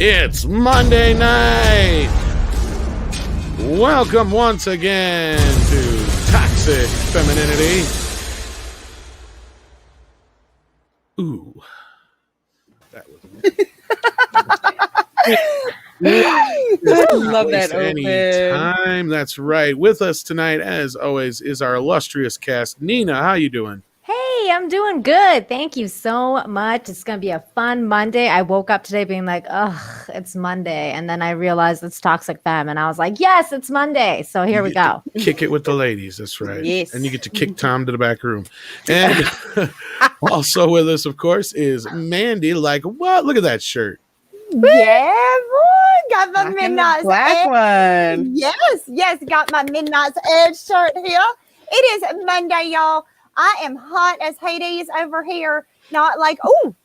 It's Monday night. Welcome once again to Toxic Femininity. Ooh. That was I love that open. Anytime. That's right. With us tonight, as always, is our illustrious cast. Nina, how you doing? Hey, I'm doing good. Thank you so much. It's going to be a fun Monday. I woke up today being like, ugh, it's Monday. And then I realized it's Toxic Femme. And I was like, yes, it's Monday. So here we go. Kick it with the ladies. That's right. Yes. And you get to kick Tom to the back room. And also with us, of course, is Mandy. Like, what? Look at that shirt. Yeah, boy, got my Midnight's black one. Yes, got my Midnight's Edge shirt here. It is Monday, y'all. I am hot as Hades over here. Not like,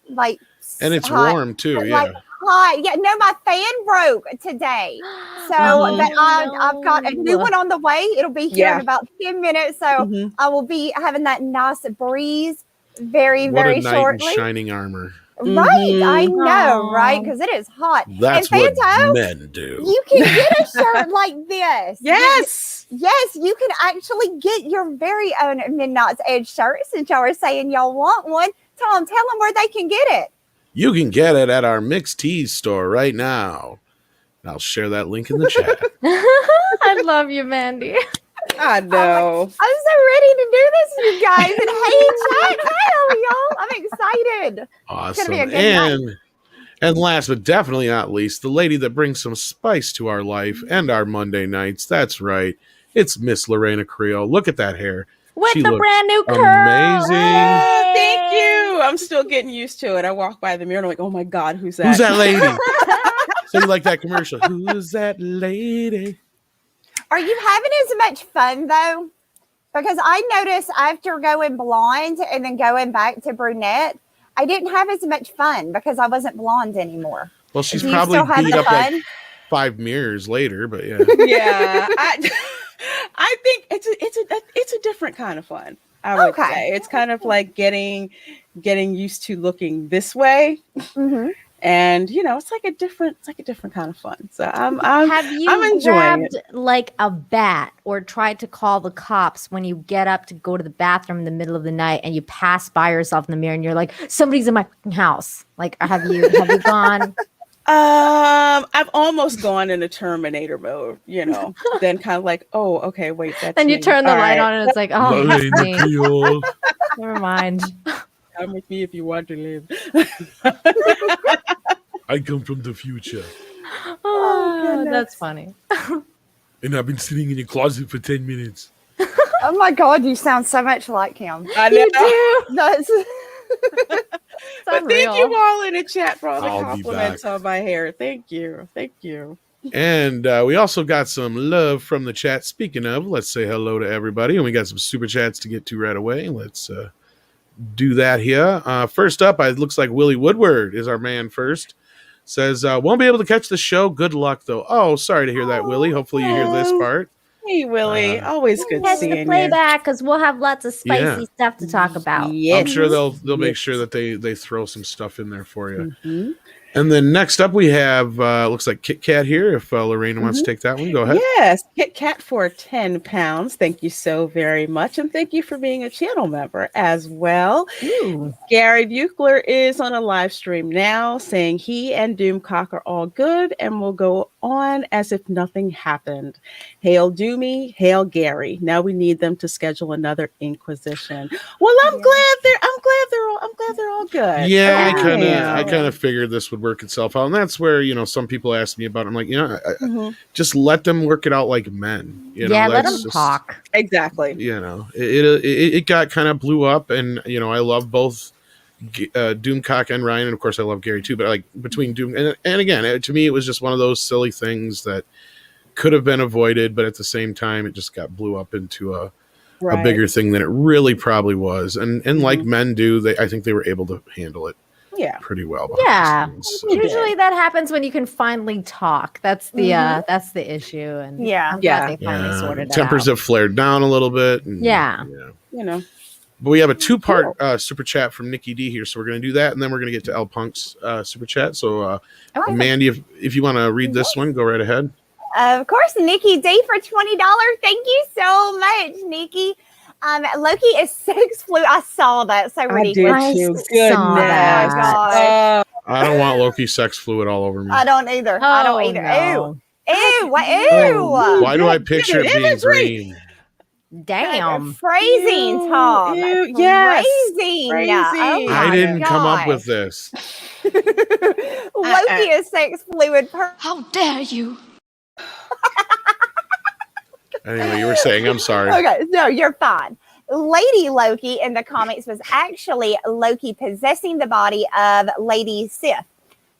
like, and it's hot, warm too. Yeah, like hot. Yeah, no, my fan broke today, so I've got a new one on the way. It'll be here in about 10 minutes, so I will be having that nice breeze very shortly. Knight in shining armor. Right, I know, right? Because it is hot. That's and Fanto, what men do. You can get a shirt like this. Yes, you can actually get your very own Midnight's Edge shirt. Since y'all are saying y'all want one, tell them where they can get it. You can get it at our Mixed Teas store right now. I'll share that link in the chat. I love you, Mandy. I know. I'm so ready to do this, you guys. And hey, chat, hell, y'all. I'm excited. Awesome. It's gonna be a good night. And last but definitely not least, the lady that brings some spice to our life and our Monday nights. That's right. It's Miss Lorena Creel. Look at that hair. With She the looks brand new curl. amazing. Oh, thank you. I'm still getting used to it. I walk by the mirror and I'm like, oh my God, who's that? Who's that lady? So you like that commercial? Who's that lady? Are you having as much fun, though? Because I noticed after going blonde and then going back to brunette, I didn't have as much fun because I wasn't blonde anymore. Well, she's Do you probably still have beat the up fun? like 5 mirrors later, but yeah. Yeah, I think it's a different kind of fun. I would say it's kind of like getting used to looking this way. Mm-hmm. And it's like a different kind of fun. So I'm enjoying grabbed it. like a bat or tried to call the cops when you get up to go to the bathroom in the middle of the night and you pass by yourself in the mirror and you're like, somebody's in my house? Like, have you gone? I've almost gone into Terminator mode, then kind of like, oh, okay, wait, that's Then you me. turn the All light right. on and it's like, oh, that's me. Never mind. Come with me if you want to live. I come from the future. Oh, that's funny. And I've been sitting in your closet for 10 minutes. Oh my God, you sound so much like him. I know. That's But thank you all in the chat for all the I'll be compliments back. on my hair. Thank you. And we also got some love from the chat. Speaking of, let's say hello to everybody. And we got some super chats to get to right away. Let's do that here. First up, it looks like Willie Woodward is our man first. Says, won't be able to catch the show. Good luck, though. Oh, sorry to hear that, Willie. Hopefully you hear this part. Hey, Willie. Always good Catch seeing the you. playback because we'll have lots of spicy stuff to talk about. Yes. I'm sure they'll make sure that they throw some stuff in there for you. Mm-hmm. And then next up we have looks like Kit Kat here. If Lorena wants to take that one, go ahead. Yes, Kit Kat for 10 pounds. Thank you so very much. And thank you for being a channel member as well. Ooh. Gary Buechler is on a live stream now saying he and Doomcock are all good and will go on as if nothing happened. Hail Doomy, hail Gary. Now we need them to schedule another Inquisition. Well, I'm glad they're all good. Yeah, I kind of figured this would work itself out, and that's where some people ask me about it. I'm like, just let them work it out like men. Let them talk. Exactly. It got kind of blew up, and I love both Doomcock and Ryan, and of course I love Gary too. But like between Doom and again, to me it was just one of those silly things that could have been avoided, but at the same time it just got blew up into a bigger thing than it really probably was. And like men do, I think they were able to handle it pretty well. Yeah. Usually that happens when you can finally talk. That's the issue. And I'm glad they finally sorted it out. Tempers have flared down a little bit. And, But we have a 2-part super chat from Nikki D here, so we're going to do that, and then we're going to get to L Punk's super chat. So, Mandy, if you want to read this one, go right ahead. Of course, Nikki D for $20. Thank you so much, Nikki. Loki is sex flu. I saw that. So ridiculous. I did too. Goodness. Oh my God. I don't want Loki sex fluid all over me. I don't either. I don't either. No. Ew. What? Ew. Why do I picture it being green? Damn. Phrasing, Tom. Ew, yes. Phrasing. Phrasing. Oh I my didn't come up gosh. with this. Loki is sex fluid. How dare you? Anyway, you were saying, I'm sorry. Okay, no, you're fine. Lady Loki in the comics was actually Loki possessing the body of Lady Sif,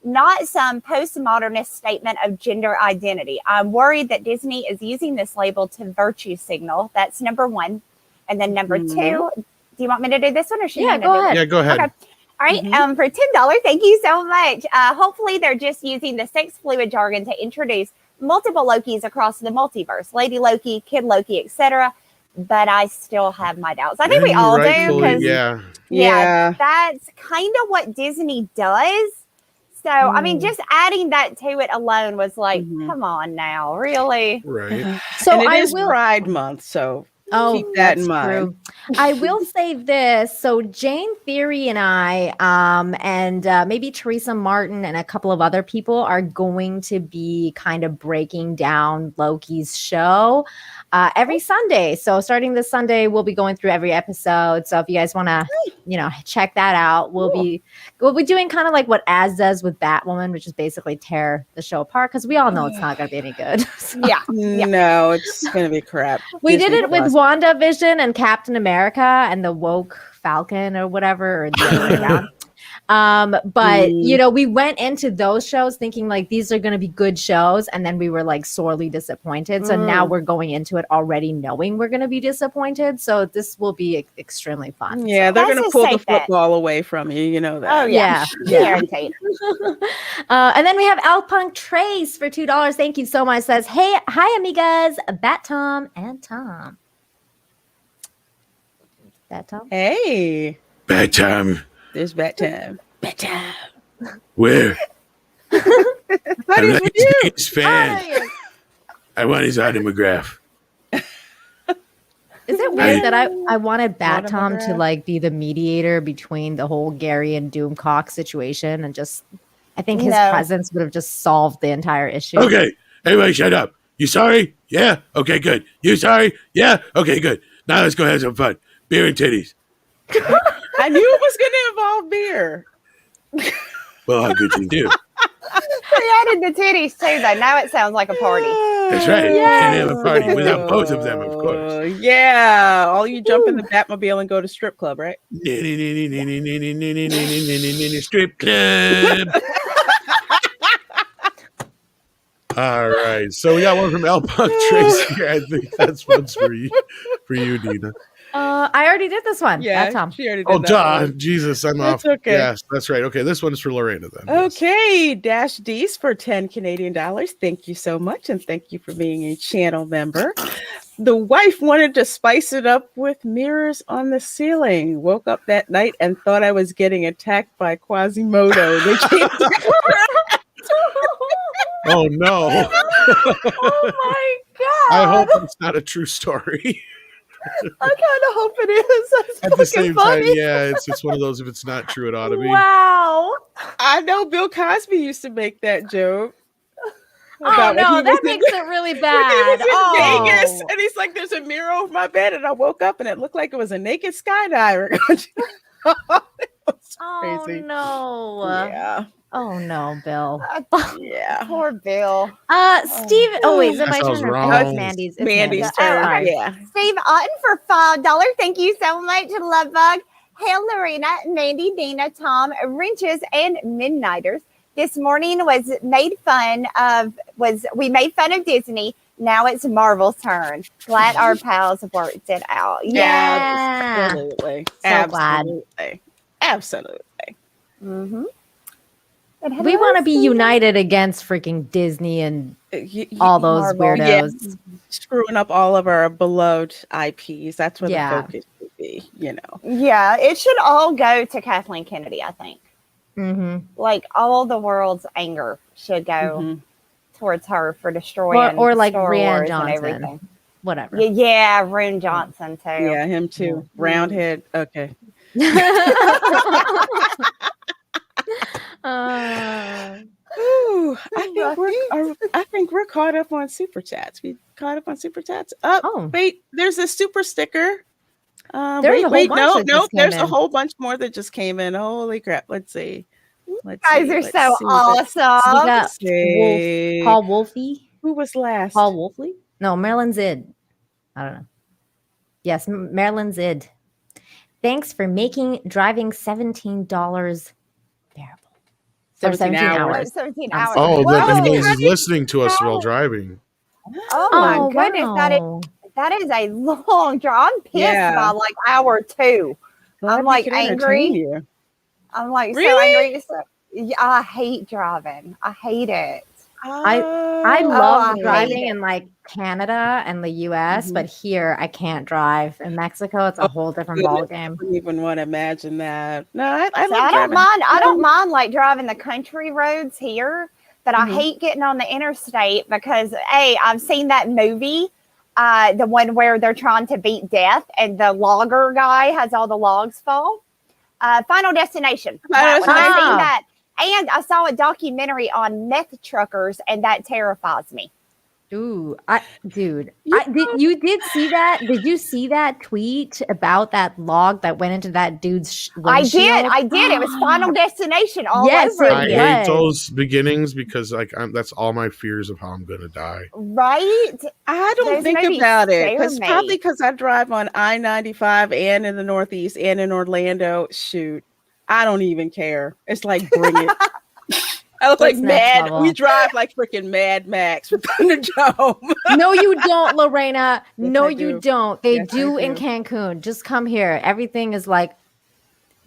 not some postmodernist statement of gender identity. I'm worried that Disney is using this label to virtue signal. That's number one. And then number two, do you want me to do this one or should Yeah, go ahead. Yeah, go ahead. Okay. All right. For $10, thank you so much. Hopefully they're just using the sex fluid jargon to introduce multiple Lokis across the multiverse, Lady Loki, Kid Loki, etc. But I still have my doubts. I think we all do because that's kind of what Disney does. So I mean, just adding that to it alone was like, come on now, really? Right. So and it is Pride Month, so keep that in mind. True. I will say this. So Jayne Theory and I, and maybe Teresa Martin and a couple of other people are going to be kind of breaking down Loki's show every Sunday. So starting this Sunday, we'll be going through every episode. So if you guys want to, check that out, we'll be doing kind of like what Az does with Batwoman, which is basically tear the show apart because we all know it's not going to be any good. So. Yeah. No, it's going to be crap. We did it with WandaVision and Captain America and the woke Falcon or whatever, or the other way around. But we went into those shows thinking like these are going to be good shows, and then we were like sorely disappointed. So now we're going into it already knowing we're going to be disappointed. So this will be extremely fun. Yeah, so. they're going to pull the football away from you. You know that. Oh yeah. And then we have Alpunk Trace for $2. Thank you so much. Says, hey, hi amigas, Bat Tom and Tom. Bat Tom. Hey. Bat Tom. There's Bat Time. Bat Time. Where? I'm like his biggest fan. I want his autograph. Is it weird that I wanted Bat Tom to like be the mediator between the whole Gary and Doomcock situation and just I think his presence would have just solved the entire issue. Okay, everybody shut up. You sorry? Yeah? Okay, good. You sorry? Yeah? Okay, good. Now let's go have some fun. Beer and titties. I knew it was going to involve beer. Well, how could you do? They added the titties too, though. Now it sounds like a party. That's right. You can't have a party without both of them, of course. Yeah. All you jump in the Batmobile and go to strip club, right? Strip club. All right. So we got one from L Punk Tracy. I think that's one's for you, Dina. I already did this one. Yeah, Tom. she already did that one. Jesus, I'm off. Okay. Yes, that's right. Okay, this one's for Lorena then. Okay, Dash D's for 10 Canadian dollars. Thank you so much, and thank you for being a channel member. The wife wanted to spice it up with mirrors on the ceiling. Woke up that night and thought I was getting attacked by Quasimodo. They came Oh no! Oh my god! I hope it's not a true story. I kind of hope it is. That's At the same funny. time, yeah, it's one of those. If it's not true, it ought to be. Wow! I know Bill Cosby used to make that joke. Oh no, that makes it really bad. He was in Vegas, and he's like, "There's a mirror over my bed," and I woke up, and it looked like it was a naked skydiver. Crazy. No! Yeah. Oh no, Bill. Yeah. Poor Bill. Steve. Oh wait, is it my That sounds turn? wrong. No, it's Mandy's. It's Mandy's Oh, turn. sorry. Yeah. Steve Otten for $5. Thank you so much, Love Bug. Hail Lorena, Mandy, Dina, Tom, Wrenches, and Midnighters. This morning we made fun of Disney. Now it's Marvel's turn. Glad our pals worked it out. Yeah. Absolutely. So glad. Absolutely. Mm-hmm. We want to be united against freaking Disney and all those Marvel. weirdos. Yeah, screwing up all of our beloved IPs. That's where Yeah. the focus should be, you know. Yeah, it should all go to Kathleen Kennedy, I think. Like all the world's anger should go towards her for destroying or like Star Rian Wars Johnson. and everything. Whatever. Yeah, Rian Johnson too. Yeah, him too. Roundhead. Okay. Ooh, I think we're caught up on super chats. We caught up on super chats. Oh, wait, there's a super sticker. There's a whole bunch. No, there's a whole bunch more that just came in. Holy crap! Let's see. You guys are so awesome. We got Paul Wolfie. Who was last? Paul Wolfie? No, Marilyn Zid. I don't know. Yes, Marilyn Zid. Thanks for making driving $17 bearable. 17 hours. 17 hours. Oh, that means he's listening to us while driving. Oh my goodness, wow. that is a long drive. I'm pissed by like hour 2. I'm like angry. I'm like so angry. I hate driving. I hate it. I love driving in like Canada and the US, but here I can't drive. In Mexico, it's a whole different ballgame. I don't even want to imagine that. No, I don't mind. I don't mind like driving the country roads here, but I hate getting on the interstate because I've seen that movie, the one where they're trying to beat death and the logger guy has all the logs fall. Final Destination. I've seen that. And I saw a documentary on meth truckers, and that terrifies me. Ooh, you did see that? Did you see that tweet about that log that went into that dude's windshield? I did. It was Final Destination all over. I hate those beginnings because that's all my fears of how I'm gonna die. Right? I don't think about it because I drive on I-95 and in the Northeast and in Orlando. Shoot, I don't even care. It's like bring it. I was like mad. We drive like freaking Mad Max with Thunderdome. No, you don't, Lorena. No, you don't. They do in Cancun. Just come here. Everything is like,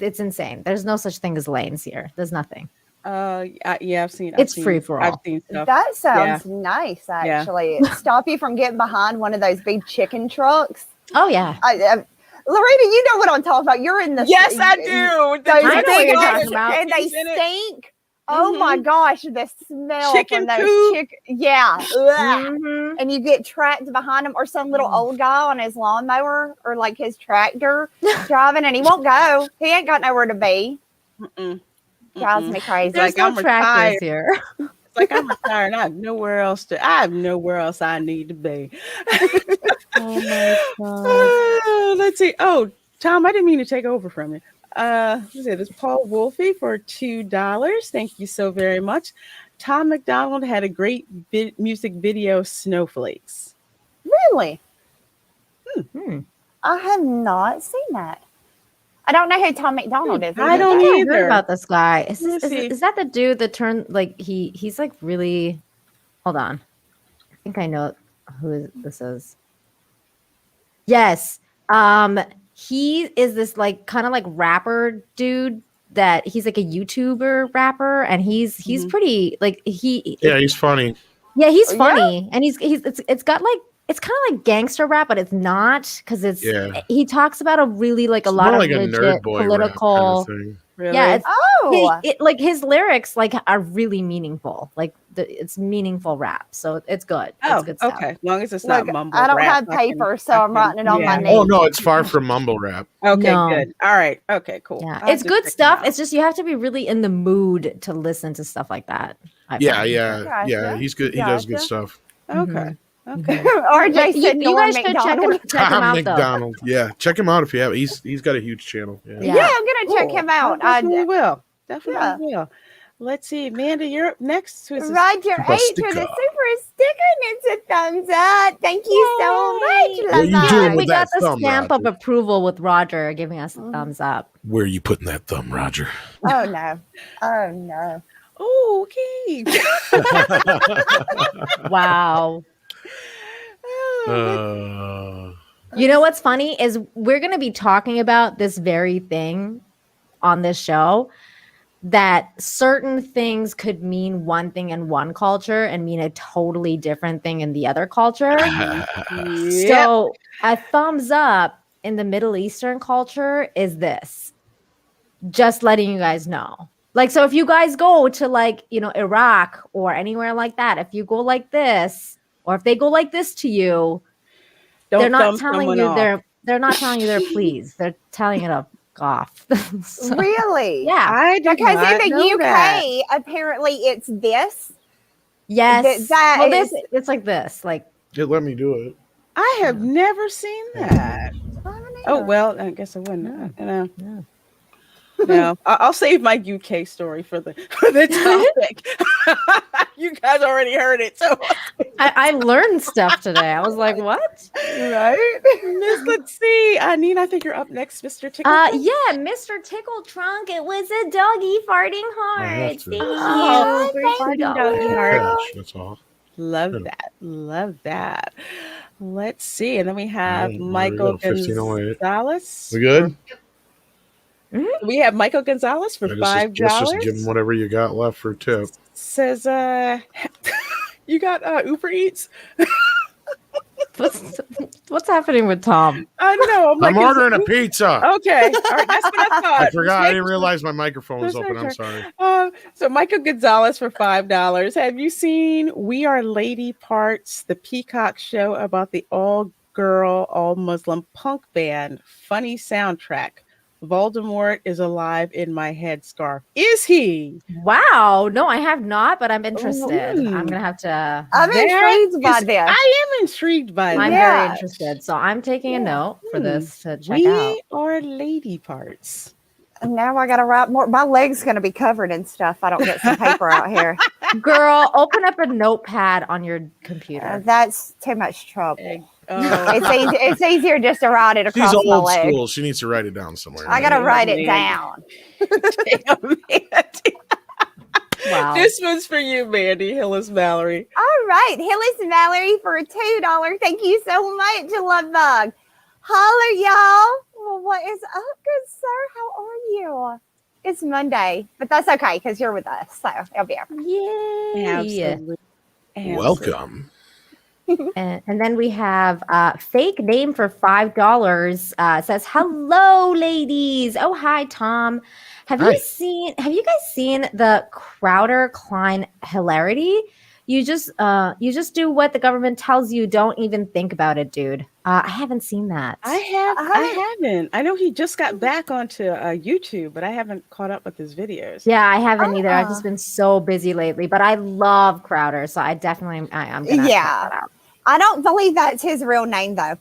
it's insane. There's no such thing as lanes here. There's nothing. I've seen. It's free for all. I've seen stuff. That sounds nice, actually. Stop you from getting behind one of those big chicken trucks. Oh yeah. Lorena, you know what I'm talking about. You're in the yes, I do. I know what you're talking about. And they stink. Oh my gosh, the smell chicken from those chicken. Yeah. And you get tracked behind them or some little old guy on his lawnmower or like his tractor driving and he won't go. He ain't got nowhere to be. Drives me crazy. There's no tractors here. It's like I'm retired. I have nowhere else I need to be. Oh my God. Let's see. Oh, Tom, I didn't mean to take over from you. Let's see, this Paul Wolfie for $2. Thank you so very much. Tom McDonald had a great music video, Snowflakes. Really? I have not seen that. I don't know who Tom McDonald is. I don't either. Heard about this guy. Is that the dude that turned like he's like really? Hold on, I think I know who this is. Yes, he is this like kind of like rapper dude that he's like a YouTuber rapper, and he's pretty like he's funny. Yeah, he's funny, and it's got like. It's kind of like gangster rap, but it's not because he talks about a really like a lot of like legit a nerd boy political. Kind of thing. Really? Yeah, like his lyrics like are really meaningful. Like it's meaningful rap, so it's good. It's good stuff. Okay, as long as it's not mumble. I don't rap, have paper, so I'm writing it on my name. Oh no, it's far from mumble rap. Okay, good. All right. Okay, cool. Yeah, it's good stuff. It's just you have to be really in the mood to listen to stuff like that. Yeah. He's good. He does good stuff. Okay. Okay. RJ said you guys should check him out. McDonald. Yeah, check him out if you have. He's got a huge channel. Yeah, I'm gonna check him out. I definitely will. Let's see, Amanda, you're up next. Roger H with a super sticker and it's a thumbs up. Thank you so much. We got the stamp of approval with Roger giving us a thumbs up. Where are you putting that thumb, Roger? Oh no. Oh, okay. Wow. You know what's funny is we're going to be talking about this very thing on this show. that certain things could mean one thing in one culture and mean a totally different thing in the other culture. So a thumbs up in the Middle Eastern culture is this. Just letting you guys know. Like, so if you guys go to like, Iraq or anywhere like that, if you go like this, or if they go like this to you, they're not telling you they're not telling you they're pleased. They're telling it off. So, really? Yeah. Because in the UK, apparently it's this. Yes. It's like this. Like it let me do it. I have never seen that. Oh well, I guess I wouldn't. Yeah. No, I'll save my UK story for the topic. You guys already heard it, so I learned stuff today. I was like, "What?" Right, Miss? Let's see, Nina. I think you're up next, Mr. Tickle. Yeah, Mr. Tickle Trunk. It was a doggy farting heart. Thank you, doggy heart. That's all. Love that. Let's see, and then we have Michael Gonzalez. We good? Mm-hmm. We have Michael Gonzalez for $5. Just give him whatever you got left for tip. Says, you got Uber Eats? What's happening with Tom? I don't know. I'm ordering a pizza. Okay. All right. That's what I thought. I forgot. I didn't realize my microphone was open. I'm sorry. So Michael Gonzalez for $5. Have you seen We Are Lady Parts, the Peacock show about the all-girl, all-Muslim punk band? Funny soundtrack. Voldemort is alive in my headscarf. Is he? Wow. No, I have not, but I'm interested. I'm gonna have to. I'm intrigued by this. I am intrigued by this. I'm very interested. So I'm taking a note for this to check out. We Are Lady Parts. And now I gotta write more. My leg's gonna be covered in stuff. I don't get some paper out here. Girl, open up a notepad on your computer. That's too much trouble. Oh. It's easier just to write it across She's my old leg. school. She needs to write it down somewhere. I gotta write it down. Wow. This one's for you, Mandy. Hillis Mallory. All right, Hillis Mallory for $2. Thank you so much, Love Bug. Holler, y'all. Well, what is up, good sir? How are you? It's Monday, but that's okay because you're with us, so it'll be okay. Yay. Absolutely. Welcome. And then we have fake name for $5 says, hello, ladies. Oh, hi, Tom. Have you guys seen the Crowder Klein hilarity? You just do what the government tells you. Don't even think about it, dude. I haven't seen that. I haven't. I know he just got back onto YouTube, but I haven't caught up with his videos. Yeah, I haven't either. I've just been so busy lately, but I love Crowder, so I definitely I'm gonna check that out. I don't believe that's his real name though.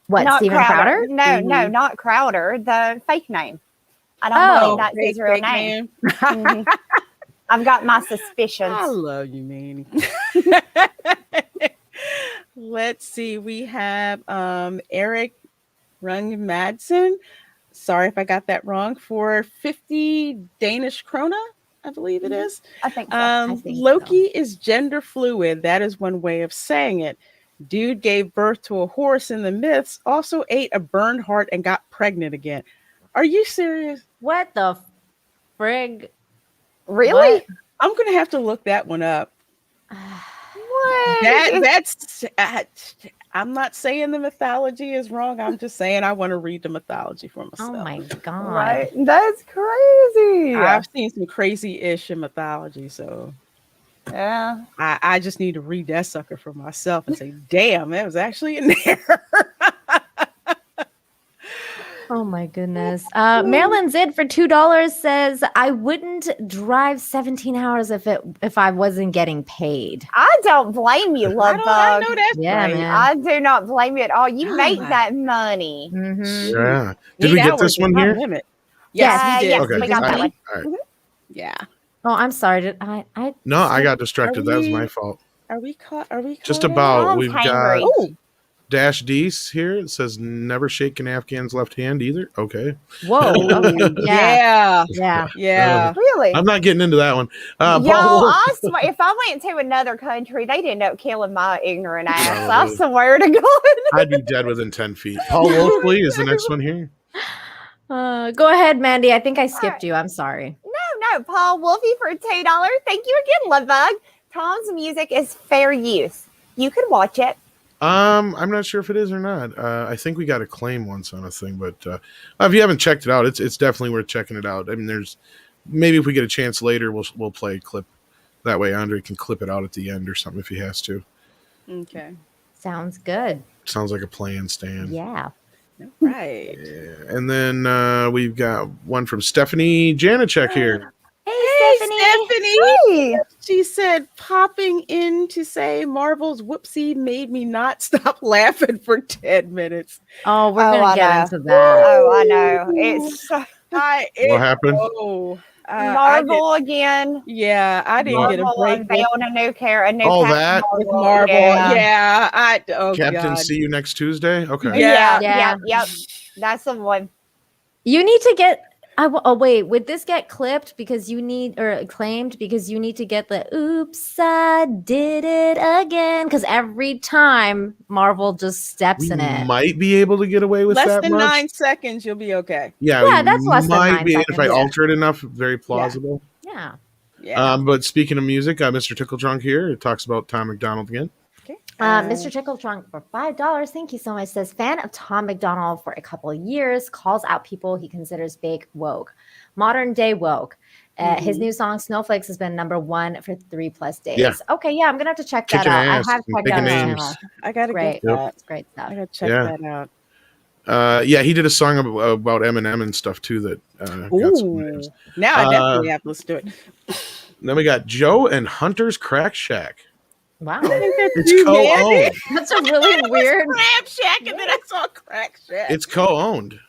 What, not Steven Crowder? No, no, not Crowder. The fake name. I don't believe that's his real name. Mm-hmm. I've got my suspicions. I love you, Manny. Let's see. We have Eric Rung Madsen. Sorry if I got that wrong. For 50 Danish krona, I believe it is. I think so. Loki is gender fluid. That is one way of saying it. Dude gave birth to a horse in the myths, also ate a burned heart and got pregnant again. Are you serious? What the frig? Really? What? I'm going to have to look that one up. What? That's I'm not saying the mythology is wrong. I'm just saying I want to read the mythology for myself. Oh my God. Right? That's crazy. I've seen some crazy-ish in mythology, so yeah. I just need to read that sucker for myself and say, damn, that was actually in there. Oh my goodness. Marilyn Zid for $2 says, I wouldn't drive 17 hours if I wasn't getting paid. I don't blame you, Love Bug. I know that's right. Man. I do not blame you at all. You make that money. Mm-hmm. Yeah. Did we get this one here? Limit. Yes, we did. Yes, Okay. we got that one. All right. Yeah. Oh, I'm sorry. Did I No, I got distracted. That was my fault. Are we caught? Just about. Mom's We've hangry. got Dash Dees here. It says never shake an Afghan's left hand either. Okay. Whoa. Okay. Yeah. Yeah. Really? I'm not getting into that one. Y'all, Paul Wolf- I swear, if I went to another country, they'd end up killing my ignorant ass. I swear to God. I'd be dead within 10 feet. Paul Wolfley is the next one here. Go ahead, Mandy. I think I skipped you. I'm sorry. go. Paul Wolfie for $2. Thank you again, Love Bug. Tom's music is fair use. You could watch it. I'm not sure if it is or not. I think we got a claim once on a thing, but if you haven't checked it out, it's definitely worth checking it out. I mean, there's maybe if we get a chance later, we'll play a clip. That way, Andre can clip it out at the end or something if he has to. Okay. Sounds good. Sounds like a plan, Stan. Yeah. Right. Yeah. And then we've got one from Stephanie Janicek here. Hey, Stephanie. She said, popping in to say Marvel's whoopsie made me not stop laughing for 10 minutes. Oh, we're going to get into that. Oh, I know. It's What happened? Marvel again. Yeah, I didn't get a break. Unveiled a new character. That? Marvel. Yeah. Captain, God. see you next Tuesday? Okay. Yep. That's the one. You need to get. Wait, would this get clipped because you need or claimed because you need to get the "Oops, I did it again"? Because every time Marvel just steps in it, might be able to get away with less that than much. 9 seconds. You'll be okay. Yeah, that's less than 9 be, seconds. If I alter it enough, very plausible. Yeah. But speaking of music, Mr. Tickle Trunk here talks about Tom McDonald again. Mr. Tickle Trunk for $5. Thank you so much. Says fan of Tom McDonald for a couple of years, calls out people he considers big woke, modern day woke. His new song Snowflakes has been #1 for 3+ days. Yeah. Okay, I'm gonna have to check that out. I have checked out his channel. I gotta get that. It's great stuff. I gotta check that out. He did a song about Eminem and stuff too that got some names. Now I definitely have to listen to it. Then we got Joe and Hunter's Crack Shack. Wow. It's co-owned. That's a really weird Crab Shack, and then I saw Crack Shack. It's co-owned.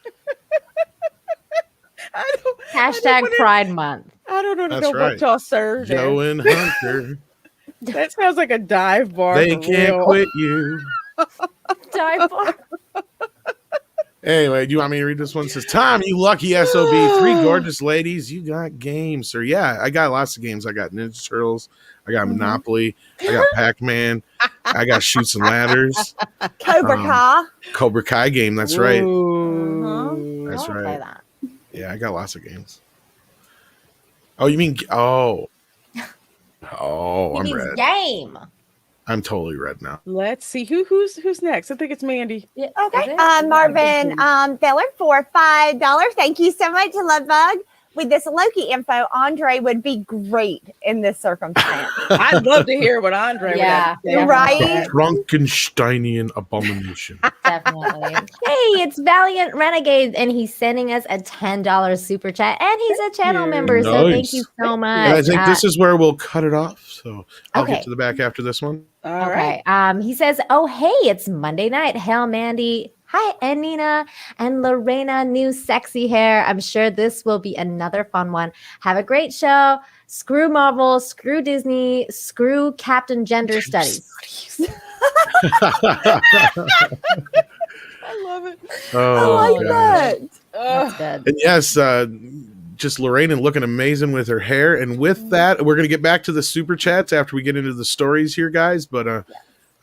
Hashtag Pride Month. I don't know That's what y'all serve. Joe and Hunter. That sounds like a dive bar. They can't quit you. Dive bar. Anyway, do you want me to read this one? It says, Tom, you lucky SOB. 3 gorgeous ladies. You got games, sir. Yeah, I got lots of games. I got Ninja Turtles. I got Monopoly. I got Pac-Man. I got Shoots and Ladders. Cobra Kai game. That's right. That's right. Play that. Yeah, I got lots of games. Oh, you mean... Oh, I'm red. Game. I'm totally red now. Let's see who's next. I think it's Mandy. Yeah. Okay. Marvin Beller for $5. Thank you so much, Love Bug. With this Loki info, Andre would be great in this circumstance. I'd love to hear what Andre would have to say. Right? Frankensteinian abomination. Definitely. Hey, it's Valiant Renegade, and he's sending us a $10 super chat, and he's a channel member, so thank you so much. And I think this is where we'll cut it off, so I'll get to the back after this one. All right. He says, oh, hey, it's Monday night. Hail, Mandy. Hi, Anina and Lorena, new sexy hair. I'm sure this will be another fun one. Have a great show. Screw Marvel, screw Disney, screw Captain Gender Studies. I love it. I like that. That's good. And yes, just Lorena looking amazing with her hair. And with that, we're going to get back to the super chats after we get into the stories here, guys. But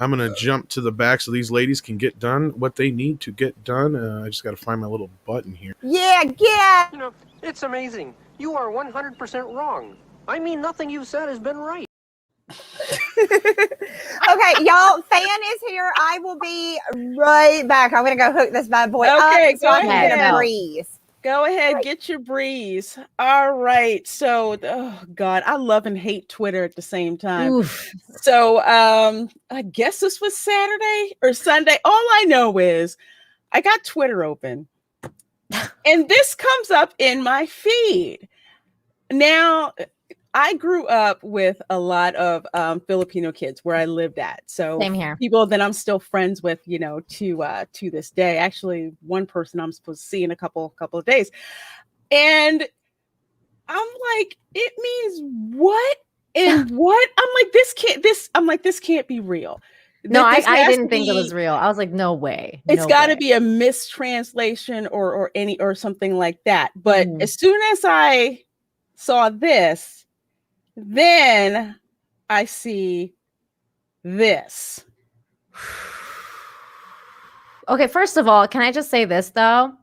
I'm going to jump to the back so these ladies can get done what they need to get done. I just got to find my little button here. Yeah, get. You know, it's amazing. You are 100% wrong. I mean, nothing you've said has been right. Okay, y'all, fan is here. I will be right back. I'm going to go hook this bad boy up so I can get a breeze. Go ahead, get your breeze. All right. So, oh God, I love and hate Twitter at the same time. Oof. So, I guess this was Saturday or Sunday. All I know is I got Twitter open and this comes up in my feed. Now, I grew up with a lot of Filipino kids where I lived at. So same here. People that I'm still friends with, you know, to this day. Actually, one person I'm supposed to see in a couple of days. And I'm like, it means what? And what? I'm like, this can't be real. No, I didn't think it was real. I was like, no way. It's got to be a mistranslation or something like that. But as soon as I saw this, then I see this. Okay, first of all, can I just say this though?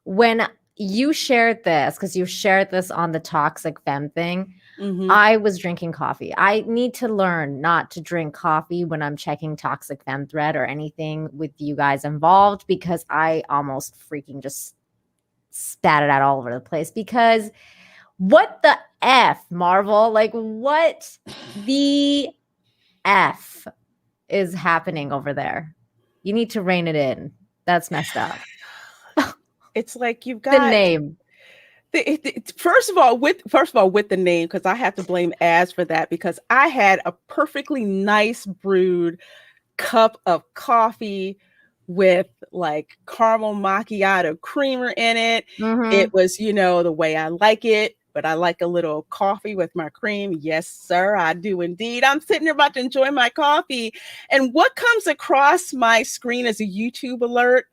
When you shared this because you shared this on the toxic femme thing. Mhm. I was drinking coffee. I need to learn not to drink coffee when I'm checking toxic femme thread or anything with you guys involved, because I almost freaking just spat it out all over the place. Because what the F, Marvel? Like, what the F is happening over there? You need to rein it in. That's messed up. It's like you've The got name. first of all, with the name, because I have to blame Az for that, because I had a perfectly nice brewed cup of coffee with like caramel macchiato creamer in it. Mhm. It was, you know, the way I like it, but I like a little coffee with my cream. Yes, sir, I do indeed. I'm sitting there about to enjoy my coffee. And what comes across my screen as a YouTube alert?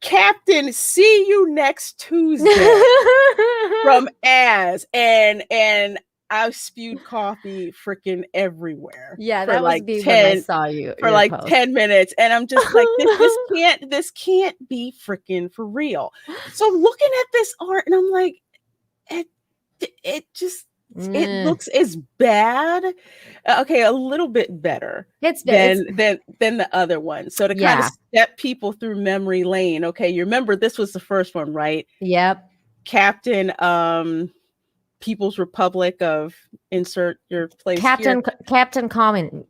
Captain, see you next Tuesday from Az. And I spewed coffee freaking everywhere. Yeah, for that like was me 10 when I saw you. for your like post. 10 minutes. And I'm just like, this can't be freaking for real. So looking at this art, and I'm like, it just it looks as bad. Okay, a little bit better It's than the other one. So to kind of step people through memory lane. Okay, you remember this was the first one, right? Yep. Captain People's Republic of insert your place Captain here. Captain Communism.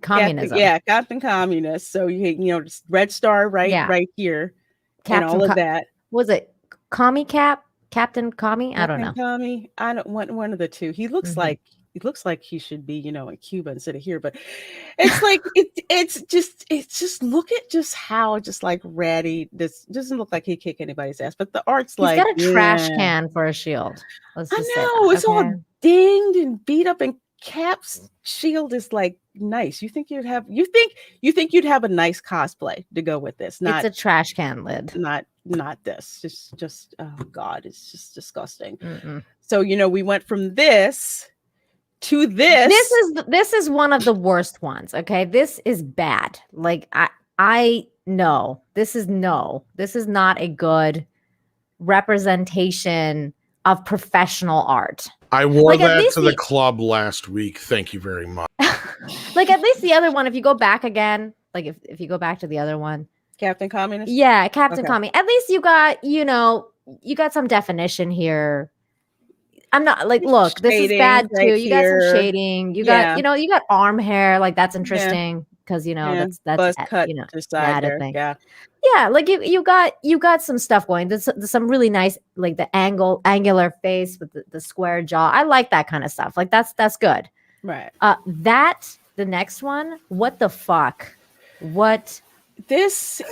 Captain Communist. So you know, just red star right here. Captain and all of that. Was it Commie Cap? Captain Commie? I don't know. Commie. I don't want one of the two. He looks like he should be, you know, in Cuba instead of here. But it's like it's just look at just how just like ratty. This doesn't look like he'd kick anybody's ass. But the art's He's like got a trash can for a shield. I know it's all dinged and beat up, and Cap's shield is like nice. You think you'd have a nice cosplay to go with this? Not it's a trash can lid. Not this. Just oh god, it's just disgusting. So you know, we went from this to this. This is one of the worst ones. Okay, this is bad. Like I know this is not a good representation of professional art. I wore that to the club last week. Thank you very much. Like at least the other one, if you go back again, like if you go back to the other one, Captain Communist. Yeah, Captain Commie. At least you got, you know, you got some definition here. I'm not like, look, this is bad too. Right you got some shading. You got, you know, you got arm hair. Like that's interesting because you know that's buzz cut, you know, to side there. thing. Yeah, like you got some stuff going. There's some really nice, like the angular face with the square jaw. I like that kind of stuff. Like that's good. Right. The next one. What the fuck? What? It's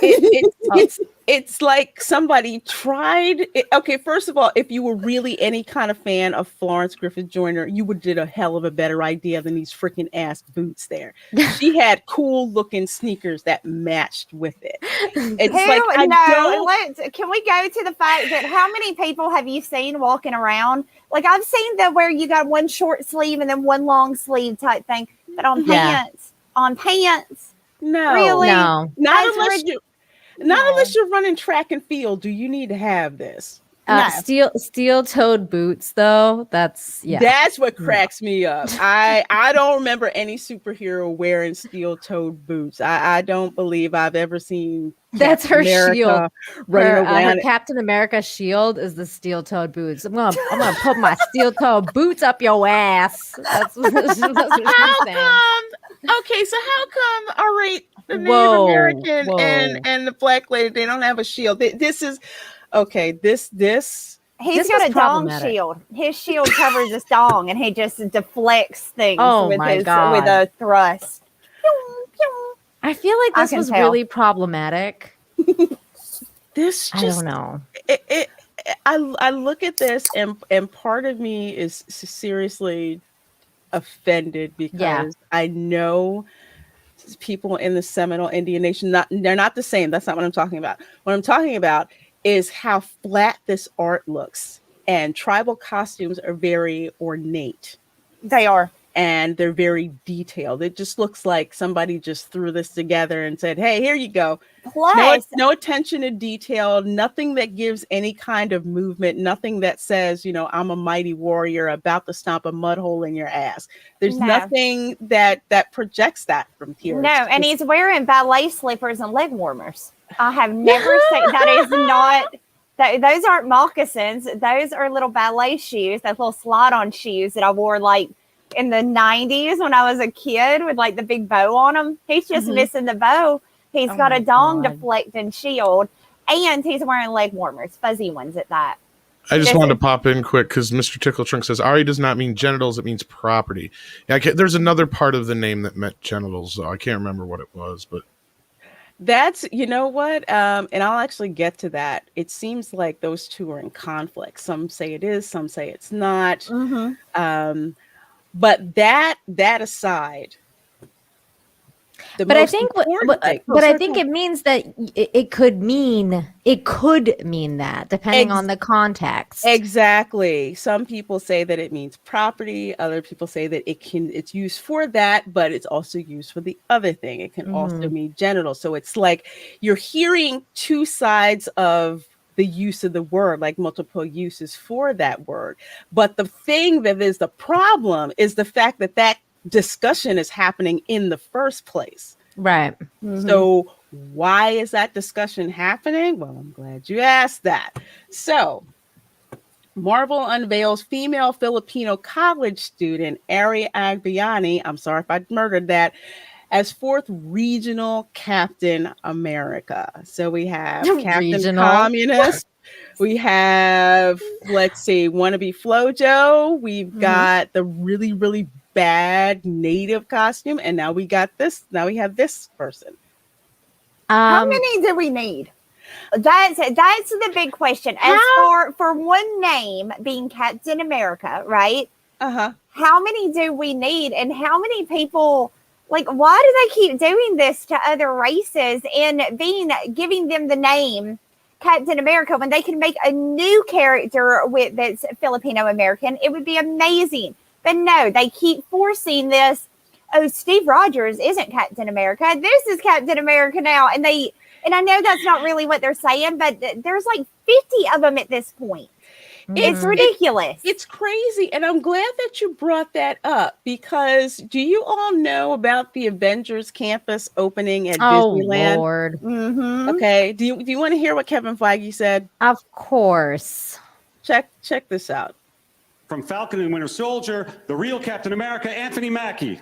like somebody tried it. Okay, first of all, if you were really any kind of fan of Florence Griffith Joyner, you would did a hell of a better idea than these freaking ass boots there. She had cool looking sneakers that matched with it. It's can we go to the fact that how many people have you seen walking around? Like I've seen where you got one short sleeve and then one long sleeve type thing, but on pants. No, really? No. Not unless you're running track and field. Do you need to have this? No. Steel-toed boots, though. That's what cracks me up. I don't remember any superhero wearing steel-toed boots. I don't believe I've ever seen. That's her shield. Running around. Her Captain America shield is the steel-toed boots. I'm gonna put my steel-toed boots up your ass. That's what she's saying. Okay, so how come? All right, the Native American and the black lady, they don't have a shield. This is okay. This He's got a dong shield. His shield covers his dong, and he just deflects things with a thrust. I feel like this was really problematic. I don't know. I look at this, and part of me is seriously offended because I know people in the Seminole Indian Nation, they're not the same. That's not what I'm talking about. What I'm talking about is how flat this art looks, and tribal costumes are very ornate. They are. and they're very detailed. It just looks like somebody just threw this together and said, hey, here you go. Plus, No attention to detail, nothing that gives any kind of movement, nothing that says, I'm a mighty warrior about to stomp a mud hole in your ass. There's nothing that projects that from here. No, and he's wearing ballet slippers and leg warmers. I have never seen that. Is not those aren't moccasins. Those are little ballet shoes, those little slide-on shoes that I wore like in the 90s when I was a kid with like the big bow on them. He's just missing the bow. He's got a dong deflecting shield, and he's wearing leg warmers, fuzzy ones at that. I just wanted to pop in quick because Mr. Tickle Trunk says Ari does not mean genitals; it means property. Yeah, there's another part of the name that meant genitals. I can't remember what it was, but that's what, and I'll actually get to that. It seems like those two are in conflict. Some say it is, some say it's not. But that aside. But I think it means that it could mean that depending on the context. Exactly. Some people say that it means property. Other people say that it's used for that, but it's also used for the other thing. It can also mean genital. So it's like you're hearing two sides of the use of the word, like multiple uses for that word. But the thing that is the problem is the fact that discussion is happening in the first place. Right. So why is that discussion happening? Well, I'm glad you asked that. So Marvel unveils female Filipino college student Ari Agbayani, I'm sorry if I murdered that, as 4th regional Captain America. So we have Captain Communist. We have, let's see, wannabe Flojo. We've got the really, really bad native costume, and now we got this. Now we have this person. How many do we need? That's the big question. As for one name being Captain America, right? How many do we need, and how many people? Like, why do they keep doing this to other races and giving them the name Captain America when they can make a new character that's Filipino-American? It would be amazing. But no, they keep forcing this. Oh, Steve Rogers isn't Captain America. This is Captain America now. And I know that's not really what they're saying, but there's like 50 of them at this point. It's ridiculous. It's crazy. And I'm glad that you brought that up, because do you all know about the Avengers campus opening at Disneyland? Oh, Lord. Okay. Do you want to hear what Kevin Feige said? Of course. Check this out. From Falcon and Winter Soldier, the real Captain America, Anthony Mackie.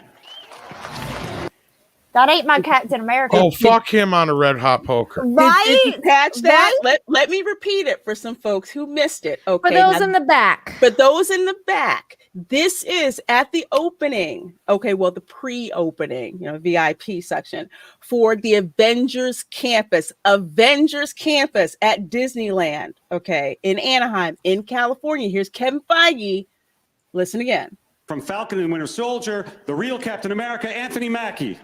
That ain't my Captain America. Oh, fuck him on a red hot poker. Right? Did you catch that? Let me repeat it for some folks who missed it. Okay. For those in the back. But those in the back, this is at the opening. Okay, well, the pre-opening, VIP section for the Avengers campus at Disneyland. Okay, in Anaheim, in California. Here's Kevin Feige. Listen again. From Falcon and Winter Soldier, the real Captain America, Anthony Mackie.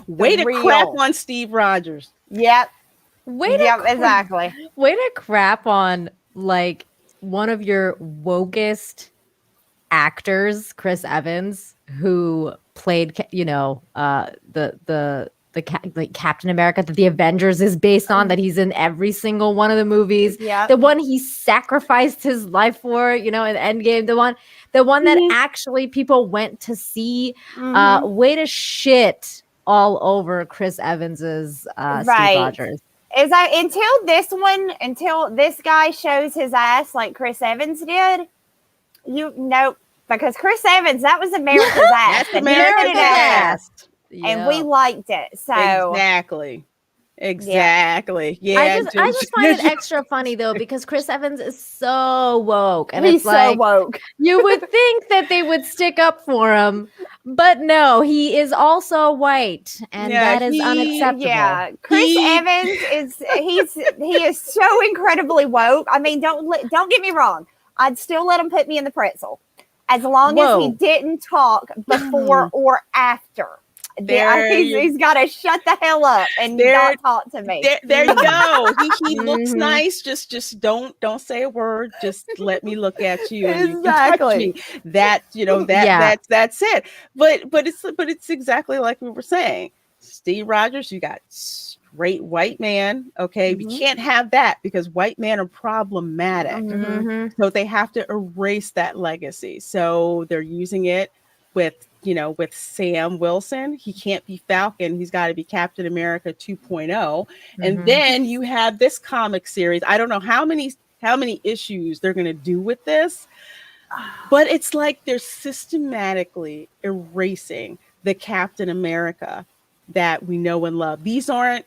Way to crap on Steve Rogers. Yep. Exactly. Way to crap on like one of your wokest actors, Chris Evans, who played, the Captain America that the Avengers is based on, that he's in every single one of the movies. Yeah. The one he sacrificed his life for, in Endgame, the one that actually people went to see. Way to shit all over Chris Evans's Steve Rogers. Until this guy shows his ass like Chris Evans did, because Chris Evans, that was America's ass. That's America's ass. And we liked it. So exactly. Yeah. I just find it extra funny though, because Chris Evans is so woke, and he's so woke. You would think that they would stick up for him, but no, he is also white, and that is unacceptable. Yeah, Chris Evans he is so incredibly woke. I mean, don't get me wrong. I'd still let him put me in the pretzel as long as he didn't talk before or after. He's got to shut the hell up and not talk to me. There you go. He looks nice. Just don't say a word. Just let me look at you and you can touch me. That that's it. But it's exactly like we were saying. Steve Rogers, you got straight white man. Okay, we can't have that because white men are problematic. So they have to erase that legacy. So they're using it with Sam Wilson. He can't be Falcon. He's got to be Captain America 2.0. And then you have this comic series. I don't know how many issues they're going to do with this, but it's like they're systematically erasing the Captain America that we know and love. These aren't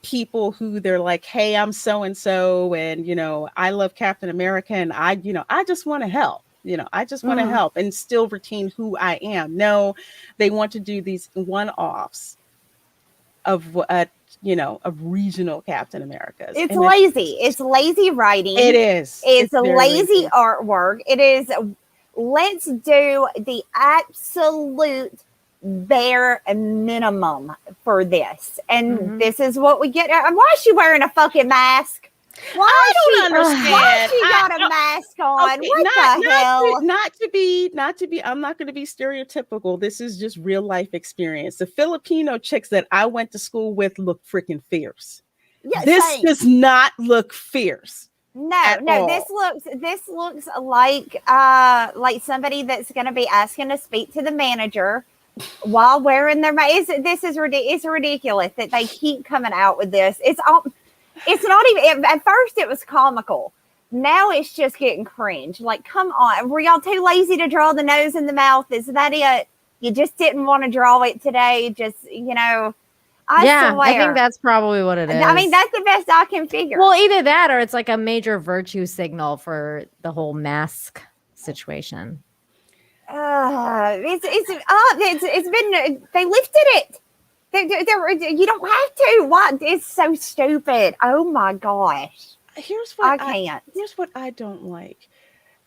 people who they're like, hey, I'm so-and-so and I love Captain America and I just want to help. I just want to help and still retain who I am. No, they want to do these one-offs of regional Captain Americas. It's lazy. It's lazy writing. It is. It's a lazy artwork. It is. Let's do the absolute bare minimum for this. And this is what we get. Why is she wearing a fucking mask? I don't understand. Why she got a mask on? Okay, what the hell? Not to be. I'm not going to be stereotypical. This is just real life experience. The Filipino chicks that I went to school with look freaking fierce. Yeah, this does not look fierce. No. This looks like somebody that's going to be asking to speak to the manager while wearing their mask. This is ridiculous. It's ridiculous that they keep coming out with this. It's not even, at first it was comical. Now it's just getting cringe. Like, come on. Were y'all too lazy to draw the nose and the mouth? Is that it? You just didn't want to draw it today? Just, swear. I think that's probably what it is. I mean, that's the best I can figure. Well, either that or it's like a major virtue signal for the whole mask situation. It's been, they lifted it. You don't have to. What? It's so stupid. Oh my gosh. Here's what I can't. Here's what I don't like.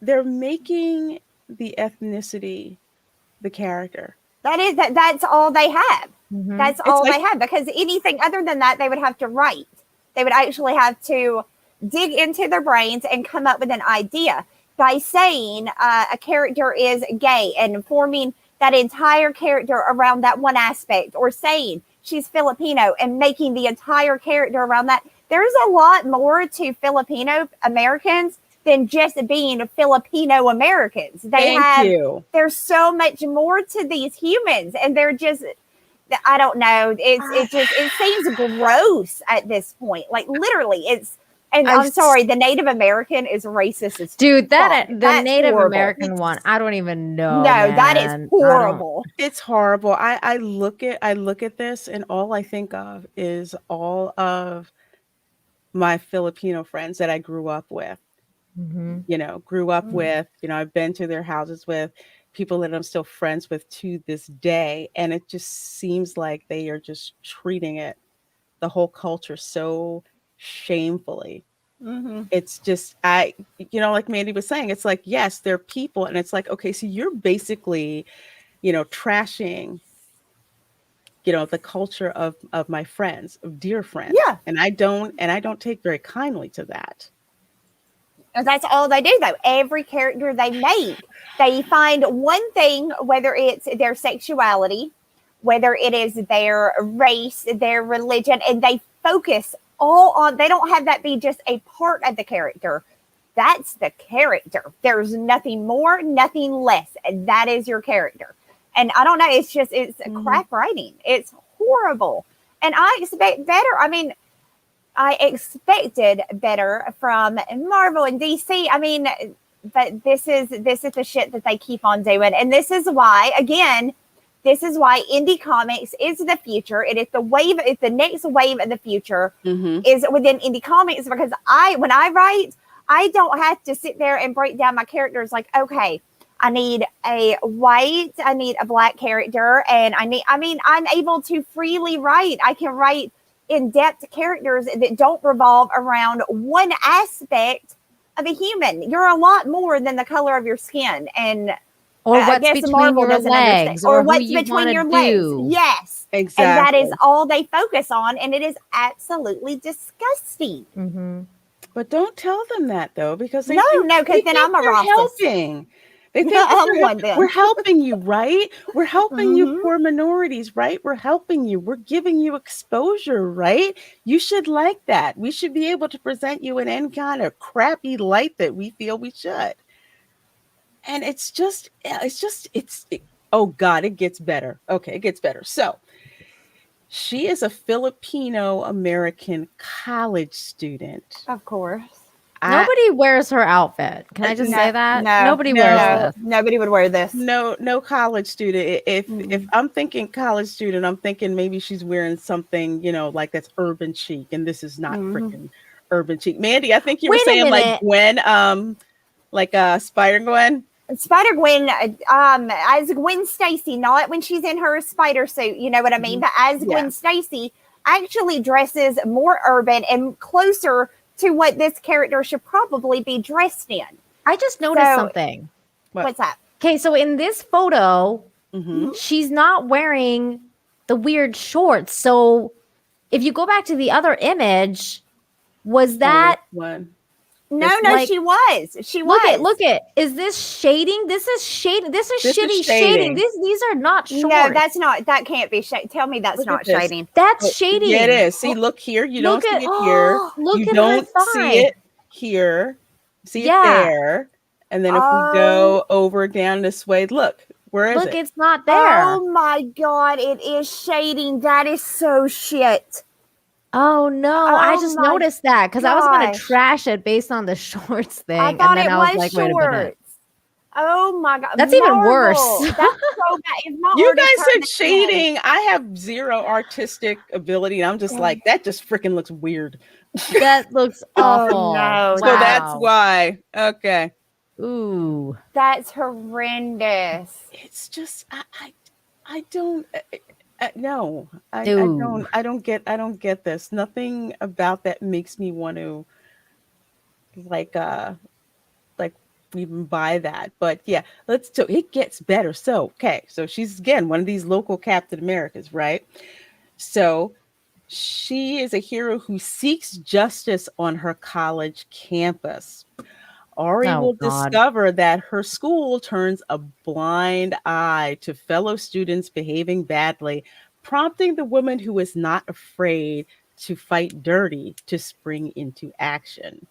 They're making the ethnicity the character. That's all they have. That's all they have, because anything other than that, they would have to write. They would actually have to dig into their brains and come up with an idea. By saying a character is gay and forming that entire character around that one aspect, or saying she's Filipino and making the entire character around that. There's a lot more to Filipino-Americans than just being Filipino-Americans. There's so much more to these humans, and they're just, I don't know. It seems gross at this point. Like, literally, it's. And I'm sorry, the Native American is racist as dude. That's Native horrible. American one, I don't even know. No, that is horrible. It's horrible. I look at this, and all I think of is all of my Filipino friends that I grew up with. I've been to their houses with, people that I'm still friends with to this day, and it just seems like they are just treating the whole culture so shamefully. It's just, like Mandy was saying, it's like, yes, they're people, and it's like, okay, so you're basically trashing the culture of my friends, of dear friends. Yeah. And I don't take very kindly to that. And that's all they do, though. Every character they make, they find one thing, whether it's their sexuality, whether it is their race, their religion, and they focus all on, they don't have that be just a part of the character. That's the character. There's nothing more, nothing less. And that is your character. And I don't know, it's crap writing. It's horrible. And I expect better. I mean, I expected better from Marvel and DC. I mean, but this is the shit that they keep on doing. And this is why, again, indie comics is the future. It is the wave. It's the next wave of the future is within indie comics, because when I write, I don't have to sit there and break down my characters like, okay, I need a white, I need a black character, and I'm able to freely write. I can write in-depth characters that don't revolve around one aspect of a human. You're a lot more than the color of your skin. And Or I what's guess between Marvel your doesn't understand. legs, Or or who what's you between want your to legs. do. Yes. Exactly. And that is all they focus on. And it is absolutely disgusting. Mm-hmm. But don't tell them that though, because No, because then I'm a we're racist. helping. They think that I'm one then. we're helping you, right? We're helping you Mhm. poor minorities, right? We're helping you. We're giving you exposure, right? You should like that. We should be able to present you in any kind of crappy light that we feel we should. And oh God, it gets better. Okay, it gets better. So she is a Filipino-American college student. Of course. Nobody wears her outfit. Can I just say that? Nobody wears this. Nobody would wear this. No college student. If I'm thinking college student, I'm thinking maybe she's wearing something, like that's urban chic, and this is not freaking urban chic. Mandy, I think you were Wait a saying like minute. Gwen, like Spider-Gwen. Spider-Gwen, as Gwen Stacy, not when she's in her spider suit, you know what I mean? But as Gwen Stacy actually dresses more urban and closer to what this character should probably be dressed in. I just noticed something. What's that? Okay, so in this photo, Mm-hmm. she's not wearing the weird shorts. So if you go back to the other image, was that one? No, like, she was. She was. Look it. Is this shading? This is shading. This is shitty shading. These are not shorts. No, that's not. That can't be shading. Tell me that's not shading. That's shading. Yeah, it is. See, look here. You don't see it here. Look you at don't her see thigh. it here. See it there. And then if we go over down this way, look. Where is it? Look, it's not there. Oh my God, it is shading. That is so shit. Oh no, I just noticed that because I was going to trash it based on the shorts thing. I thought and then it I was was like, wait a minute. Oh my God. That's even worse. That's so bad. If my You artist guys heard said that shading. I have zero artistic ability. And I'm just like, that just freaking looks weird. That looks awful. no. So that's why. Okay. Ooh. That's horrendous. It's just I don't no. I don't get this. Nothing about that makes me want to like even buy that. But yeah, it gets better. So okay, so she's again one of these local Captain Americas, right? So she is a hero who seeks justice on her college campus. Ari will discover that her school turns a blind eye to fellow students behaving badly, prompting the woman who is not afraid to fight dirty to spring into action.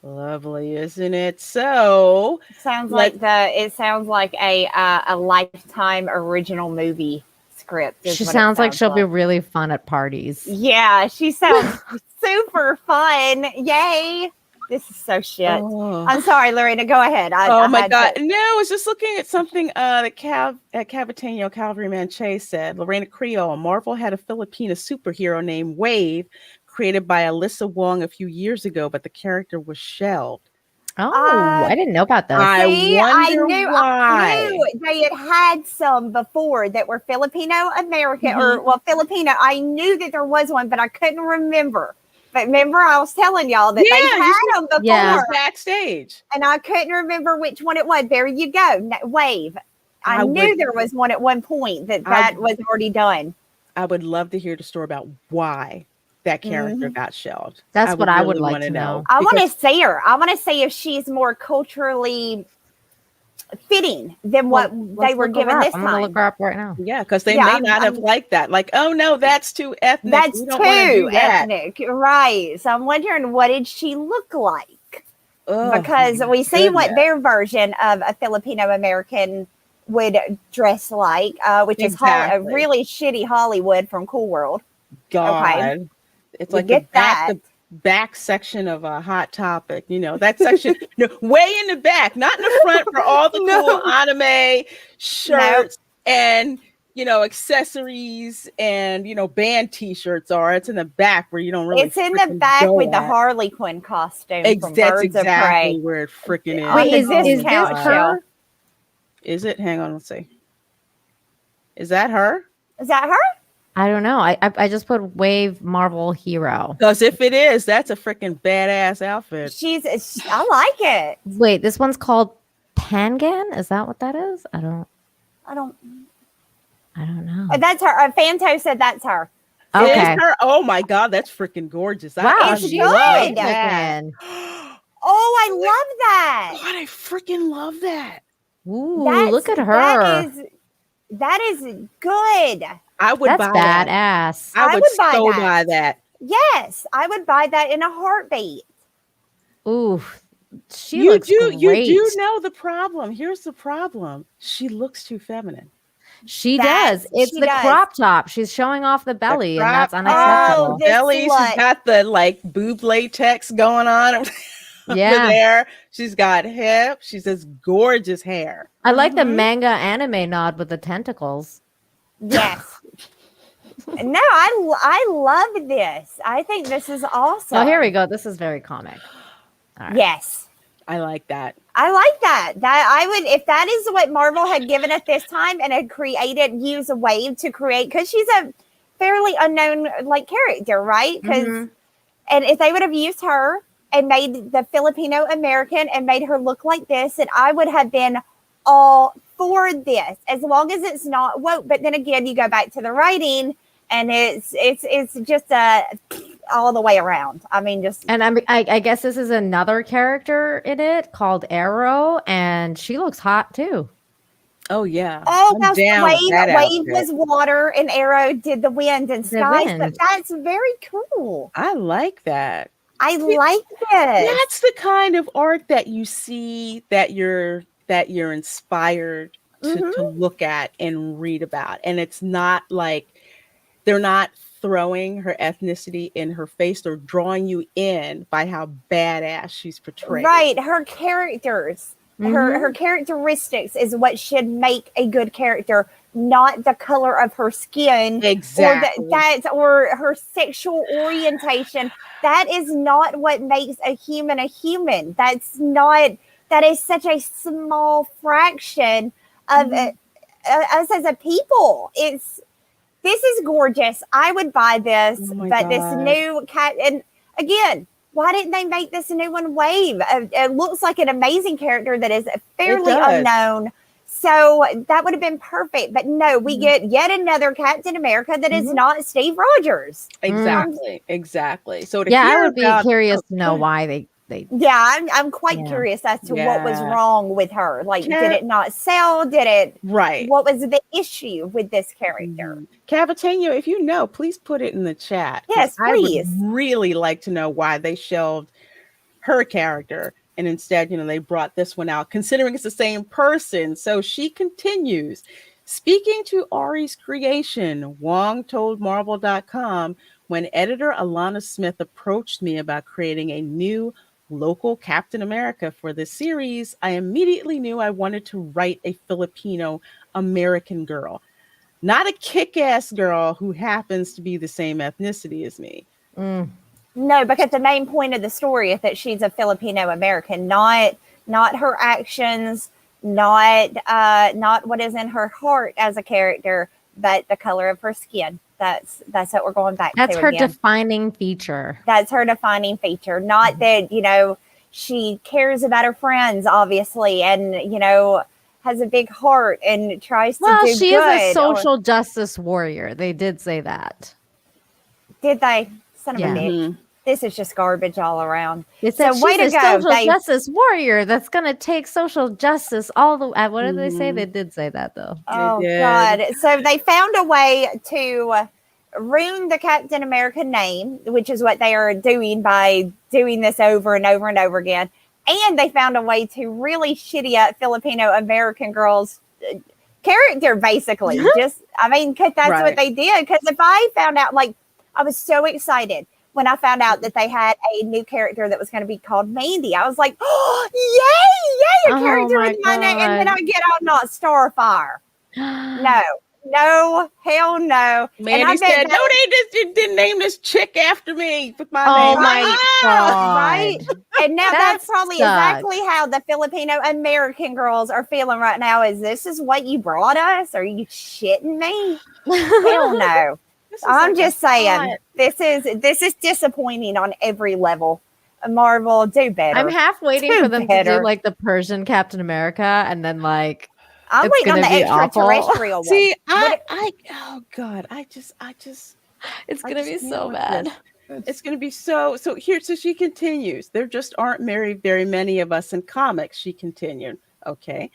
Lovely, isn't it? So sounds like a Lifetime original movie script. She sounds like she'll be really fun at parties. Yeah, she sounds super fun. Yay. This is so shit. I'm sorry, Lorena. Go ahead. Oh my God. No, I was just looking at something that Cavatano Cavalryman Chase said. Lorena Creole, Marvel had a Filipino superhero named Wave created by Alyssa Wong a few years ago, but the character was shelved. Oh, I didn't know about that. I knew they had some before that were Filipino-American or Filipino. I knew that there was one, but I couldn't remember. But remember, I was telling y'all that they had them before backstage, and I couldn't remember which one it was. There you go, Wave. I knew there was one at one point that was already done. I would love to hear the story about why that character got shelved. That's what I would like to know. I want to see her. I want to see if she's more culturally fitting than what they were given this time. I'm gonna look her up right now. Yeah, because they may not have liked that. Like, oh no, that's too ethnic. That's too ethnic, right? So I'm wondering, what did she look like? Because we see what their version of a Filipino-American would dress like, which is a really shitty Hollywood from Cool World. God, it's like the back section of a Hot Topic, that section way in the back, not in the front for all the cool anime shirts and accessories and band t-shirts are. It's in the back where you don't really. It's in the back with the Harley Quinn costume. That's exactly where it freaking is. Wait, is this her? Is it? Hang on, let's see. Is that her? Is that her? I don't know. I just put wave Marvel hero. Because if it is, that's a freaking badass outfit. I like it. Wait, this one's called Pangan? Is that what that is? I don't know. That's her. Fanto said that's her. Okay. Is her? Oh my god, that's freaking gorgeous. Wow, It's she good. looks that. Oh, I love that. God, I freaking love that. Ooh, look at her. That is good. I would That's buy that. badass. I would buy that. Yes, I would buy that in a heartbeat. Ooh, she looks great. You do know the problem. Here's the problem. She looks too feminine. She does. It's the crop top. She's showing off the belly, and that's unacceptable. Oh, this belly. She's got the like boob latex going on. Yeah. There. She's got hips. She says gorgeous hair. I like the manga anime nod with the tentacles. Yes. No, I love this. I think this is awesome. Oh, here we go. This is very comic. All right. Yes. I like that. I like that. That I would, if that is what Marvel had given at this time and had use a wave to create, because she's a fairly unknown like character, right? Because and if they would have used her and made the Filipino-American and made her look like this, and I would have been all for this, as long as it's not woke. But then again, you go back to the writing, and it's just all the way around. I mean, just and I guess this is another character in it called Arrow, and she looks hot too. Oh yeah. Oh, that's wave was water, and Arrow did the wind and skies. wind. But that's very cool. I like that. I like this. That's the kind of art that you see that you're inspired to look at and read about. And it's not like they're not throwing her ethnicity in her face or drawing you in by how badass she's portrayed. Right. Her characters, her characteristics is what should make a good character, not the color of her skin. Exactly. Or her sexual orientation. That is not what makes a human a human. That is such a small fraction of us as a people. This is gorgeous. I would buy this, but this new cat, and again, why didn't they make this a new one wave? It looks like an amazing character that is fairly unknown. So that would have been perfect. But no, we get yet another Captain America that is not Steve Rogers. Exactly. So I would be curious to know why they I'm quite curious as to what was wrong with her. Like, did it not sell? Did it? Right. What was the issue with this character? Cavatinho, if you know, please put it in the chat. Yes, please. I would really like to know why they shelved her character and instead, they brought this one out, considering it's the same person. So she continues. Speaking to Ari's creation, Wong told Marvel.com, when editor Alana Smith approached me about creating a new local Captain America for this series, I immediately knew I wanted to write a Filipino-American girl, not a kick-ass girl who happens to be the same ethnicity as me. No, because the main point of the story is that she's a Filipino-American, not her actions, not what is in her heart as a character, but the color of her skin. That's what we're going back to. That's her defining feature. That's her defining feature. Not that, she cares about her friends, obviously, and, has a big heart and tries to do good. Well, she is a social justice warrior. They did say that. Did they? Son of a bitch. This is just garbage all around. It's so way to go. Social justice warrior that's going to take social justice all the way. What did they say? They did say that, though. Oh, God. So they found a way to ruin the Captain America name, which is what they are doing by doing this over and over and over again. And they found a way to really shitty up Filipino-American girls' character, basically. Because that's what they did. Because if I found out, I was so excited when I found out that they had a new character that was going to be called Mandy. I was like, oh, yay, a character with my name. And then I get out, not Starfire. No, hell no. Mandy said, no, they didn't name this chick after me with my name. Oh, my God. Right? And now that's probably exactly how the Filipino-American girls are feeling right now. This is what you brought us? Are you shitting me? Hell no. I'm just saying, this is disappointing on every level. Marvel, do better. I'm half waiting Do for them better. to do like the Persian Captain America, and then like I'm it's waiting on gonna the be awful. extraterrestrial one. See, oh God, I just It's I gonna just be can't so with bad. this. It's going to be so here. So she continues. There just aren't very many of us in comics. She continued. Okay.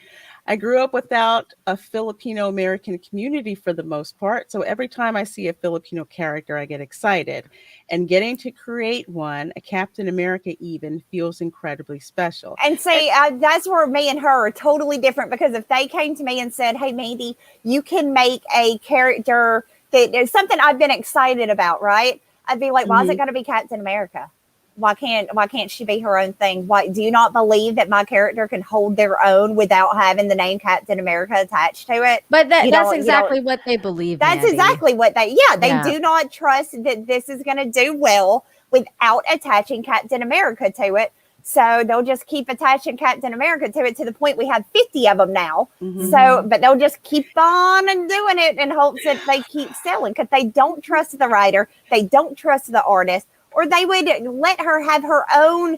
I grew up without a Filipino-American community for the most part. So every time I see a Filipino character, I get excited. And getting to create one, a Captain America even, feels incredibly special. And see, that's where me and her are totally different, because if they came to me and said, hey, Mandy, you can make a character that is something I've been excited about, right? I'd be like, why is it going to be Captain America? Why can't she be her own thing? Why do you not believe that my character can hold their own without having the name Captain America attached to it? But that's exactly what they believe. That's Mandy. exactly what they do not trust that this is going to do well without attaching Captain America to it. So they'll just keep attaching Captain America to it to the point we have 50 of them now. So, but they'll just keep on and doing it in hopes that they keep selling, because they don't trust the writer. They don't trust the artist. Or they would let her have her own,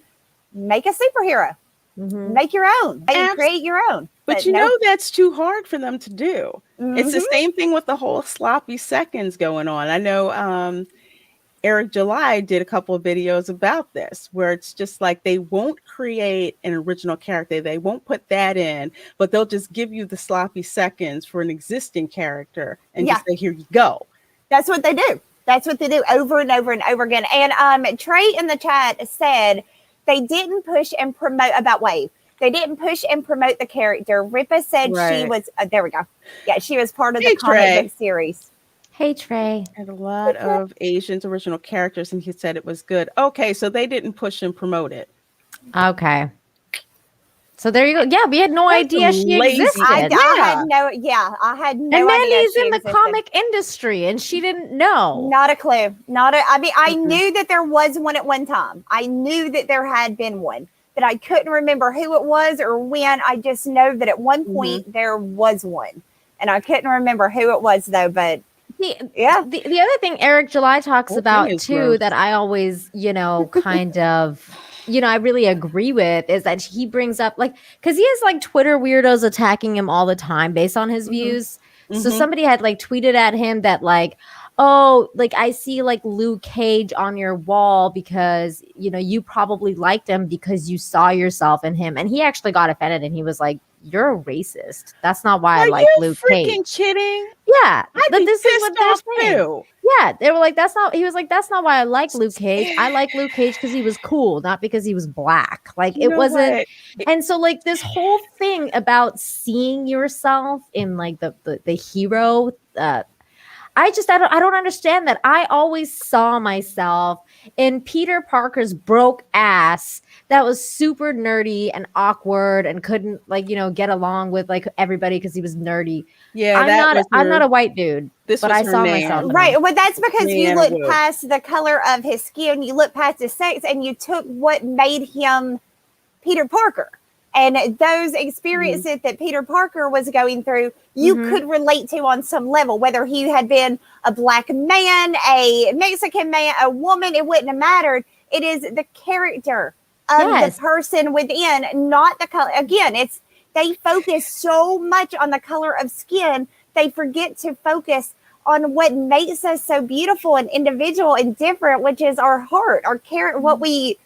make a superhero, make your own, create your own. But you know, that's too hard for them to do. It's the same thing with the whole sloppy seconds going on. I know Eric July did a couple of videos about this, where it's just like they won't create an original character. They won't put that in, but they'll just give you the sloppy seconds for an existing character and just say, here you go. That's what they do. That's what they do over and over and over again. And Trey in the chat said they didn't push and promote about Wave. They didn't push and promote the character. Ripa said she was, there we go. Yeah, she was part of the comic book series. Hey, Trey. And a lot of Asians original characters, and he said it was good. Okay, so they didn't push and promote it. Okay. So there you go. Yeah, we had no idea she existed. I had no idea. And Mandy's in the comic industry, and she didn't know. Not a clue. I knew that there was one at one time. I knew that there had been one, but I couldn't remember who it was or when. I just know that at one point there was one, and I couldn't remember who it was though. But the other thing Eric July talks about too, that I always, kind of. I really agree with, is that he brings up, like, because he has like Twitter weirdos attacking him all the time based on his views. So somebody had like tweeted at him that like, oh, like I see like Luke Cage on your wall because, you probably liked him because you saw yourself in him. And he actually got offended and he was like, you're a racist. That's not why I like Luke Cage. Are you freaking kidding? Yeah. This is what they're saying. Too. Yeah. They were like, he was like, that's not why I like Luke Cage. I like Luke Cage because he was cool, not because he was black. Like it wasn't. And so like this whole thing about seeing yourself in like the hero, I don't understand that. I always saw myself in Peter Parker's broke ass that was super nerdy and awkward and couldn't get along with like everybody because he was nerdy. Yeah, I'm not a white dude, but I saw myself. Right. Well, that's because you look past the color of his skin, you look past his sex, and you took what made him Peter Parker. And those experiences that Peter Parker was going through, you could relate to on some level, whether he had been a black man, a Mexican man, a woman, it wouldn't have mattered. It is the character of the person within, not the color. Again, they focus so much on the color of skin, they forget to focus on what makes us so beautiful and individual and different, which is our heart, our character, what we...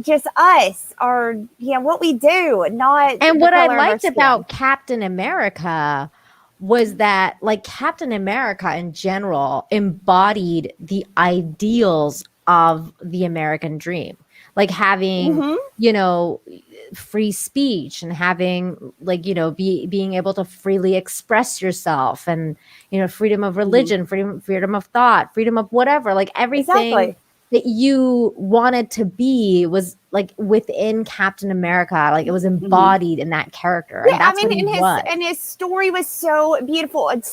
just us, or what we do, not. And what I liked about Captain America was that like Captain America in general embodied the ideals of the American dream, like having free speech and having like being able to freely express yourself, and freedom of religion, freedom of thought, freedom of whatever, like everything that you wanted to be was like within Captain America, like it was embodied in that character. Yeah, and that's what he was. And his story was so beautiful. And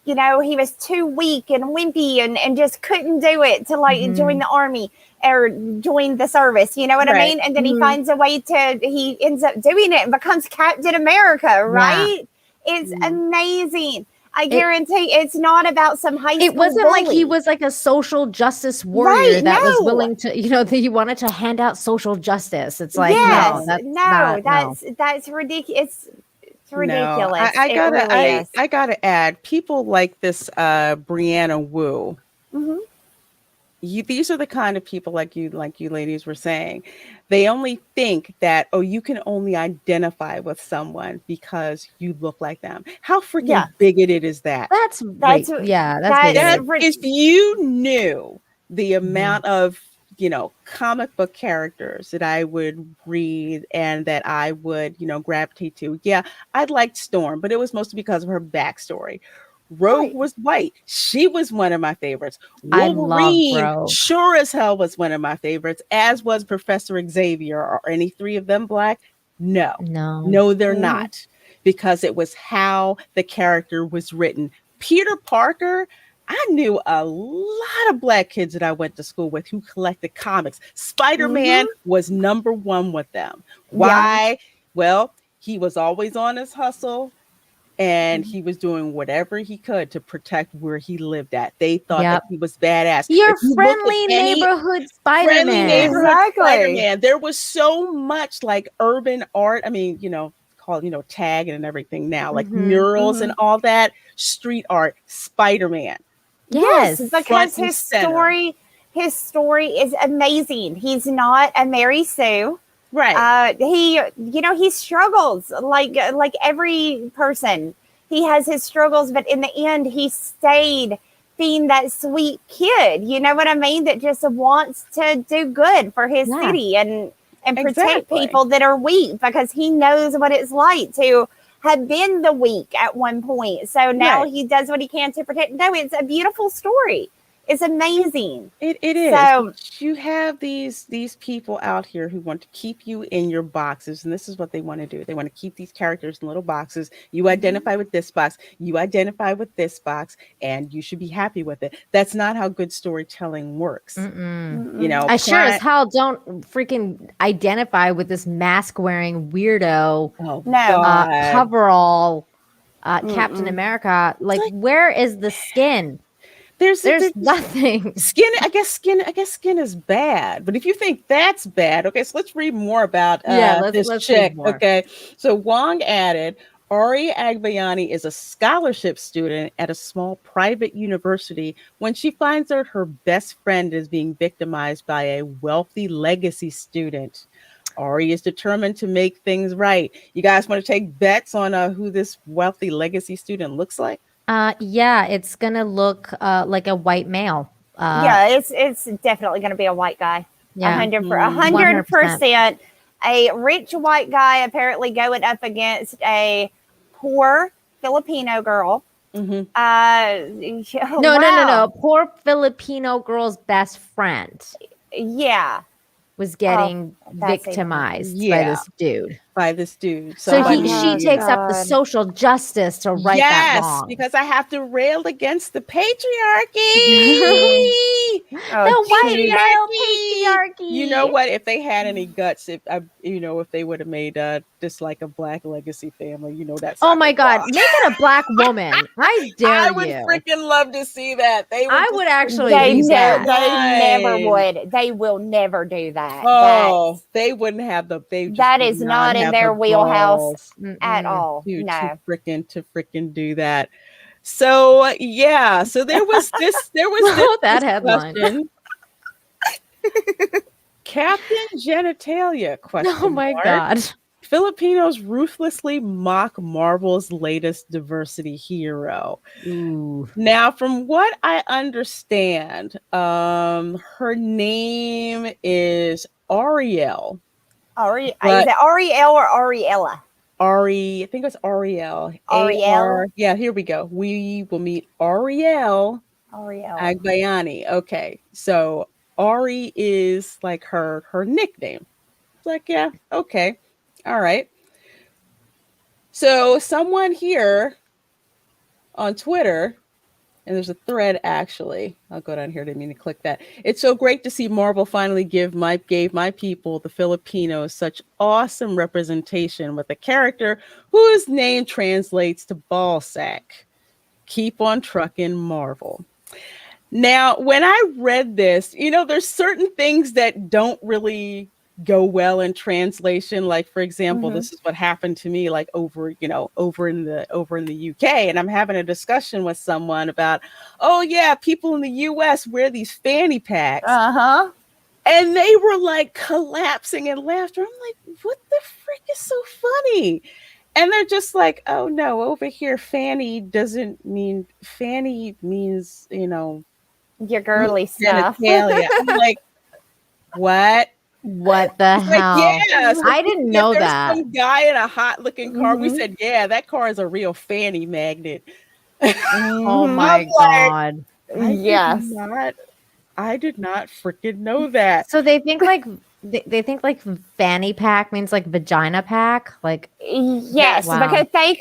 he was too weak and wimpy and just couldn't do it to like join the army or join the service. You know what I mean? And then he finds a way he ends up doing it and becomes Captain America, right? Yeah. It's amazing. I guarantee it's not about some high school It wasn't bully. like he was like a social justice warrior that was willing to, that he wanted to hand out social justice. It's like, that's ridiculous. It's ridiculous. No, I gotta add, people like this Brianna Wu. Mm-hmm. These are the kind of people like you ladies were saying. They only think that, you can only identify with someone because you look like them. How freaking bigoted is that? That's if you knew the amount of comic book characters that I would read and that I would gravitate to. Yeah, I liked Storm, but it was mostly because of her backstory. Rogue was white. She was one of my favorites. Wolverine, sure as hell, was one of my favorites, as was Professor Xavier. Are any three of them black? No, they're not, because it was how the character was written. Peter Parker, I knew a lot of black kids that I went to school with who collected comics. Spider-Man was number one with them. Why? Yeah. Well, he was always on his hustle. And he was doing whatever he could to protect where he lived at. They thought that he was badass. You're friendly neighborhood Spider-Man. Spider-Man. There was so much like urban art. I mean, called, tag and everything now, like murals and all that. Street art, Spider-Man. Yes, because his story is amazing. He's not a Mary Sue. Right. He struggles like every person. He has his struggles, but in the end, he stayed being that sweet kid. You know what I mean? That just wants to do good for his city and protect people that are weak, because he knows what it's like to have been the weak at one point. So now he does what he can to protect. No, it's a beautiful story. It's amazing. It is. So you have these people out here who want to keep you in your boxes, and this is what they want to do. They want to keep these characters in little boxes. You identify with this box, you identify with this box, and you should be happy with it. That's not how good storytelling works. I sure as hell don't freaking identify with this mask-wearing weirdo coverall Captain America. Like, where is the skin? There's nothing. Skin. I guess skin is bad. But if you think that's bad, okay, so let's read more about this chick. Okay, so Wong added, Ari Agbayani is a scholarship student at a small private university when she finds out her best friend is being victimized by a wealthy legacy student. Ari is determined to make things right. You guys want to take bets on who this wealthy legacy student looks like? It's gonna look like a white male. It's definitely gonna be a white guy. 100%. A rich white guy apparently going up against a poor Filipino girl. No. Poor Filipino girl's best friend. Yeah. Was getting victimized by this dude. So she takes up the social justice to right that wrong. Because I have to rail against the patriarchy. The white male patriarchy. You know what? If they had any guts, if they would have made this like a black legacy family, that's. Oh my God! Make it a black woman. I dare you. I would freaking love to see that. I would actually. They never would. They will never do that. Oh, they wouldn't have the. That is not in their wheelhouse at all. To freaking do that. So so there was this that headline. Captain Genitalia question. Oh my God. Filipinos ruthlessly mock Marvel's latest diversity hero. Ooh. Now, from what I understand, her name is Ariel. Is it Ariel or Ariella? I think it's Ariel. Ariel. Yeah, here we go. We will meet Ariel Agbayani. Okay, so Ari is like her nickname. It's like, yeah, okay, all right. So someone here on Twitter, and there's a thread actually. I'll go down here. I didn't mean to click that. It's so great to see Marvel finally gave my people, the Filipinos, such awesome representation with a character whose name translates to ball sack. Keep on trucking, Marvel. Now, when I read this, there's certain things that don't really go well in translation. Like, for example, this is what happened to me, like over in the UK, and I'm having a discussion with someone about, oh yeah, people in the US wear these fanny packs. And they were like collapsing in laughter. I'm like, what the frick is so funny? And they're just like, oh no, over here, fanny means, your girly stuff. genitalia. I'm like, what? What the hell? Like, yeah. So I didn't know there's that. some guy in a hot looking car. We said, yeah, that car is a real fanny magnet. Oh my God. I did not freaking know that. So they think like fanny pack means like vagina pack, like yes, wow. Because they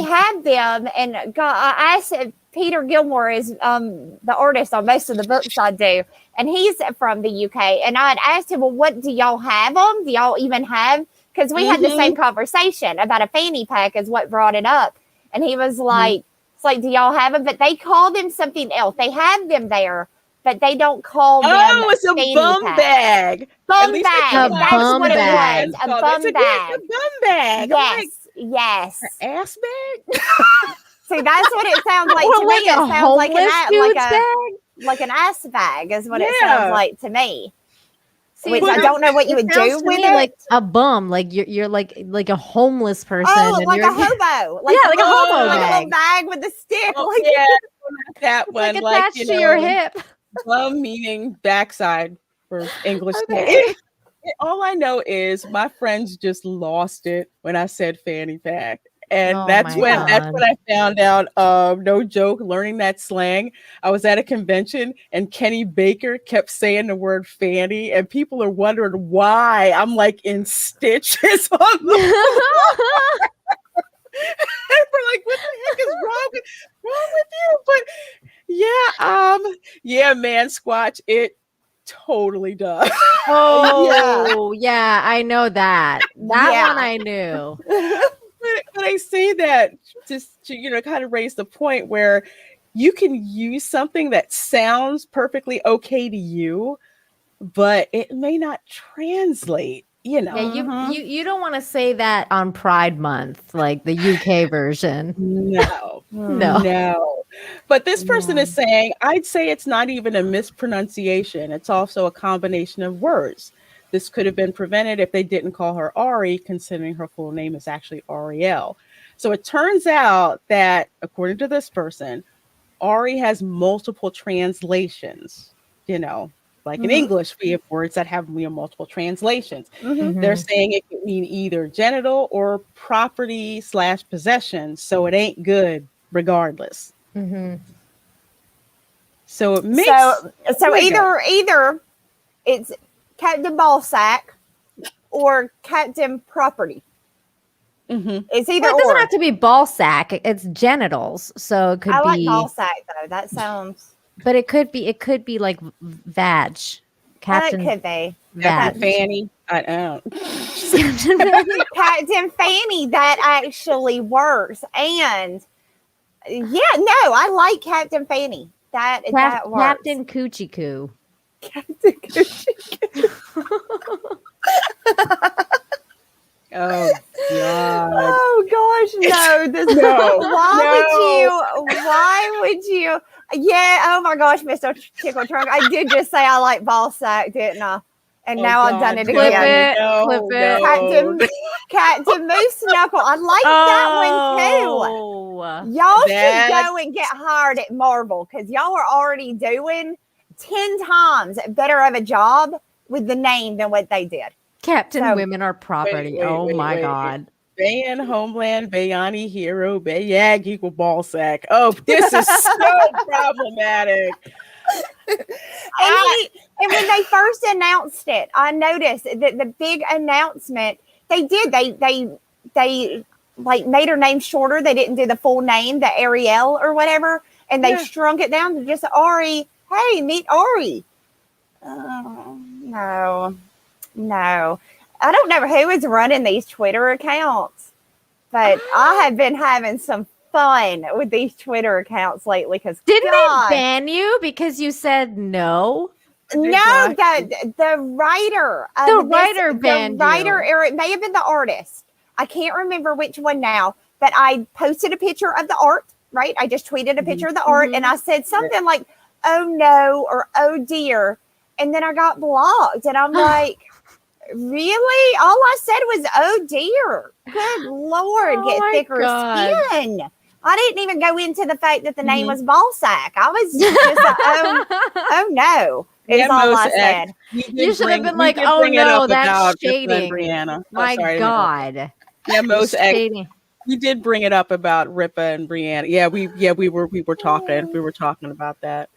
had them, and I said Peter Gilmore is the artist on most of the books I do, and he's from the UK, and I'd asked him, well, what do y'all have them? Do y'all even have? Because we had the same conversation about a fanny pack is what brought it up, and he was like, it's like, do y'all have them? But they call them something else. They have them there, but they don't call them. Oh, it's a bum bag. Bum bag. That's what bag. it was. A bum bag. A bum bag. Yes. An ass bag. See, that's what it sounds like to me. It sounds like an ass bag is what it sounds like to me. See, which I don't know what you would do with it. Like a bum, like you're like a homeless person. Oh, like a hobo. Like a hobo like bag. a little bag with a stick. Oh, yeah, that one. Like attached to your hip. Bum meaning backside for English. Okay. All I know is my friends just lost it when I said fanny pack. And that's when I found out, no joke, learning that slang. I was at a convention and Kenny Baker kept saying the word fanny, and people are wondering why I'm like in stitches on the floor. And we're like, what the heck is wrong with you? But yeah, man, Squatch, it totally does. Oh, yeah, I know that. That one I knew. But I say that just to, kind of raise the point where you can use something that sounds perfectly okay to you, but it may not translate. Yeah, you don't want to say that on Pride Month, like the UK version. No. But this person is saying, I'd say it's not even a mispronunciation. It's also a combination of words. This could have been prevented if they didn't call her Ari, considering her full name is actually Ariel. So it turns out that, according to this person, Ari has multiple translations, like in English, we have words that have multiple translations. They're saying it could mean either genital or property / possession. So it ain't good regardless. So it makes so either it's Captain Ballsack or Captain Property. It's either it doesn't have to be ball sack. It's genitals, so it could be. I like ballsack though. That sounds. But it could be like vag. Captain. It could be Captain Fanny. I don't. Captain Fanny. That actually works, and I like Captain Fanny. That works. Captain Coochie Coo. Captain Coochie. Oh God! Oh gosh, no! Why would you? Yeah. Oh my gosh, Mr. Tickle Trunk. I did just say I like ball sack, didn't I? And now I've done it again. Clip it. Captain Moose Knuckle. I like that one too. Y'all should go and get hired at Marvel because y'all are already doing 10 times better of a job with the name than what they did. Captain Women Are Property. My God. Bayan Homeland, Bayani Hero, Bayag equal ball sack. Oh, this is so problematic. And when they first announced it, I noticed that the big announcement they did, they like made her name shorter. They didn't do the full name, the Ariel or whatever, and they shrunk it down to just Ari. Hey, meet Ari. No. I don't know who is running these Twitter accounts, but I have been having some fun with these Twitter accounts lately because Didn't they ban you because you said no? No, the writer. The writer banned the writer, you. or it may have been the artist. I can't remember which one now, but I posted a picture of the art, right? I just tweeted a picture of the art and I said something like, oh no, or oh dear. And then I got blocked and I'm like, really? All I said was, oh dear. Good Lord, get thicker skin. I didn't even go into the fact that the name was Ballsack. I was just like, oh no. Is all I said. You should have been like, oh no, that's shading. My God. Yeah, most shading. We did bring it up about Ripa and Brianna. Yeah, we were talking about that.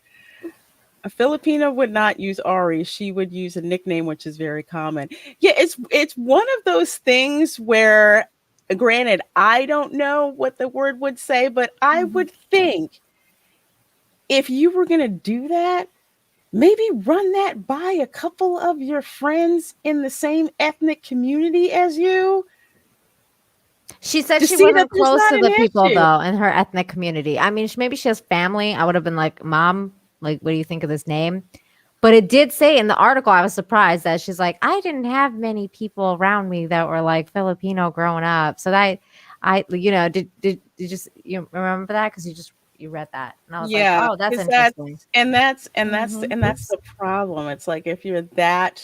A Filipino would not use Ari. She would use a nickname, which is very common. Yeah, it's one of those things where, granted, I don't know what the word would say, but I would think if you were going to do that, maybe run that by a couple of your friends in the same ethnic community as you. She said she wasn't close to the people, though, in her ethnic community. I mean, maybe she has family. I would have been like, Mom, like, what do you think of this name? But it did say in the article, I was surprised that she's like, I didn't have many people around me that were like Filipino growing up. So that did you just, you remember that? Because you read that. And I was like, oh, that's interesting. That's the problem. It's like if you're that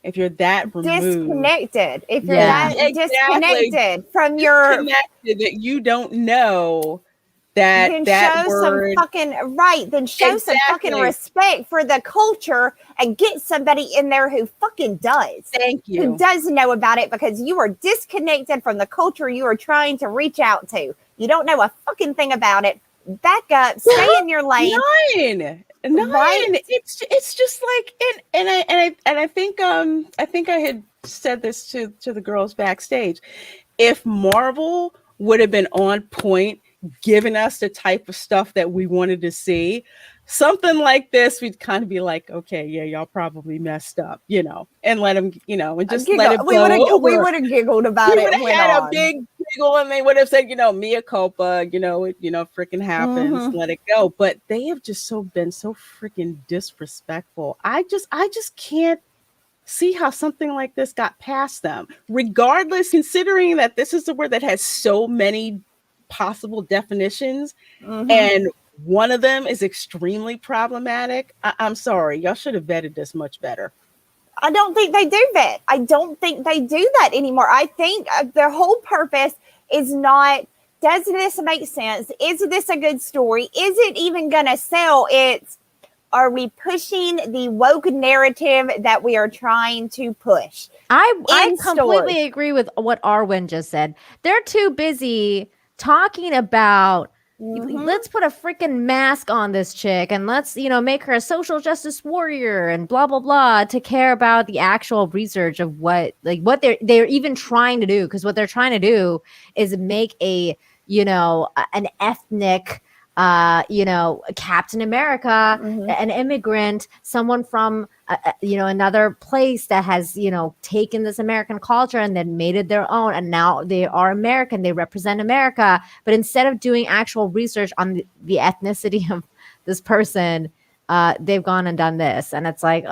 removed, disconnected, if you're that disconnected from your that you don't know that then that show word, some fucking then show some fucking respect for the culture and get somebody in there who fucking does. Thank you. Who does know about it, because you are disconnected from the culture you are trying to reach out to. You don't know a fucking thing about it. Back up, stay in your lane. Nine. Right? It's just like I think I had said this to the girls backstage. If Marvel would have been on point, giving us the type of stuff that we wanted to see, something like this, we'd kind of be like, okay, yeah, y'all probably messed up, and let them, and just let it blow over. We would have giggled about it. We had a big giggle, and they would have said, mea culpa, it freaking happens, let it go. But they have just been so freaking disrespectful. I just can't see how something like this got past them, regardless, considering that this is a word that has so many possible definitions, and one of them is extremely problematic. I'm sorry, y'all should have vetted this much better. I don't think they do vet. I don't think they do that anymore. I think their whole purpose is not, does this make sense? Is this a good story? Is it even gonna sell? Are we pushing the woke narrative that we are trying to push? I completely agree with what Arwen just said. They're too busy talking about, let's put a freaking mask on this chick and let's, make her a social justice warrior and blah, blah, blah, to care about the actual research of what they're even trying to do. Because what they're trying to do is make an ethnic, Captain America, an immigrant, someone from, another place that has, taken this American culture and then made it their own. And now they are American. They represent America. But instead of doing actual research on the ethnicity of this person, they've gone and done this. And it's like,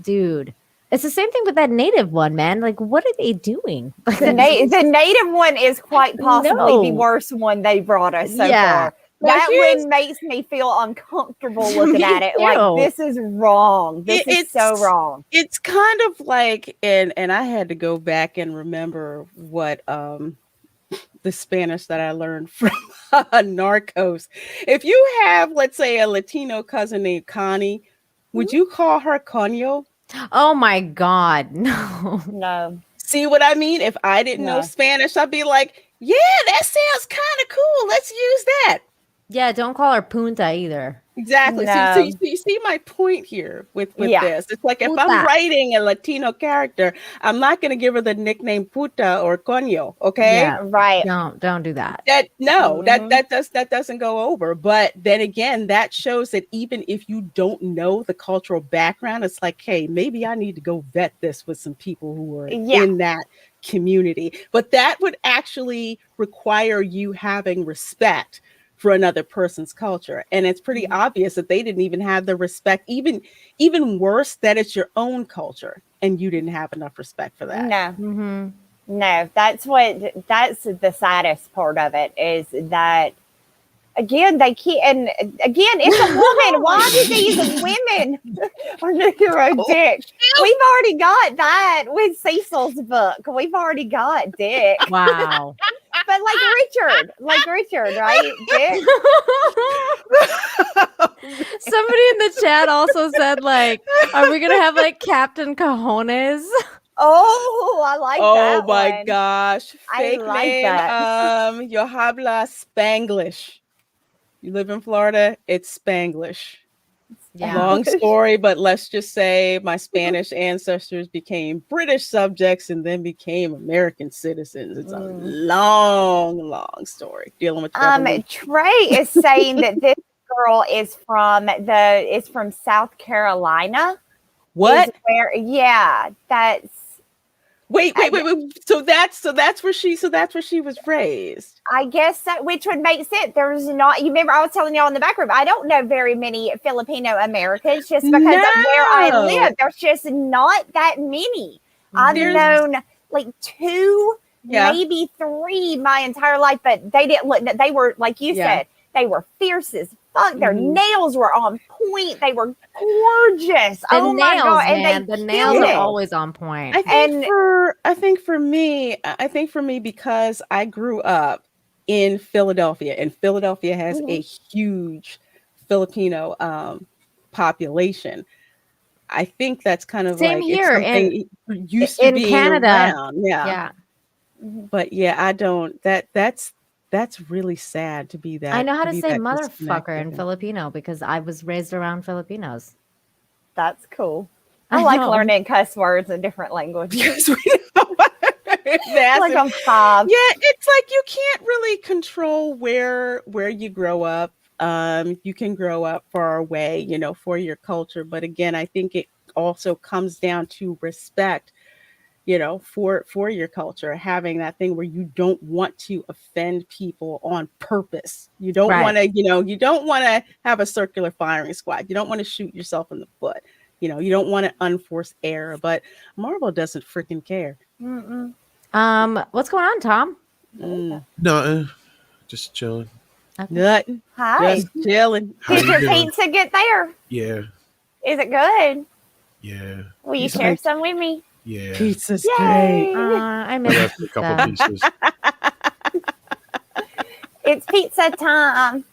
dude. It's the same thing with that native one, man. Like, what are they doing? The native one is quite possibly the worst one they brought us so far. That one makes me feel uncomfortable looking at it. Like, this is wrong. This is so wrong. It's kind of like, and I had to go back and remember what the Spanish that I learned from Narcos. If you have, let's say, a Latino cousin named Connie, would you call her Coño? Oh my God, no. No. See what I mean? If I didn't know Spanish, I'd be like, yeah, that sounds kind of cool. Let's use that. Yeah, don't call her Punta either. Exactly. No. So you see my point here with this. It's like if I'm writing a Latino character, I'm not going to give her the nickname Puta or Coño. Okay, yeah, right. Don't do that. That doesn't go over. But then again, that shows that even if you don't know the cultural background, it's like, hey, maybe I need to go vet this with some people who are in that community. But that would actually require you having respect for another person's culture. And it's pretty obvious that they didn't even have the respect, even worse, that it's your own culture and you didn't have enough respect for that. No. No, that's the saddest part of it, is that again, they keep, and again, it's a woman. Why do these women are Negro dick? We've already got that with Cecil's book. We've already got dick. Wow. But like Richard, right? Dick. Somebody in the chat also said, like, are we gonna have like Captain Cajones? Oh, I like that. Oh my one. gosh. Fake I like name, that. Yo habla Spanglish. You live in Florida, it's Spanglish. Yeah. Long story, but let's just say my Spanish ancestors became British subjects and then became American citizens. It's a long story dealing with Trey is saying that this girl is from South Carolina. What? That's wait. So that's where she was raised. I guess that, which would make sense. There's not, you remember I was telling y'all in the back room, I don't know very many Filipino-Americans just because of where I live. There's just not that many. I've known like 2, maybe 3 my entire life, but they didn't look, they were, like you said, they were fierce as fuck. Their nails were on point. They were gorgeous. The nails, my God. man. And the nails are always on point. I think for me, because I grew up in Philadelphia, and Philadelphia has a huge Filipino population. I think that's kind of same like here used to in be Canada. Around. Yeah. But I don't. That's really sad to be that. I know how to say that motherfucker in Filipino because I was raised around Filipinos. That's cool. I like learning cuss words in different languages. Like I'm 5. Yeah, it's like you can't really control where you grow up. You can grow up far away, for your culture. But again, I think it also comes down to respect, for your culture, having that thing where you don't want to offend people on purpose. You don't want to, you don't want to have a circular firing squad. You don't want to shoot yourself in the foot. You don't want to unforced error. But Marvel doesn't freaking care. What's going on, Tom? No, just chilling. Okay. Nothing. Hi. Just chilling. Did your pizza get there? Yeah. Is it good? Yeah. Will you share some with me? Yeah. Pizza's Yay. great. I miss a couple pieces. It's pizza time.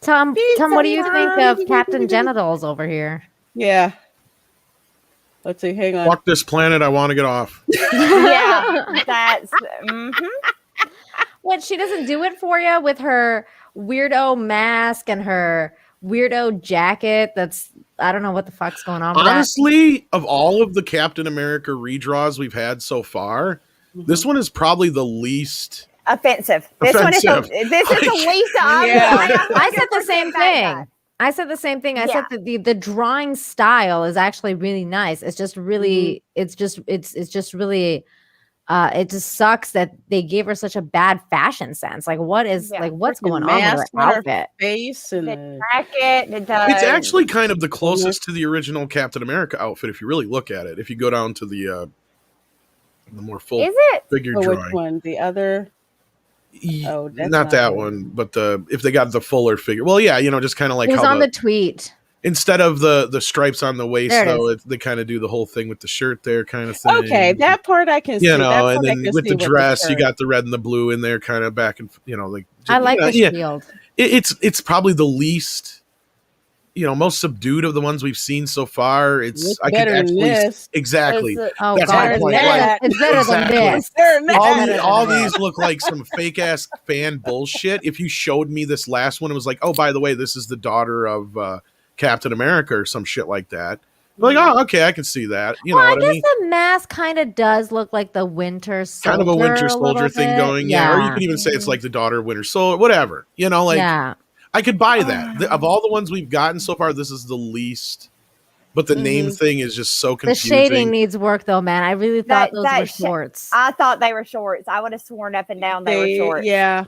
Tom, what do you think of Captain Genitals over here? Yeah. Let's see. Hang on. Fuck this planet. I want to get off. Yeah, that's. What, she doesn't do it for you with her weirdo mask and her weirdo jacket? I don't know what the fuck's going on with Honestly, of all of the Captain America redraws we've had so far, this one is probably the least offensive. This one is the least. I said the same thing. I said the same thing. I said that the drawing style is actually really nice. It's just really, it's just really, it just sucks that they gave her such a bad fashion sense. Like, what's going on with her outfit? Face and the jacket. It's actually kind of the closest to the original Captain America outfit if you really look at it. If you go down to the more full figure drawing. Which one? The other? That's not that one, but if they got the fuller figure. Well, yeah, just kind of like it was on the tweet. Instead of the stripes on the waist, though, they kind of do the whole thing with the shirt there, kind of thing. Okay, that part I can see. And then with the dress, you got the red and the blue in there, kind of back and like. I like the shield. It's probably the least, most subdued of the ones we've seen so far. It's I can actually exactly. That's my point. It's better than this. All these look like some fake ass fan bullshit. If you showed me this last one, it was like, oh, by the way, this is the daughter of Captain America or some shit like that. Like, oh, okay, I can see that. You know what I mean? The mask kind of does look like the Winter Soldier. Kind of a Winter Soldier thing going, yeah. Or you could even say it's like the daughter of Winter Soldier, whatever. I could buy that. Of all the ones we've gotten so far, this is the least but the name thing is just so The confusing. shading needs work, though, man. I really thought those were shorts. I thought they were shorts. I would have sworn up and down they were shorts. Yeah.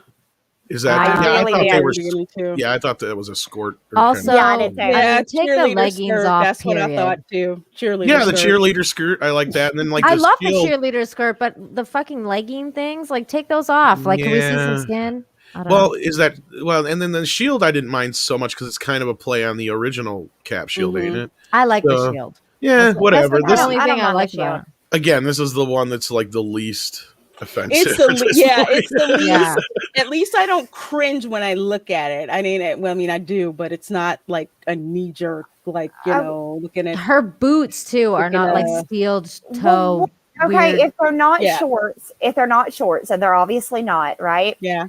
Is that? I I really thought they were. too. Yeah, I thought that was a skirt. Also, Yeah, I did too. take the cheerleader leggings skirt, off. That's what I thought too. Cheerleader. Yeah, the skirt. cheerleader skirt. I like that. And then like I this love the heel- cheerleader skirt, but the fucking legging things, like take those off. Like, can we see some Yeah. skin? I don't Well, know. is that and then the shield I didn't mind so much because it's kind of a play on the original Cap shield, ain't it? I like the so- shield. Yeah, whatever. That's the only I thing don't I mind like the about shield. it. Again, this is the one that's like the least offensive. It's at the this yeah, point. it's the least. Yeah. At least I don't cringe when I look at it. I mean, I do, but it's not like a knee jerk, like looking at. Her boots too are not like steel toe. Okay, weird. if they're not Yeah. shorts, and they're obviously not, right? Yeah.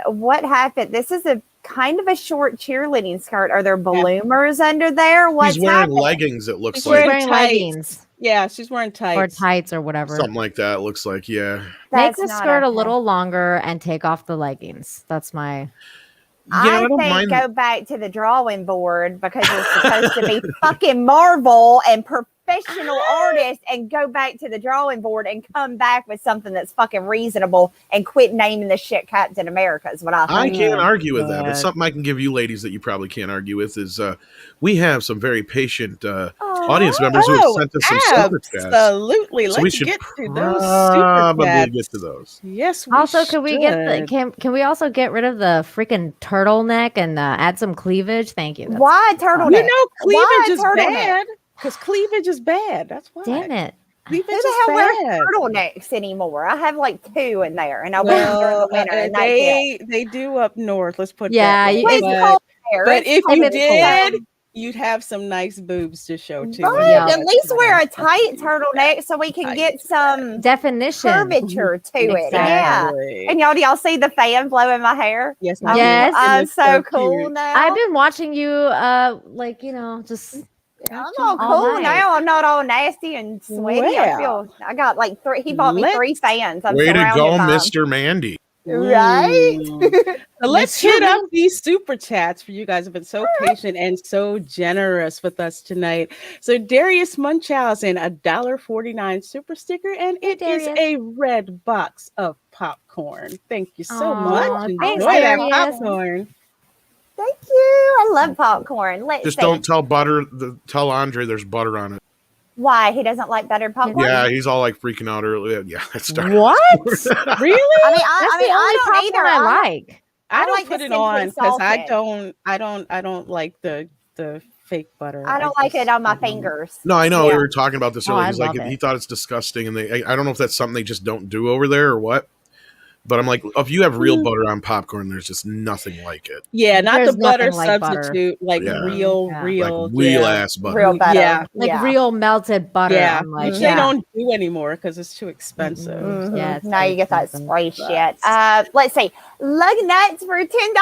What happened? This is a kind of a short cheerleading skirt. Are there bloomers under there? What's He's wearing happening? leggings. It looks She's like wearing tights. leggings Yeah, she's wearing tights. or tights or whatever. something like that. It looks like Make That's the not skirt a okay. little longer and take off the leggings. That's my. I don't think mind. go back to the drawing board because you're supposed to be fucking Marvel and professional artists and go back to the drawing board and come back with something that's fucking reasonable and quit naming the shit Captain America is what I I think. can't argue with that, but God. something I can give you ladies that you probably can't argue with is we have some very patient audience members who have sent us some super chats. Absolutely. So we Let's should get to those super probably chats. get to those. Yes. We Also, can we get the should. can we also get rid of the freaking turtleneck and add some cleavage? Thank you. That's- Why turtleneck? You know, Why cleavage is turtleneck? bad because cleavage is bad. That's why. Damn it. Cleavage Who is the hell wears bad. turtlenecks anymore? I have like 2 in there, and I wear them during the winter. And that's it. they do up north. Let's put Yeah, that. you- way. It's but- cold there. But It's if cold you as did, hell. you'd have some nice boobs to show too. But Yeah. at least wear a tight turtleneck so we can get some Definition. curvature to it. Yeah. Exactly. And y'all, do y'all see the fan blowing my hair? Yes. I'm, Yes. I'm It's so cool cute. now. I've been watching you just I'm all all cool night. now. I'm not all nasty and sweaty. I got like 3. He bought me Let's- 3 fans. I'm Way to surrounded go, by 'em. Mr. Mandy. Right? So let's hit up these super chats for you guys have been so patient and so generous with us tonight. So Darius Munchausen, $1.49 super sticker, and it is Darius. a red box of popcorn. Thank you so Aw, much. thanks, Enjoy that Darius. popcorn. Thank you. I love popcorn. Let's Just see. don't tell Andre there's butter on it. Why? He doesn't like buttered popcorn? Yeah, he's all like freaking out earlier. Yeah, it started. What? Really? I mean, that's I mean, the only I don't popcorn either. I like. I I don't like put the it on simply because salted. I don't like the fake butter. I don't like just- it on my I don't- fingers. No, I know Yeah. we were talking about this Oh, earlier. I He's like, love it. he thought it's disgusting, and I don't know if that's something they just don't do over there or what. But I'm like, if you have real butter on popcorn, there's just nothing like it. Yeah, not There's the butter nothing like butter. substitute, like Yeah. real, Yeah. real, Like real yeah. ass butter. Real butter. Yeah. Like yeah. real melted butter. Yeah, I'm like, which yeah. they don't do anymore because it's too expensive. Mhm. Yeah, it's now very you get that expensive. spray shit. Let's see. Lug nuts for $10. Hey,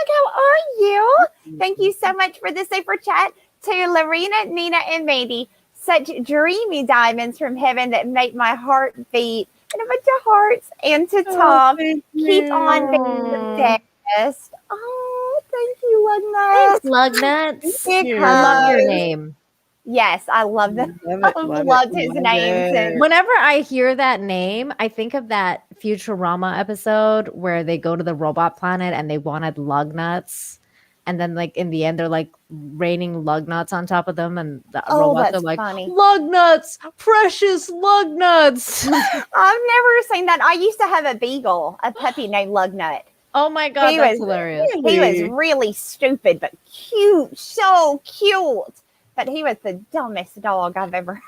how are you? Thank you so much for the super chat to Lorena, Nina, and Mandy. Such dreamy diamonds from heaven that make my heart beat. And a bunch of hearts. And to Tom, keep on being the best. Oh, thank you, Lug nuts. Thanks, lug nuts. Big you. I love your hugs. name. Yes, I love that. I loved his name too. Whenever I hear that name, I think of that Futurama episode where they go to the robot planet and they wanted lug nuts. And then, like, in the end, they're like raining lug nuts on top of them. And the Oh, robots that's are like, funny. lug nuts, precious lug nuts. I've never seen that. I used to have a beagle, a puppy named Lugnut. Oh my God, He that's was- hilarious. He was really stupid, but cute, so cute. But he was the dumbest dog I've ever.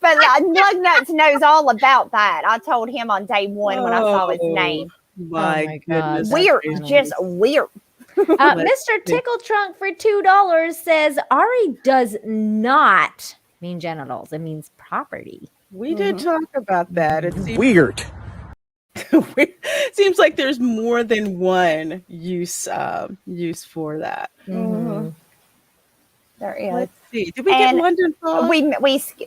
But Lugnuts knows all about that. I told him on day 1 when I saw his name. My my God, goodness. that's Weird, funny. just weird. Mr. see. Tickle Trunk for $2 says Ari does not mean genitals. It means property. We did talk about that. It seems Weird. seems like there's more than one use for that. Mm-hmm. There is. Let's see. Did we And get London Fog?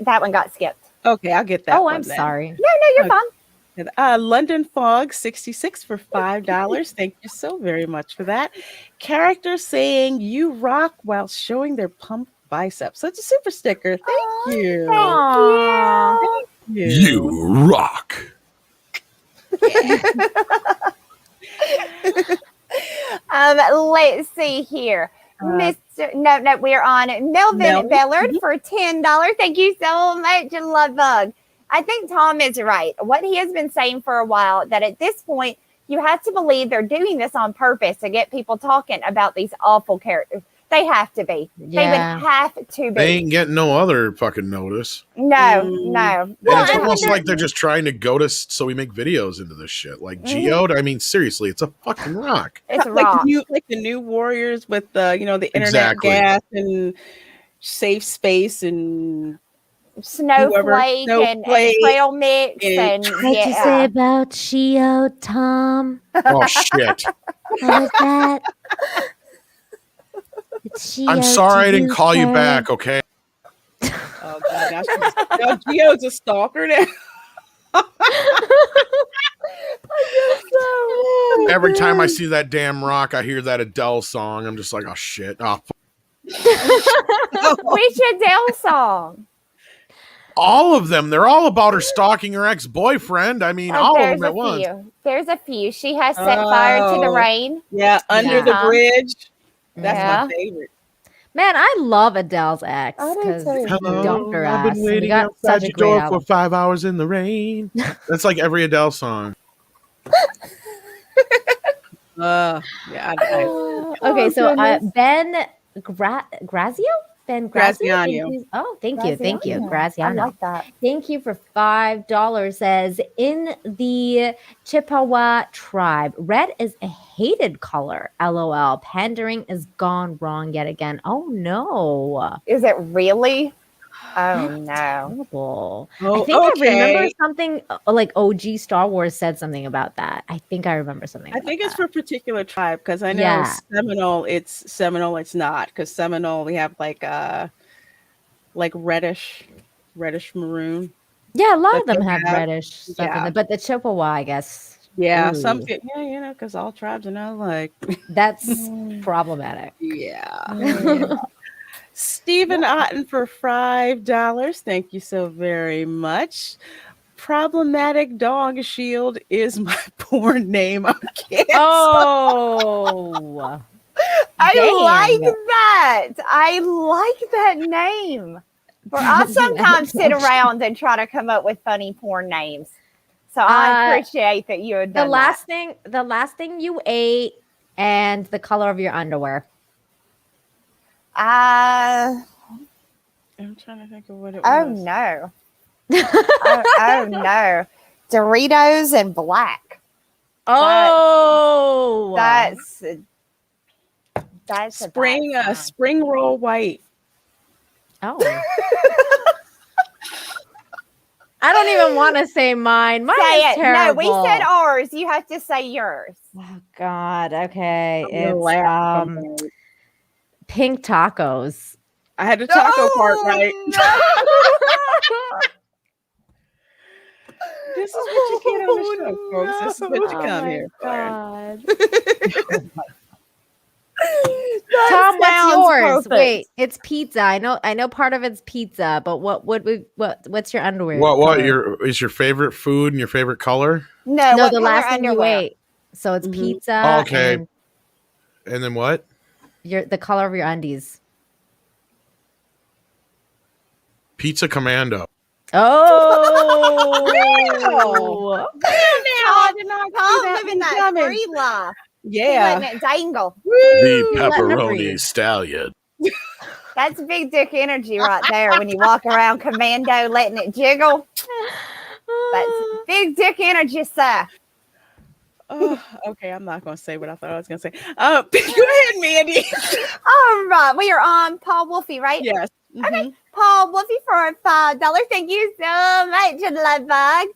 That one got skipped. Okay, I'll get that. Oh, one I'm then. sorry. No, you're Okay. fine. London Fog 66 for $5. Thank you so very much for that. Character saying you rock while showing their pump biceps. Such a super sticker. Thank you. Aw. Thank you. You rock. Let's see here. Mr. No, we're on Melvin Bellard for $10. Thank you so much, Love Bug. I think Tom is right. What he has been saying for a while, that at this point, you have to believe they're doing this on purpose to get people talking about these awful characters. They have to be. Yeah. They would have to be. They ain't getting no other fucking notice. No. And it's almost like they're just trying to goad us so we make videos into this shit. Like Geode, I mean, seriously, it's a fucking rock. It's like rock. the new Warriors with the the internet gas and safe space and Snowflake and trail mix and What you say about Geode, Tom? Oh shit! What was that? I'm sorry I didn't call you back. Okay. Oh god, now Geode's a stalker now. Every time I see that damn rock, I hear that Adele song. I'm just like, oh shit. Oh, which Adele song? all of them. They're all about her stalking her ex-boyfriend. I mean, all of them at once. There's a few. She has set fire to the rain. Yeah, under the bridge. That's my favorite. Man, I love Adele's ex because dumped her ass. I've been waiting outside your door for 5 hours in the rain. That's like every Adele song. Okay, so Ben Grazio? Ben Graziano. Thank you. Graziano. I like that. Thank you for $5. Says, in the Chippewa tribe, red is a hated color. LOL. Pandering is gone wrong yet again. Oh no. Is it really? Oh no. Terrible. I think I remember something like OG Star Wars said something about that. I think I remember something. I think it's for a particular tribe because I know Seminole. It's not because Seminole we have like reddish maroon. Yeah, a lot of them have reddish stuff in it, but the Chippewa, I guess. Yeah, because all tribes are not like. That's problematic. Yeah. Stephen Otten for $5. Thank you so very much. Problematic Dog Shield is my porn name. I can't. Oh, I like that. I like that name. I sometimes sit around and try to come up with funny porn names. So I appreciate that you had done the last thing you ate and the color of your underwear. I'm trying to think of what it was. Oh no. oh no. Doritos and black. Oh, that's spring roll white. Oh. I don't even want to say mine. Mine is terrible. No, we said ours. You have to say yours. Oh God. Okay. It's pink tacos. I had the taco part right. No. This is what you get on the show, folks. This is what you come here for. Tom, what's yours? Perfect. Wait, it's pizza. I know part of it's pizza, but what's your underwear? What is your favorite food and your favorite color? No, the last thing you ate. So it's pizza. Oh, okay. And then what? The color of your undies. Pizza Commando. Oh, Tom living that free life. Yeah, letting it dangle. The pepperoni stallion. That's big dick energy right there. When you walk around commando, letting it jiggle. That's big dick energy, sir. Oh, okay, I'm not going to say what I thought I was going to say. Go ahead, Mandy. All right, we are on Paul Wolfie, right? Yes. Mm-hmm. Okay, Paul Wolfie for $5. Thank you so much, Love Bug.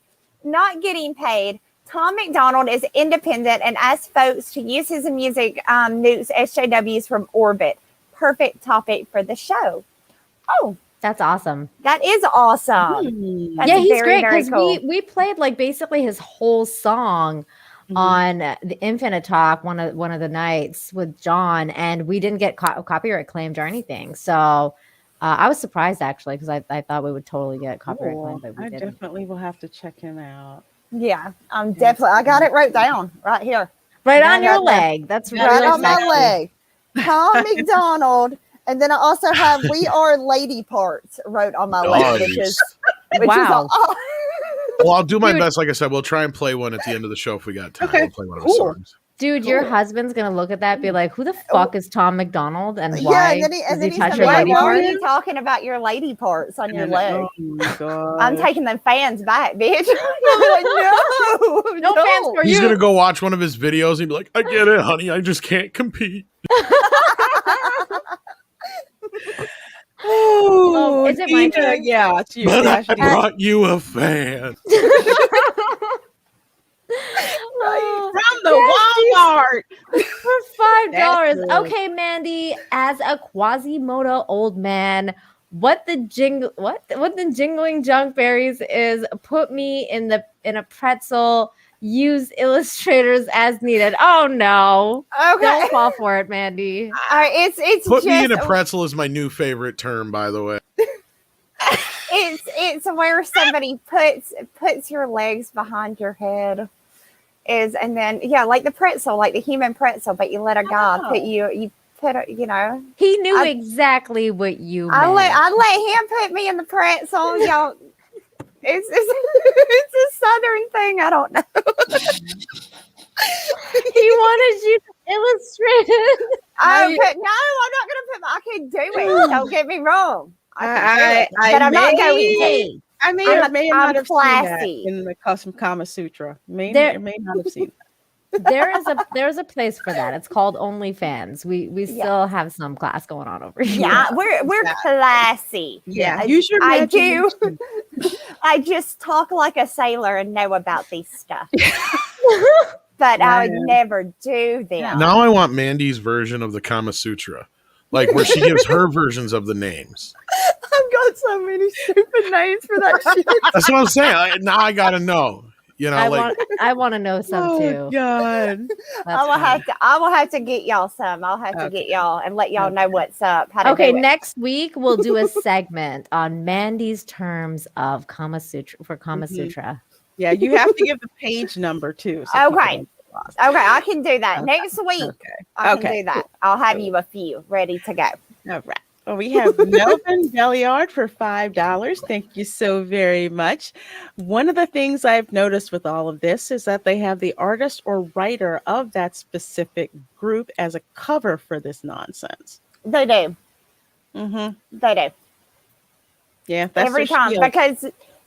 Not getting paid. Tom McDonald is independent and asks folks to use his music nukes SJWs from orbit. Perfect topic for the show. Oh, that's awesome. That is awesome. That's he's great because cool. we played like basically his whole song on the Infinite Talk one of the nights with John, and we didn't get copyright claimed or anything. So I was surprised actually because I thought we would totally get copyright claim, but we I didn't. definitely will have to check him out. Yeah, I'm definitely. I got it wrote down right here. Right Yeah, on your right leg. That's Yeah, really Right on my sexy. leg. Tom McDonald. And then I also have "We Are Lady Parts" wrote on my leg, which is Wow. Well, I'll do my Dude. best. Like I said, we'll try and play one at the end of the show if we got time. Okay, We'll play one of his cool. songs. Dude, your husband's gonna look at that and be like, "Who the fuck is Tom McDonald and Yeah, why and then does he he's touch gonna your be like, lady "Why are part?" you talking about your lady parts on your And- leg?" Oh my god! I'm taking them fans back, bitch. I'm like, no, No fans for He's you. gonna go watch one of his videos and be like, "I get it, honey. I just can't compete." Oh, is it my Dina, turn? yeah, it's you. But I Ashley. brought you a fan. From the Walmart. For $5. That's good. Okay, Mandy, as a Quasimodo old man, what the jingling junk berries is put me in a pretzel. Use illustrators as needed. Oh no. Okay. Don't fall for it, Mandy. It's Put just, me in a pretzel is my new favorite term, by the way. it's where somebody puts your legs behind your head. And then like the pretzel, like the human pretzel, but you let a guy put you put a, He knew exactly what you meant. I let him put me in the pretzel. Y'all, it's a southern thing. I don't know. He wanted you to illustrate it. I'm not gonna I can do it. Don't get me wrong. I can do it, but I'm not going to. I may or may not have classy. seen that in the custom Kama Sutra. May There- or may not have seen. There's a place for that. It's called OnlyFans. We still have some class going on over here. Yeah, we're classy. Yeah, use your I do. imagination. I just talk like a sailor and know about these stuff. But I would never do them. Now I want Mandy's version of the Kama Sutra, like where she gives her versions of the names. I've got so many stupid names for that shit. That's what I'm saying. Now I gotta know. I want to know some too. God. I will have to get y'all some. I'll have to get y'all and let y'all know what's up. How to Okay, do it. next week we'll do a segment on Mandy's terms of Kama Sutra for Kama Sutra. Yeah, you have to give the page number too. so people Okay. don't get lost. Okay, I can do that next week. Okay. I can do that. I'll have you a few ready to go. All right. Well, we have Melvin Belliard for $5. Thank you so very much. One of the things I've noticed with all of this is that they have the artist or writer of that specific group as a cover for this nonsense. They do. Mm-hmm. They do. Yeah, that's Every their time spiel.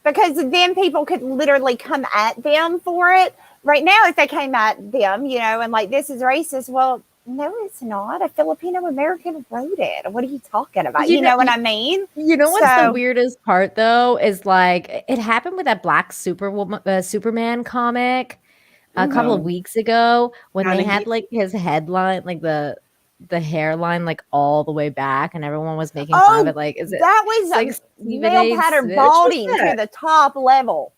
because then people could literally come at them for it. Right now, if they came at them, and like, this is racist, well, no, it's not. A Filipino-American wrote it. What are you talking about? You know what I mean? You know what's the weirdest part though is like it happened with that Black Superman comic a couple of weeks ago when they had like his headline, like the hairline, like all the way back, and everyone was making fun of it. Like, is it that was like male pattern balding to the top level?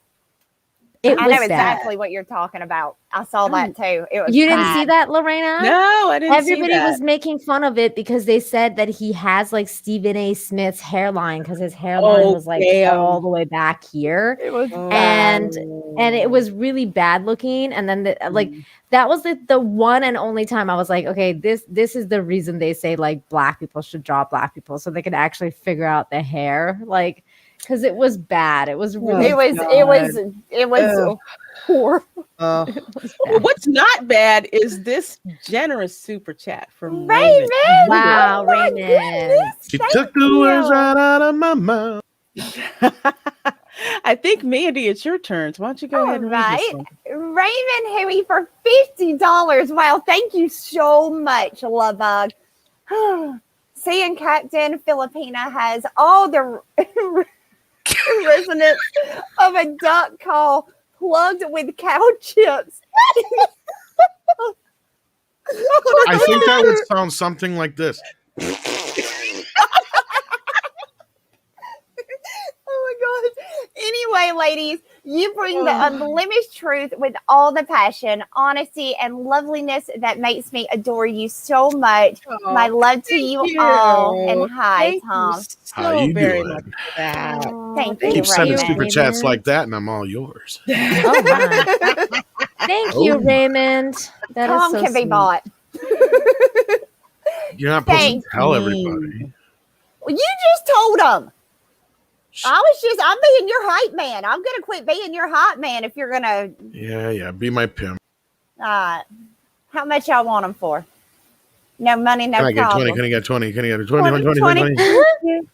I know exactly what you're talking about. I saw that too. It was. You didn't see that, Lorena? No, I didn't. Everybody see that. was making fun of it because they said that he has like Stephen A. Smith's hairline because his hairline was like all the way back here. It was and it was really bad looking. And then that was the one and only time I was like, okay, this is the reason they say like Black people should draw Black people so they can actually figure out the hair, like. Because it was bad. It was really. It was horrible. What's not bad is this generous super chat from Raymond. Wow, Raymond. He took the words right out of my mouth. I think, Mandy, it's your turn. So why don't you go ahead and read this one? Raymond Huey for $50. Wow, thank you so much, Love Bug. Seeing Captain Filipina has all the resonance of a duck call plugged with cow chips. I think that would sound something like this. Oh my god. Anyway, ladies, You bring the unlimited truth with all the passion, honesty, and loveliness that makes me adore you so much. My love to you all. And hi, Tom. How you very doing? much for that. Thank Keep you, sending Raymond. super chats like that, and I'm all yours. Oh my. Thank you, Raymond. That is Tom so can be sweet. bought. You're not supposed to Thank tell everybody. Well, you just told them. I'm being your hype man. I'm going to quit being your hype man if you're going to. Yeah. Be my pimp. How much y'all want them for? No money, no Can I get problem. 20? Can I get 20? Can I get 20? 20?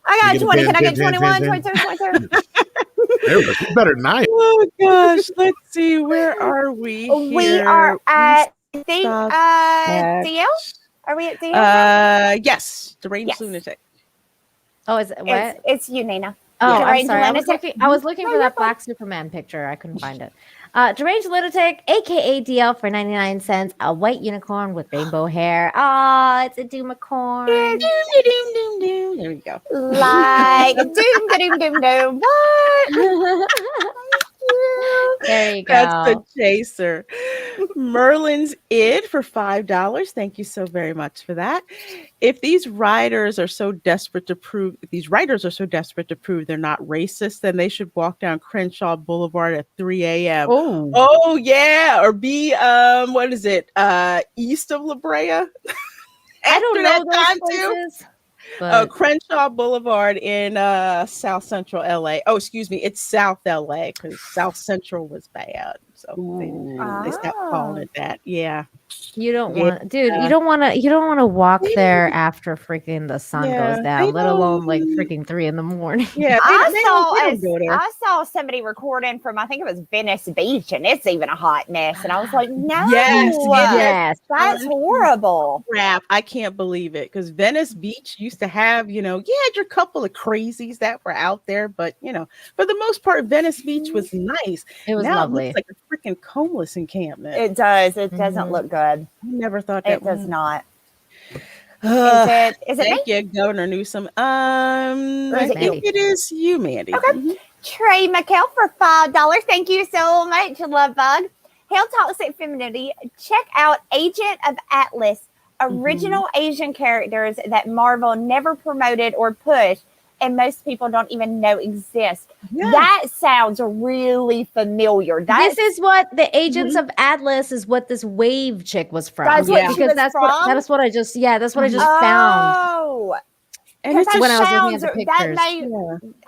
I got 20. Can I get 21? 10. 22, 22? There we go. She's better than I am. Oh gosh, let's see. Where are we? We are at, I think, DL? Are we at DL? Yes, Deranged Lunatic. Oh, is it what? It's you, Nina. Oh, I'm Deranged sorry. Lunatic. I was looking for that Black Superman picture. I couldn't find it. Deranged Lunatic, aka DL for 99 cents. A white unicorn with rainbow hair. Ah, it's a doomicorn. There we go. Like doom. What? There you go. That's the chaser. Merlin's Id for $5. Thank you so very much for that. If these writers are so desperate to prove they're not racist, then they should walk down Crenshaw Boulevard at 3 a.m. Oh yeah, or be what is it? East of La Brea. I don't know those places. Crenshaw Boulevard in South Central LA. Oh, excuse me, it's South LA because South Central was bad. So they stopped calling it that. Yeah. You don't want, dude. You don't want to walk there after freaking the sun goes down, let alone like freaking 3 a.m. Yeah, I saw somebody recording from, I think it was Venice Beach, and it's even a hot mess. And I was like, no, yes, that's horrible. Crap, I can't believe it because Venice Beach used to have, you had your couple of crazies that were out there, but for the most part, Venice Beach was nice. It was now lovely. It looks like a freaking homeless encampment. It does. It doesn't look good. I never thought that it does not. Is it Thank you, Governor Newsom? I think it is you, Mandy. Okay. Trey McKell for $5. Thank you so much, Love Bug. Hail Toxic Femininity. Check out Agent of Atlas, original Asian characters that Marvel never promoted or pushed, and most people don't even know exist. Yeah. That sounds really familiar. This is what the Agents of Atlas is. What this Wave chick was from. That's what I just found. And it's when I was looking at the pictures.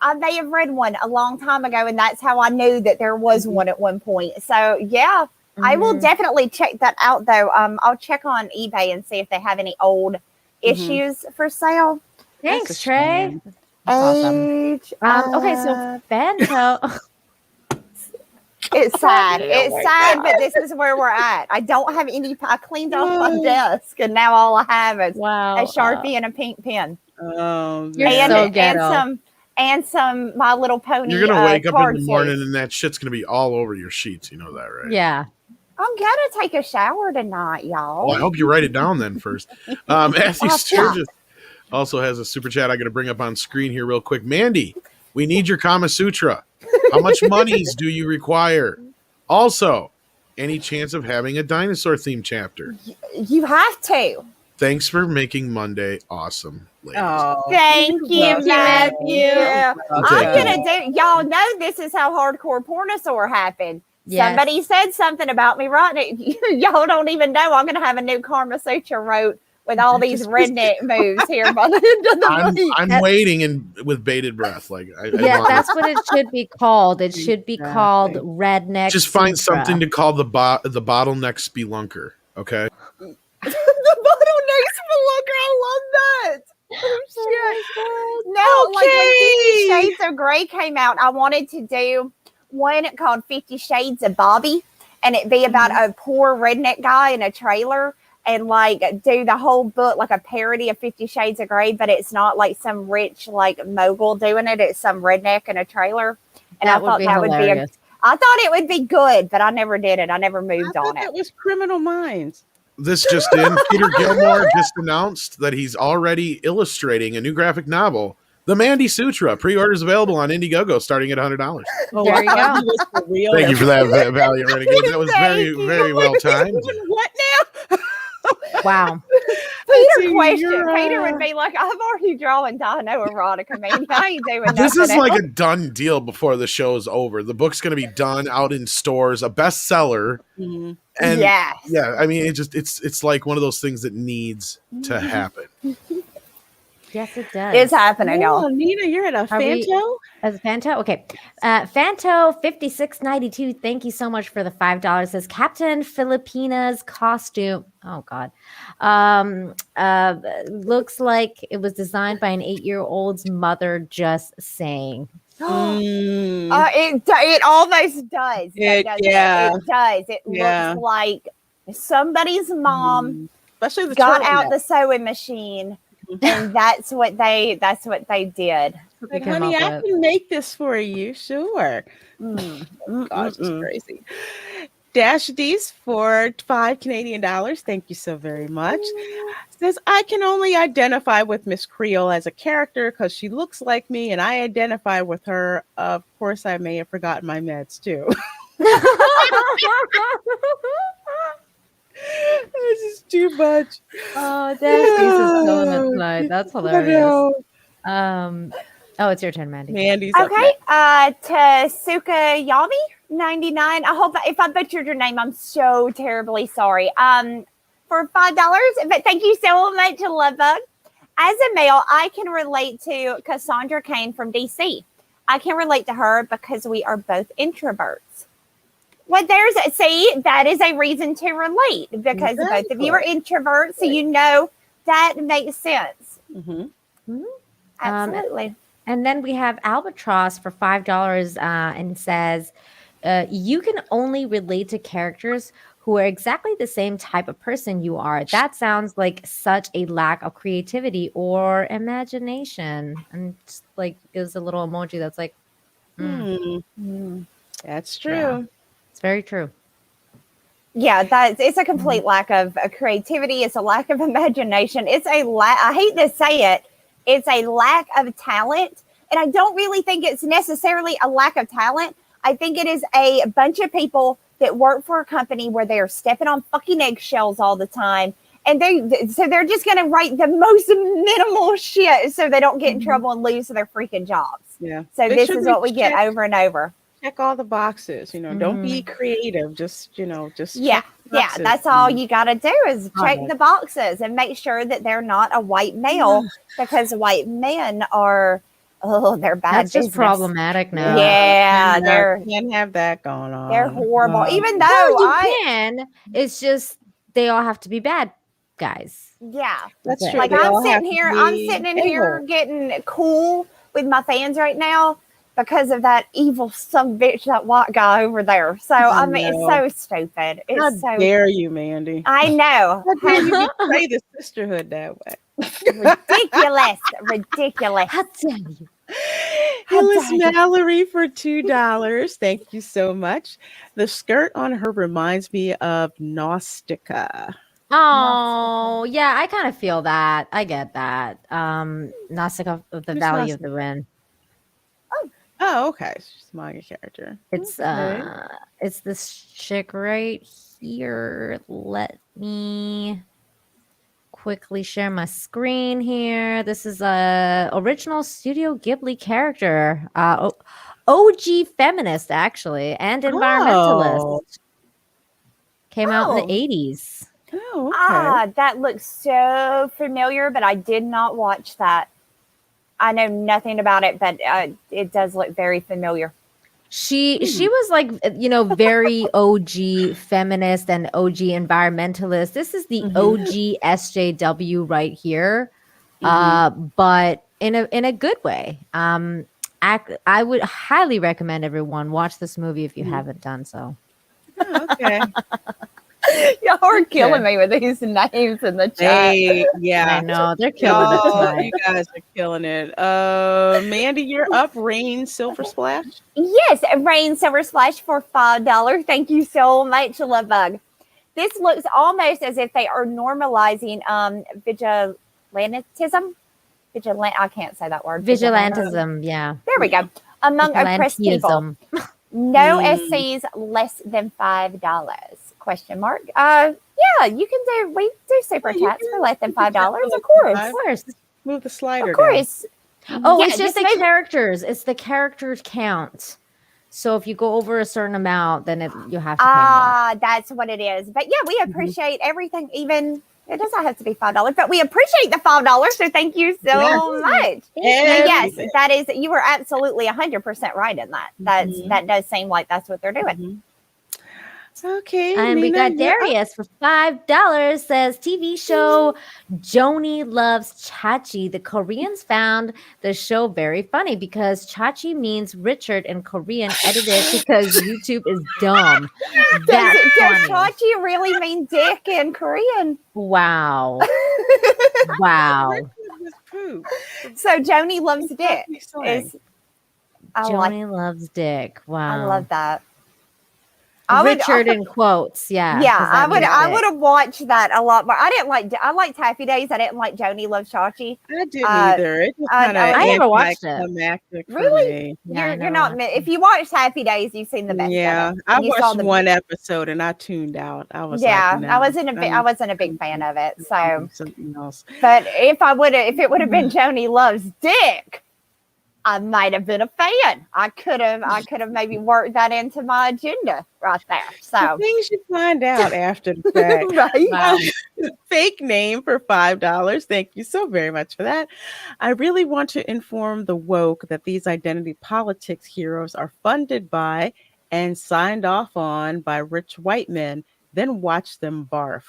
I may have read one a long time ago, and that's how I knew that there was one at one point. So yeah, I will definitely check that out. Though I'll check on eBay and see if they have any old issues for sale. Thanks, Trey. Awesome. Okay, so Fanto. It's sad. It's sad, but this is where we're at. I don't have any. I cleaned off my desk, and now all I have is a Sharpie and a pink pen. You're so ghetto. And some My Little Pony. You're gonna wake up in the morning, and that shit's gonna be all over your sheets. You know that, right? Yeah. I'm gonna take a shower tonight, y'all. Well, I hope you write it down then first. Matthew Sturgis also has a super chat I got to bring up on screen here real quick. Mandy, we need your Kama Sutra. How much monies do you require? Also, any chance of having a dinosaur themed chapter? You have to. Thanks for making Monday awesome, ladies. Thank you, Matthew. Y'all know this is how hardcore pornosaur happened. Yes. Somebody said something about me right. Y'all don't even know I'm going to have a new Karma Sutra wrote with all these redneck moves here by the end of the week. I'm waiting with bated breath. That's what it should be called. It should be called Redneck. Just find something to call the bottleneck spelunker. Okay. The bottleneck spelunker. I love that. Oh shit! No, like when 50 Shades of Grey came out, I wanted to do one called 50 Shades of Bobby, and it'd be about a poor redneck guy in a trailer. And like do the whole book like a parody of 50 Shades of Grey, but it's not like some rich like mogul doing it. It's some redneck in a trailer. And I thought that would be I thought it would be good, but I never did it. I never moved on it. It was Criminal Minds. This just in, Peter Gilmore just announced that he's already illustrating a new graphic novel The Mandy Sutra pre-orders available on Indiegogo starting at $100. Oh, There you go. Thank you for that, Valiant Renegade. That was very, very well timed. What now? Wow. Peter Peter would be like, I'm already drawing Dino erotica, man. I ain't doing This nothing is like else. a done deal before the show is over. The book's going to be done out in stores, a bestseller. Mm-hmm. And Yes. yeah, I mean, it's like one of those things that needs to happen. Yes, it does. It's happening, y'all. Oh, Nina, you're at a Fanto? As a Fanto? Okay. Fanto5692, thank you so much for the $5. Says Captain Filipina's costume. Oh, God. Looks like it was designed by an 8-year-old's mother, just saying. It almost does. It does. It looks like somebody's mom Especially the got turtleneck. out the sewing machine, and that's what they did. Like, honey, I can make this for you. Sure. Gosh, it's crazy. Dash D's for $5 Canadian. Thank you so very much. Says, I can only identify with Miss Creole as a character because she looks like me and I identify with her. Of course, I may have forgotten my meds too. This is too much. Oh, Dash D's is killing it tonight. That's hilarious. Oh, it's your turn, Mandy. Mandy's Okay. Tasuka Yami 99. I hope if I butchered your name, I'm so terribly sorry. For $5, but thank you so much, Lovebug. As a male, I can relate to Cassandra Cain from DC. I can relate to her because we are both introverts. Well, that is a reason to relate because both of you are introverts, so you know that makes sense. Absolutely. And then we have Albatross for $5 and says, you can only relate to characters who are exactly the same type of person you are. That sounds like such a lack of creativity or imagination. And just like gives a little emoji that's like, That's true. Yeah. It's very true. Yeah, it's a complete lack of creativity. It's a lack of imagination. It's a I hate to say it. It's a lack of talent. And I don't really think it's necessarily a lack of talent. I think it is a bunch of people that work for a company where they're stepping on fucking eggshells all the time. And they're just going to write the most minimal shit so they don't get in trouble and lose their freaking jobs. Yeah. So this is what we get over and over. Check all the boxes, don't be creative. Just, Yeah. Yeah. That's all you got to do is check the boxes and make sure that they're not a white male because white men are, they're bad. That's just problematic now. Yeah. They can't have that going on. They're horrible. Even though you can, it's just they all have to be bad guys. Yeah. That's true. Like They all I'm have sitting in here getting cool with my fans right now because of that evil son bitch, that white guy over there. So I mean, it's so stupid. It's How dare you, Mandy? I know. How dare you betray the sisterhood that way? Ridiculous. How dare you? Hillis Mallory for $2. Thank you so much. The skirt on her reminds me of Nausicaa. Oh, yeah, I kind of feel that. I get that. Nausicaa of the Valley of the Wind. Oh, okay. She's my character. It's it's this chick right here. Let me quickly share my screen here. This is a original Studio Ghibli character. OG feminist, actually, and environmentalist. Came out in the 80s. Oh, okay. That looks so familiar, but I did not watch that. I know nothing about it, but it does look very familiar. She was like, very OG feminist and OG environmentalist. This is the OG SJW right here, but in a good way. I would highly recommend everyone watch this movie if you haven't done so. Oh, okay. Y'all are killing me with these names in the chat. Yeah, I know they're killing it tonight. You guys are killing it. Mandy, you're up. Rain Silver Splash. Yes, Rain Silver Splash for $5. Thank you so much, Lovebug. This looks almost as if they are normalizing vigilantism. I can't say that word. Vigilantism, yeah. There we go. Among oppressed people. No SCs less than $5? Question mark. Yeah, you can do. We do super chats for less than $5. Of course. Move the slider. Of course. Oh, it's just the characters. It's the characters count. So if you go over a certain amount, then you have to pay more. That's what it is. But yeah, we appreciate everything. Even it doesn't have to be $5, but we appreciate the $5. So thank you so much. Yes, that is. You were absolutely 100% right in that. That does seem like that's what they're doing. Okay. And we got Darius for $5 says TV show Joni Loves Chachi. The Koreans found the show very funny because Chachi means Richard in Korean, edited because YouTube is dumb. Does Chachi really mean dick in Korean? Wow. Wow. So Joni loves dick. Joni loves dick. Wow. I love that. Richard in quotes, yeah. Yeah, I would have watched that a lot more. I liked Happy Days. I didn't like Joni Loves Chachi. I didn't either. I never watched it. Really? You're not. If you watched Happy Days, you've seen the best. Yeah, I watched one episode and I tuned out. I was I wasn't a big fan of it. So something else. But if it would have been Joni Loves Dick, I might have been a fan. I could have maybe worked that into my agenda right there. So the things you find out after the fact. Right. Wow. Fake name for $5. Thank you so very much for that. I really want to inform the woke that these identity politics heroes are funded by and signed off on by rich white men. Then watch them barf.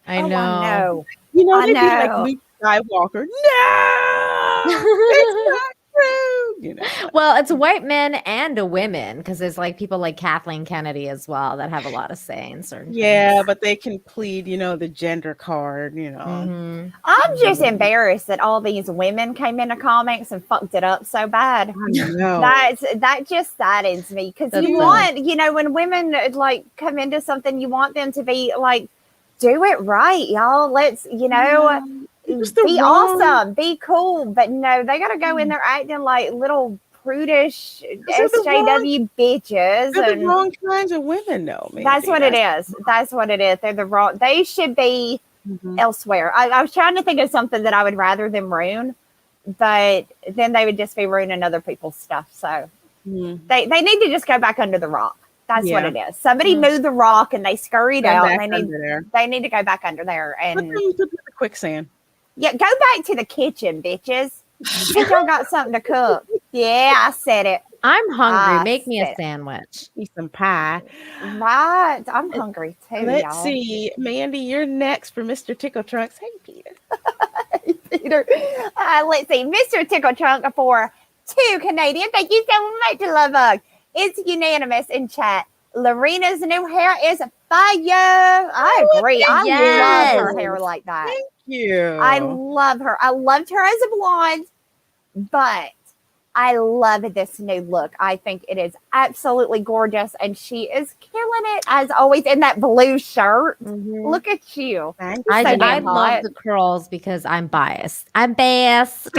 I know. You know, they'd be like Luke Skywalker. No, it's not true. You know. Well, it's white men and women because there's like people like Kathleen Kennedy as well that have a lot of say in certain things. But they can plead, the gender card, I'm just embarrassed that all these women came into comics and fucked it up so bad. That just saddens me because you want, when women like come into something, you want them to be like, do it right, y'all. Let's, be awesome, be cool, but no, they gotta go in there acting like little prudish SJW bitches. They're the wrong kinds of women, though. That's what it is. That's what it is. They're the wrong. They should be elsewhere. I was trying to think of something that I would rather them ruin, but then they would just be ruining other people's stuff. So they need to just go back under the rock. That's what it is. Somebody moved the rock and they scurried out. And they need to go back under there and put them in the quicksand. Yeah, go back to the kitchen, bitches. Y'all got something to cook. Yeah, I said it. I'm hungry. Make me a sandwich. Eat some pie. Right. I'm hungry too. Let's see. Mandy, you're next for Mr. Tickle Trunks. Hey, Peter. Hey, Peter. Let's see. Mr. Tickle Trunk for 2 Canadian. Thank you so much, love bug. It's unanimous in chat. Lorena's new hair is fire. I agree. I love her hair like that. Thank you. I love her. I loved her as a blonde, but I love this new look. I think it is absolutely gorgeous, and she is killing it as always in that blue shirt. Look at you. I love the curls because I'm biased. I'm biased.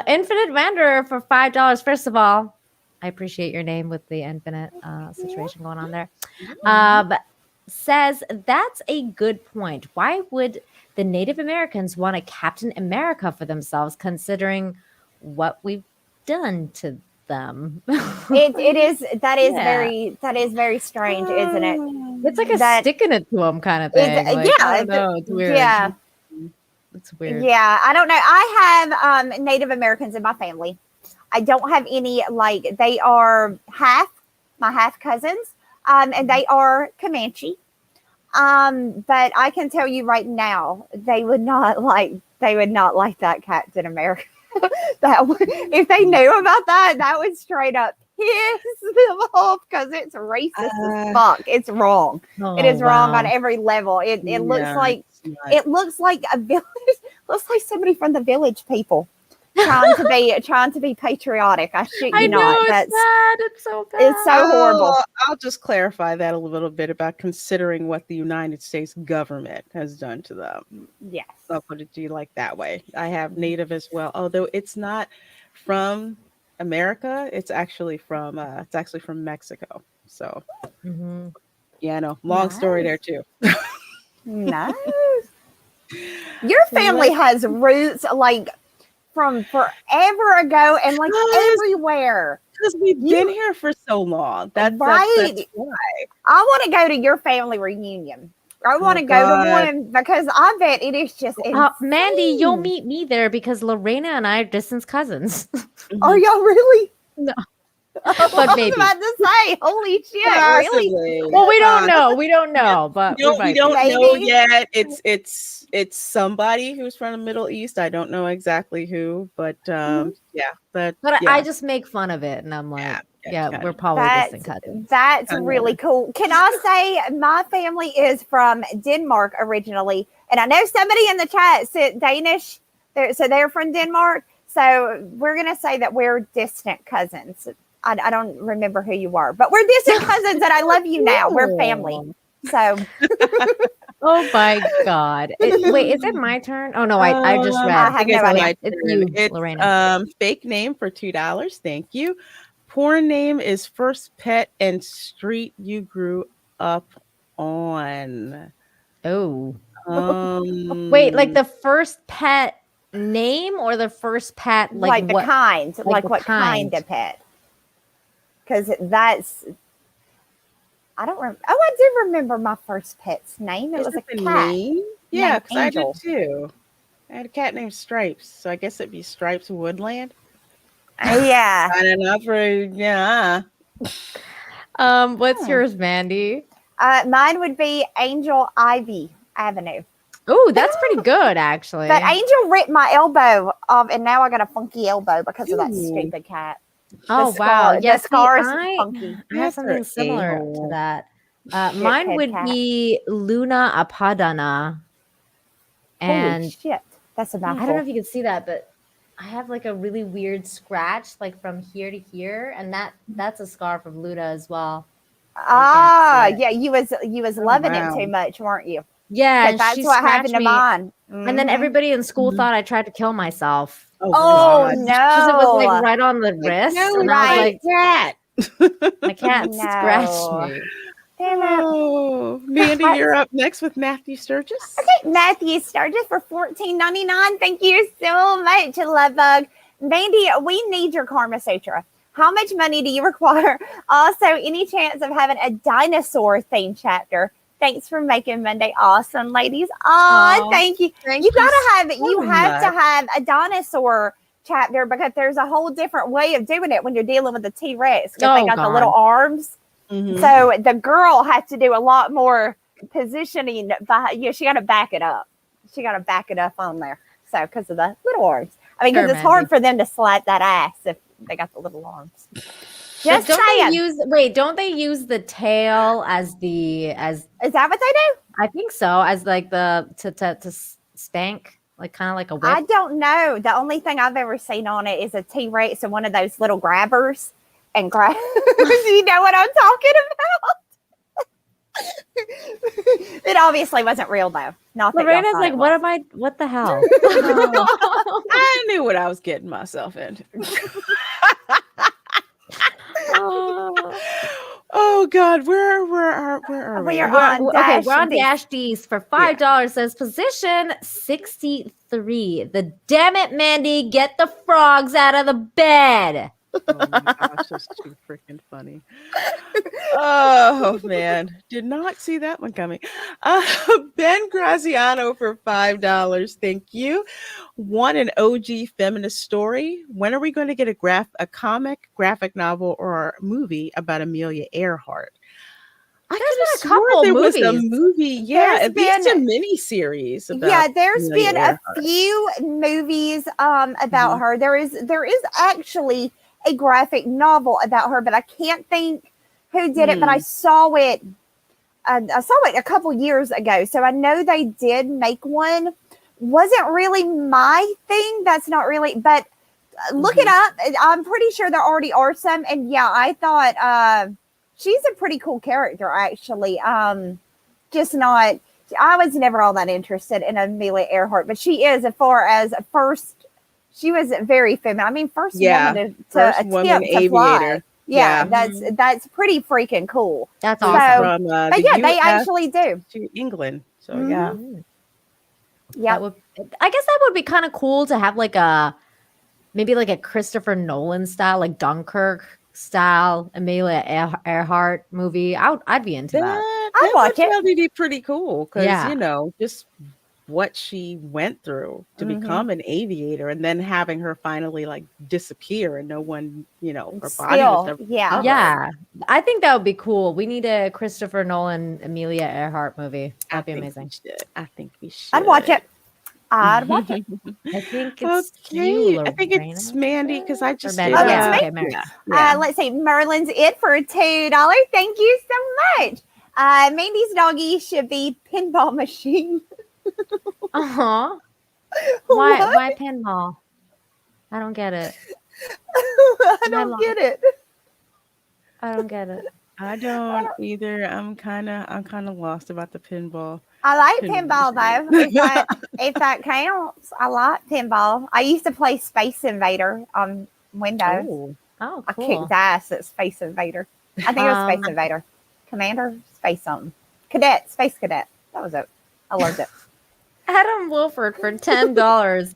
Infinite Wanderer for $5. First of all, I appreciate your name with the infinite situation going on there. Says that's a good point. Why would the Native Americans want a Captain America for themselves, considering what we've done to them? That is very strange, isn't it? It's like a sticking it to them kind of thing. It's weird. Yeah. It's weird. Yeah, I don't know. I have Native Americans in my family. I don't have any, they are my half cousins, and they are Comanche. But I can tell you right now, they would not like that Captain America. If they knew about that, that would straight up piss them off because it's racist as fuck. It's wrong. It is wrong on every level. It looks like a village. Looks like somebody from the Village People. trying to be patriotic. I shit you I know, not. it's bad. It's so bad. It's so horrible. I'll just clarify that a little bit about considering what the United States government has done to them. Yes. I'll put it to you like that way. I have Native as well, although it's not from America. It's actually from Mexico. So yeah, no, long story there too. Nice. Your family has roots like from forever ago and like everywhere. Because we've been here for so long. That's right. That's why. I want to go to your family reunion. I want to go to one because I bet it is just Mandy, you'll meet me there because Lorena and I are distant cousins. Are y'all really? No. But maybe. I was about to say, holy shit, Possibly. really? Well, we don't know. We don't know, but we don't know yet. It's somebody who's from the Middle East. I don't know exactly who, but I just make fun of it, and I'm like, we're probably distant cousins. That's really cool. Can I say my family is from Denmark originally, and I know somebody in the chat said Danish, so they're from Denmark. So we're gonna say that we're distant cousins. I don't remember who you are, but we're distant cousins, and I love you now. We're family. So. Oh my God! Wait, is it my turn? Oh no, I just read. I have no idea. It's you, Lorena. Fake name for $2. Thank you. Porn name is first pet and street you grew up on. Oh. Wait, like the first pet name or the first pet, like the kind, like what kind of pet? Because that's. I don't remember. Oh, I do remember my first pet's name. It was a cat. Name? Yeah, because I did Angel. too. I had a cat named Stripes, so I guess it'd be Stripes Woodland. Yeah. I don't know What's yours, Mandy? Mine would be Angel Ivy Avenue. Oh, that's pretty good, actually. But Angel ripped my elbow off, and now I got a funky elbow because of that stupid cat. Oh wow! Yes, scars funky. I have something similar to that. Mine would be Luna Apadana. And holy shit, that's a mouthful. I don't know if you can see that, but I have like a really weird scratch, like from here to here, and that's a scar from Luna as well. Yeah, you was loving it too much, weren't you? Yeah, that's what happened to mine. And then everybody in school thought I tried to kill myself. Oh no! Because it was like right on the wrist, and I was like, "Cat, my cat scratched me." Oh, Mandy, you're up next with Matthew Sturgis. Okay, Matthew Sturgis for $14.99. Thank you so much, Love Bug. Mandy, we need your Karma Sutra. How much money do you require? Also, any chance of having a dinosaur themed chapter? Thanks for making Monday awesome, ladies. Thank you. You have to have a dinosaur chapter because there's a whole different way of doing it when you're dealing with the T-Rex. They got the little arms. So the girl has to do a lot more positioning. She got to back it up. She got to back it up on there. So because of the little arms. I mean, because it's hard for them to slap that ass if they got the little arms. Just don't they use the tail as is that what they do? I think so, as like to spank, like kind of like a whip. I don't know. The only thing I've ever seen on it is a T-Rex and one of those little grabbers and grab. Do you know what I'm talking about? It obviously wasn't real though. Not that Lorena's like, what the hell? I knew what I was getting myself into. Oh God, where are we? We're on Dash D's for $5. Says position 63. The damn it, Mandy, get the frogs out of the bed. Oh my gosh, that's too freaking funny. Oh man, did not see that one coming. Ben Graziano for $5. Thank you. Want an OG feminist story? When are we going to get a comic, graphic novel, or a movie about Amelia Earhart? I There's been a couple there movies. was a movie, at least a mini series. There's been a few movies about her. There is actually a graphic novel about her, but I can't think who did it. But I saw it. I saw it a couple years ago, so I know they did make one. Wasn't really my thing. That's not really. But look it up. I'm pretty sure there already are some. And yeah, I thought she's a pretty cool character, actually. Just not, I was never all that interested in Amelia Earhart, but she is, as far as she was very feminine. I mean, first woman to attempt to fly. Yeah, that's pretty freaking cool. That's awesome. From, but yeah, they actually do. To England. So yeah. I guess that would be kind of cool to have like maybe like a Christopher Nolan style, like Dunkirk style Amelia Earhart movie. I'd be into that. I'd watch it. That would be pretty cool because you know, just what she went through to become an aviator, and then having her finally like disappear and no one, you know, her body was never covered. Yeah, I think that would be cool. We need a Christopher Nolan Amelia Earhart movie. That'd be amazing. I think we should. I'd watch it. I think it's you, I think it's Mandy because I just did. Let's see, Merlin's it for $2. Thank you so much. Mandy's doggy should be pinball machine. Why pinball? I don't get it. I don't get it. I don't get it. I don't either. I'm kind of lost about the pinball. I like pinball though. If that counts, I like pinball. I used to play Space Invader on Windows. Oh, cool. I kicked ass at Space Invader. I think it was Space Invader. Commander, Space something. Cadet, Space Cadet. That was it. I loved it. Adam Wilford for $10.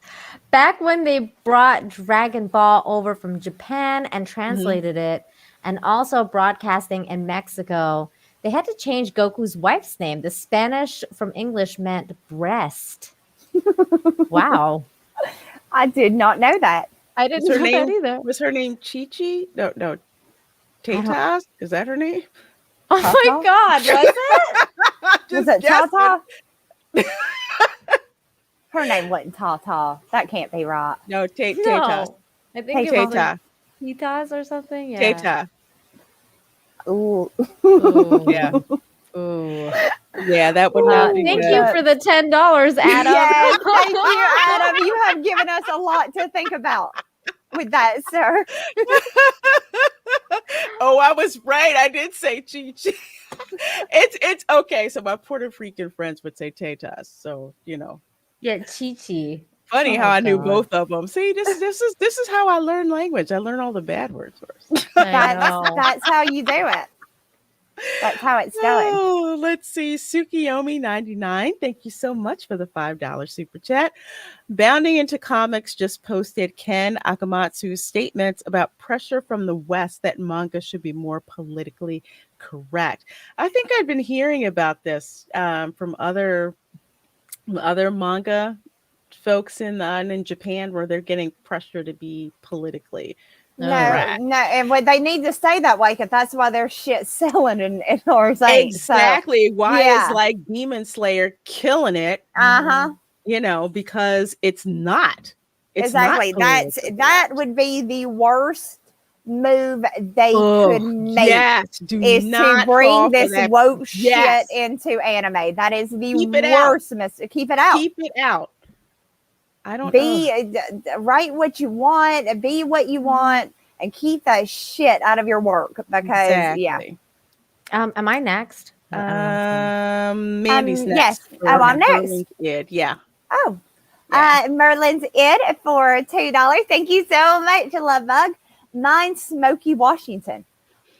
Back when they brought Dragon Ball over from Japan and translated it, and also broadcasting in Mexico, they had to change Goku's wife's name. The Spanish from English meant breast. Wow. I did not know that. I didn't know that either. Was her name Chi-Chi? No. Tatas? Is that her name? Oh my God, was it? Was it Tata? Her name wasn't Tata. That can't be right. No, Tatas. I think it was like Titas or something. Yeah. Tata. Ooh. Yeah. Ooh. Yeah, that would not be Thank good. you for the $10, Adam. Yes, thank you, Adam. You have given us a lot to think about with that, sir. Oh, I was right. I did say Chi-Chi. It's okay. So my Puerto Rican friends would say Tatas. So, you know. Yeah, Chi-Chi. Funny how I knew both of them. See, this is how I learn language. I learn all the bad words first. That's how you do it. That's how it's done. Oh, let's see. Sukiyomi99, thank you so much for the $5 super chat. Bounding into Comics just posted Ken Akamatsu's statements about pressure from the West that manga should be more politically correct. I think I've been hearing about this from other manga folks in Japan, where they're getting pressure to be politically correct. No, and they need to stay that way because that's why their shit's selling in overseas. Exactly. So, why is like Demon Slayer killing it? You know, because it's not. It's exactly. Not that would be the worst move they could make. Yes, is to bring this woke shit into anime. That is the worst mistake. Keep it out. Keep it out. I don't write what you want, be what you want, and keep that shit out of your work because Am I next? Mandy's next. Yes. Oh, I'm next. Yeah. Oh. Yeah. Merlin's it for $2. Thank you so much, Love Bug. Mine's Smokey Washington.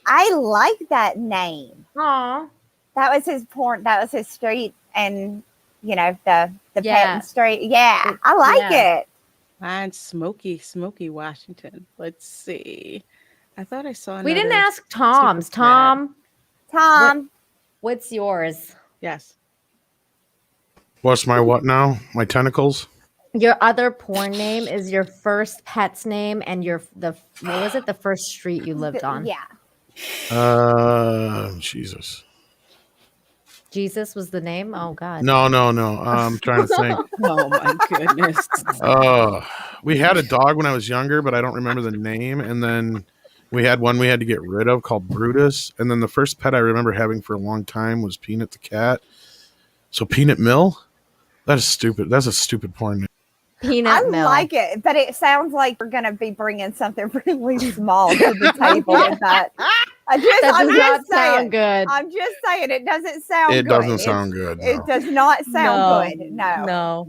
I like that name. Aw. That was his street, and you know, the patent street. Yeah, I like it. Mine's Smokey Washington. Let's see. I thought I saw We didn't ask Tom's. Tom. What's yours? Yes. What's my what now? My tentacles? Your other porn name is your first pet's name and what was it? The first street you lived on? Yeah. Jesus. Jesus was the name? Oh God. No. I'm trying to think. Oh my goodness. We had a dog when I was younger, but I don't remember the name. And then we had one we had to get rid of called Brutus. And then the first pet I remember having for a long time was Peanut the cat. So Peanut Mill? That is stupid. That's a stupid porn name. Peanut I milk. like it, but it sounds like we're going to be bringing something really small to the table with that. I'm just saying. Good. I'm just saying it doesn't sound It good. doesn't sound good. No. It does not sound good. No.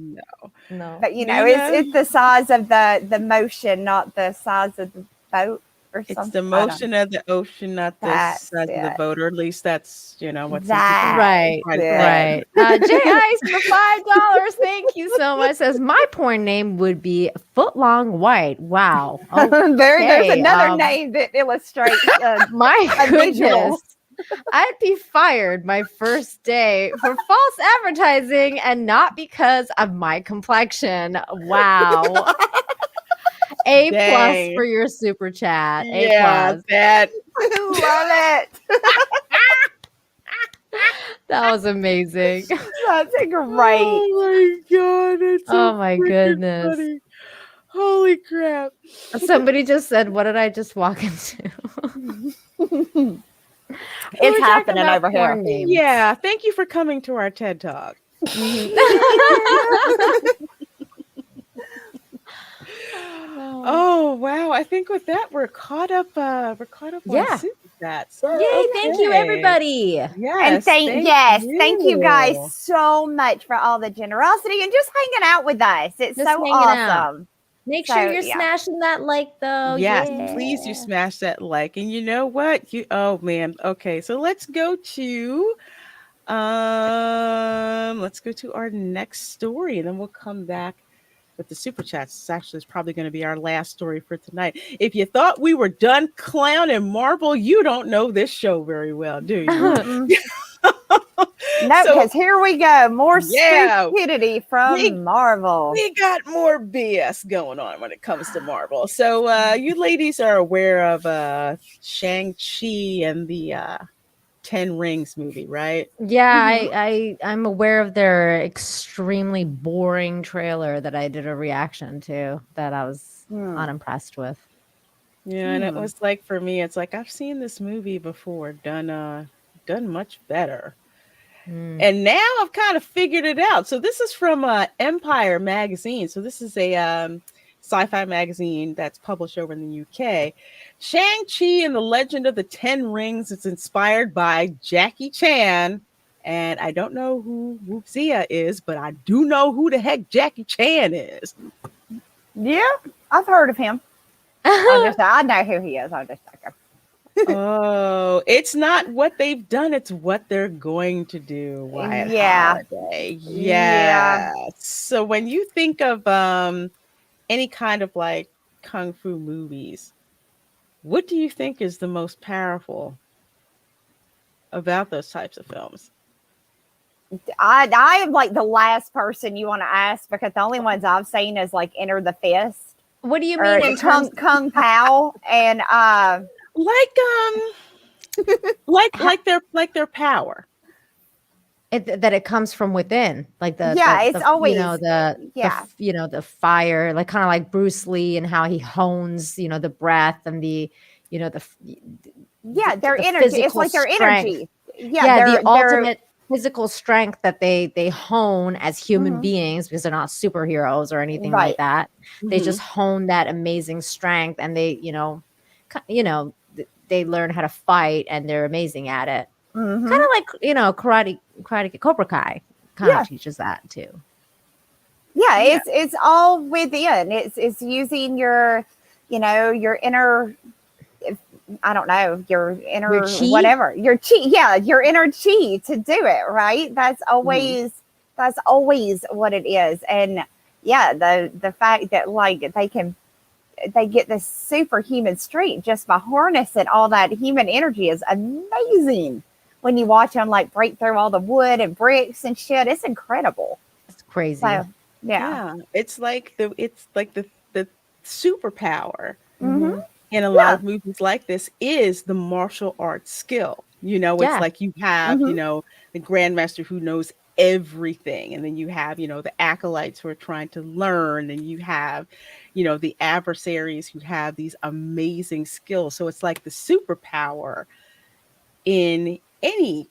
But it's the size of the motion, not the size of the boat or something. It's the motion of the ocean, not the size of the boat, or at least that's what some people right. Jay Ice for $5. Thank you so much. Says my porn name would be Footlong White. Wow. There's another name that illustrates my goodness. visual. I'd be fired my first day for false advertising and not because of my complexion. Wow. A+ for your super chat. A+. That I love it. That was amazing. That's great. Oh my god! It's so my goodness! Funny. Holy crap! Somebody just said, "What did I just walk into?" It's happening over here. Names. Yeah, thank you for coming to our TED Talk. Oh wow! I think with that we're caught up. On super chats. Yay! Thank you, everybody. Yes, thank you guys so much for all the generosity and just hanging out with us. It's just so awesome. Make sure you're smashing that like though. Yes, please you smash that like. And you know what? Oh man. Okay, so let's go to our next story, and then we'll come back with the super chats. It's probably going to be our last story for tonight. If you thought we were done clowning Marvel, you don't know this show very well, do you? No, because here we go. More stupidity from Marvel. We got more BS going on when it comes to Marvel. So you ladies are aware of Shang-Chi and the 10 Rings movie, right? Yeah, I'm aware of their extremely boring trailer that I did a reaction to that I was unimpressed with. Yeah, and it was like, for me, it's like I've seen this movie before, done much better. And now I've kind of figured it out. So this is from Empire magazine. So this is a sci-fi magazine that's published over in the UK. Shang-Chi and the Legend of the Ten Rings is inspired by Jackie Chan. And I don't know who Wuxia is, but I do know who the heck Jackie Chan is. Yeah, I've heard of him. I know who he is. I'm just like, oh, it's not what they've done, it's what they're going to do. Wyatt Holiday. Yeah. So when you think of any kind of like kung fu movies, what do you think is the most powerful about those types of films? I am like the last person you want to ask, because the only ones I've seen is like Enter the Fist. What do you mean in terms Kung Pao and like their power? That it comes from within, like it's always the fire, like kind of like Bruce Lee and how he hones the breath and the their energy. It's like their energy. The ultimate physical strength that they hone as human beings, because they're not superheroes or anything like that. They just hone that amazing strength, and they they learn how to fight, and they're amazing at it. Kind of like karate Cobra Kai kind of teaches that too. It's all within. It's using your inner, I don't know, your inner your chi? Whatever, your chi, your inner chi to do it, right? That's always what it is. And the fact that like they get this superhuman strength just by harnessing all that human energy is amazing. When you watch them like break through all the wood and bricks and shit, it's incredible. It's crazy. So, it's like the superpower in a lot of movies like this is the martial arts skill. It's like you have the grandmaster who knows everything, and then you have the acolytes who are trying to learn, and you have the adversaries who have these amazing skills. So it's like the superpower in any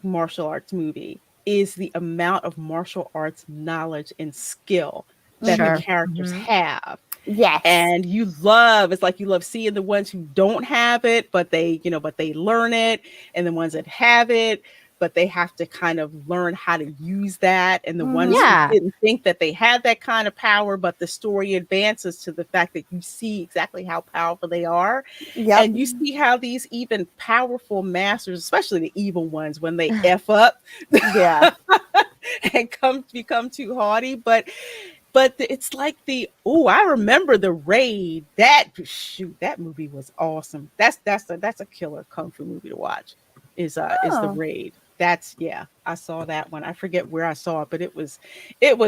martial arts movie is the amount of martial arts knowledge and skill that the Sure. characters Mhm. have. Yes. And it's like you love seeing the ones who don't have it, but they learn it, and the ones that have it, but they have to kind of learn how to use that. And the ones who Yeah. didn't think that they had that kind of power, but the story advances to the fact that you see exactly how powerful they are. Yep. And you see how these even powerful masters, especially the evil ones, when they F up Yeah. and become too haughty. But it's like I remember the Raid. That movie was awesome. That's a killer kung fu movie to watch. Is the Oh. Raid. I saw that one. I forget where I saw it, but it was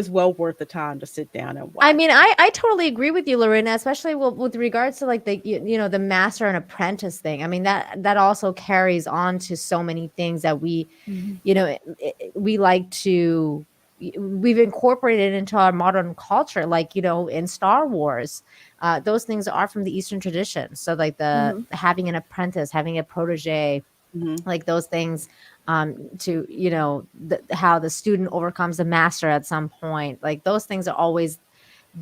well worth the time to sit down and watch. I mean, I totally agree with you, Lorena, especially with regards to like the the master and apprentice thing. I mean, that also carries on to so many things that we we like to we've incorporated into our modern culture, like in Star Wars. Those things are from the Eastern tradition. So like the having an apprentice, having a protege, like those things, to how the student overcomes the master at some point. Like those things are always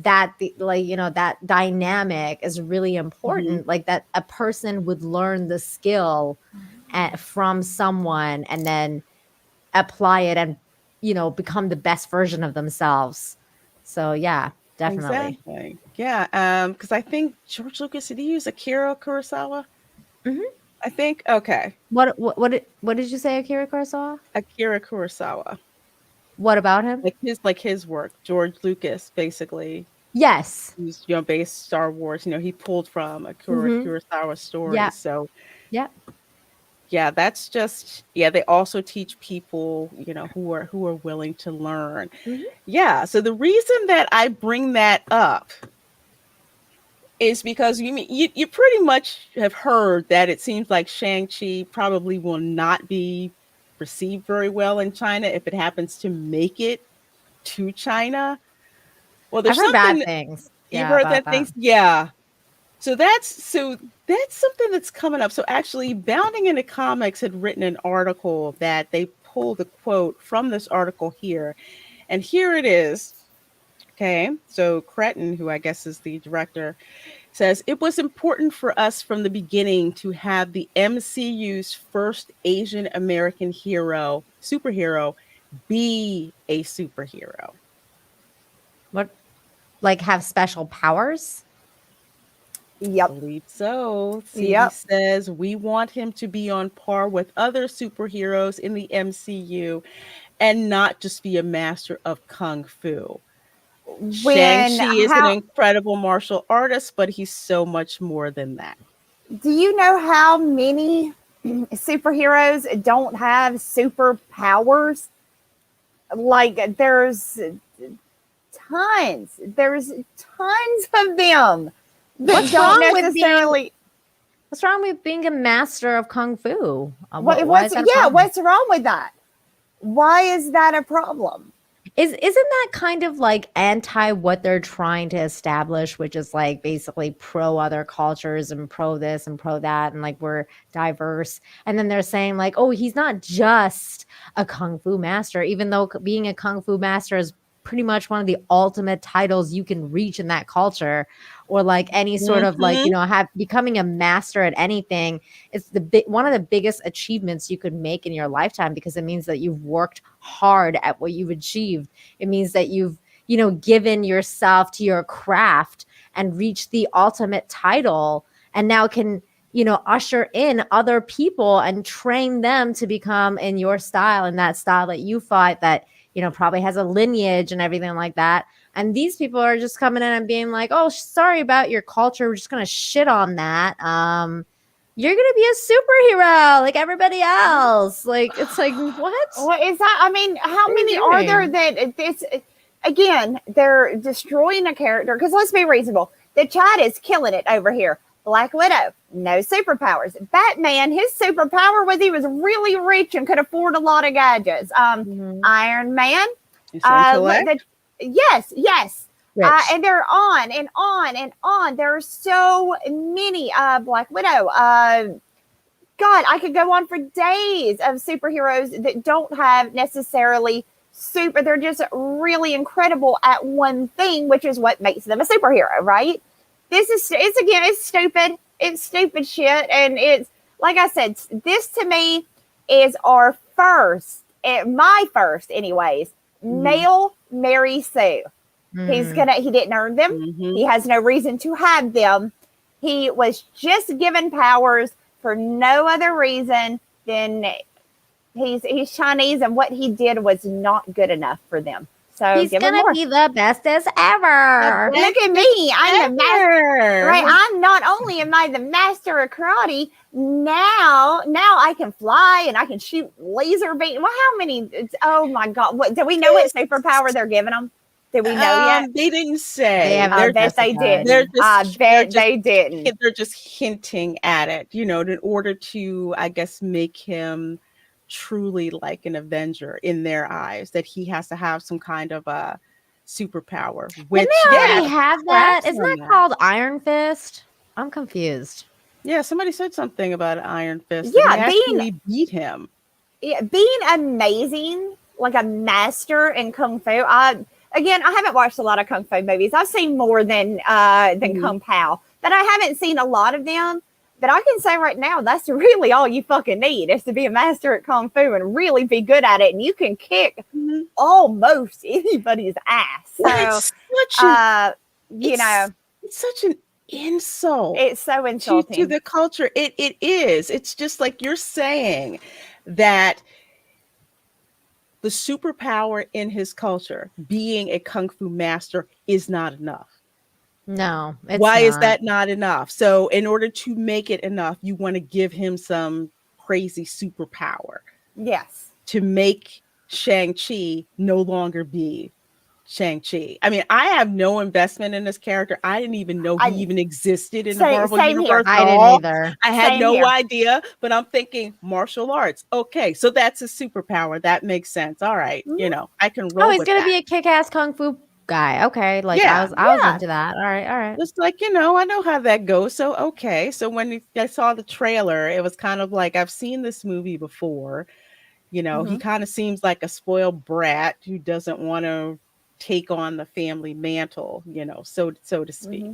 that that dynamic is really important. Like that a person would learn the skill from someone and then apply it and become the best version of themselves. So yeah, definitely. Exactly. Yeah. Because I think George Lucas, did he use Akira Kurosawa? I think. Okay. What did you say, Akira Kurosawa? Akira Kurosawa. What about him? Like his work, George Lucas, basically. Yes. He's based Star Wars. He pulled from Akira Kurosawa stories. Yeah. So Yeah. yeah, that's just they also teach people who are willing to learn. Yeah. So the reason that I bring that up is because you pretty much have heard that it seems like Shang-Chi probably will not be received very well in China if it happens to make it to China. Well, there's I've heard something bad things. you've Yeah, heard about that things. Yeah. So that's something that's coming up. So actually, Bounding into Comics had written an article that they pulled a quote from this article here, and here it is. Okay, so Cretton, who I guess is the director, says it was important for us from the beginning to have the MCU's first Asian American superhero, be a superhero. What, like have special powers? Yep. I believe so. See, Yep. he says we want him to be on par with other superheroes in the MCU and not just be a master of kung fu. Shang-Chi is an incredible martial artist, but he's so much more than that. Do you know how many superheroes don't have superpowers? Like there's tons of them that don't necessarily. What's wrong with being a master of kung fu? What's wrong with that? Why is that a problem? Isn't that kind of like anti what they're trying to establish, which is like basically pro other cultures and pro this and pro that, and like we're diverse. And then they're saying like, oh, he's not just a kung fu master, even though being a kung fu master is pretty much one of the ultimate titles you can reach in that culture, or like any sort of like becoming a master at anything. It's one of the biggest achievements you could make in your lifetime, because it means that you've worked hard at what you've achieved. It means that you've given yourself to your craft and reached the ultimate title, and now can usher in other people and train them to become in your style, in that style that you fought, that probably has a lineage and everything like that. And these people are just coming in and being like, oh, sorry about your culture, we're just going to shit on that. You're going to be a superhero like everybody else. Like, it's like, what is that? I mean, how many are there that this, again, they're destroying a character? Because let's be reasonable. The chat is killing it over here. Black Widow, no superpowers. Batman, his superpower was he was really rich and could afford a lot of gadgets. Iron Man, yes. And they're on and on and on. There are so many. Black Widow. God, I could go on for days of superheroes that don't have necessarily they're just really incredible at one thing, which is what makes them a superhero, right? It's stupid. It's stupid shit. And it's, like I said, this to me is our first, my first anyways, male Mary Sue. He didn't earn them. He has no reason to have them. He was just given powers for no other reason than he's Chinese, and what he did was not good enough for them. So he's gonna be the bestest ever. Look at me. I'm the master. Right. I'm not only am I the master of karate, now I can fly and I can shoot laser beam. Well, how many? Oh my God. What do we know what superpower they're giving them? Did we know yet? They didn't say. I bet they did. I bet they didn't. They're just hinting at it, in order to, I guess, make him truly like an Avenger in their eyes, that he has to have some kind of a superpower. Which they already have that. Isn't that called Iron Fist? I'm confused. Yeah, somebody said something about Iron Fist. Yeah, actually beat him. Yeah, being amazing, like a master in kung fu. Again, I haven't watched a lot of kung fu movies. I've seen more than Kung Pao, but I haven't seen a lot of them. But I can say right now, that's really all you fucking need, is to be a master at kung fu and really be good at it. And you can kick almost anybody's ass. So, it's such an insult. It's so insulting to the culture. It is. It's just like you're saying that the superpower in his culture, being a kung fu master, is not enough. No, it's why not. is that not enough? So in order to make it enough, you want to give him some crazy superpower. Yes. To make Shang-Chi no longer be Shang-Chi. I mean, I have no investment in this character. I didn't even know he even existed in the Marvel universe. I didn't either. I had no idea, but I'm thinking martial arts. Okay, so that's a superpower. That makes sense. All right, I can roll. Oh, he's gonna be a kick-ass kung fu guy. Okay, like I was into that. All right. Just like I know how that goes. So okay, so when I saw the trailer, it was kind of like, I've seen this movie before. He kind of seems like a spoiled brat who doesn't want to take on the family mantle, so to speak.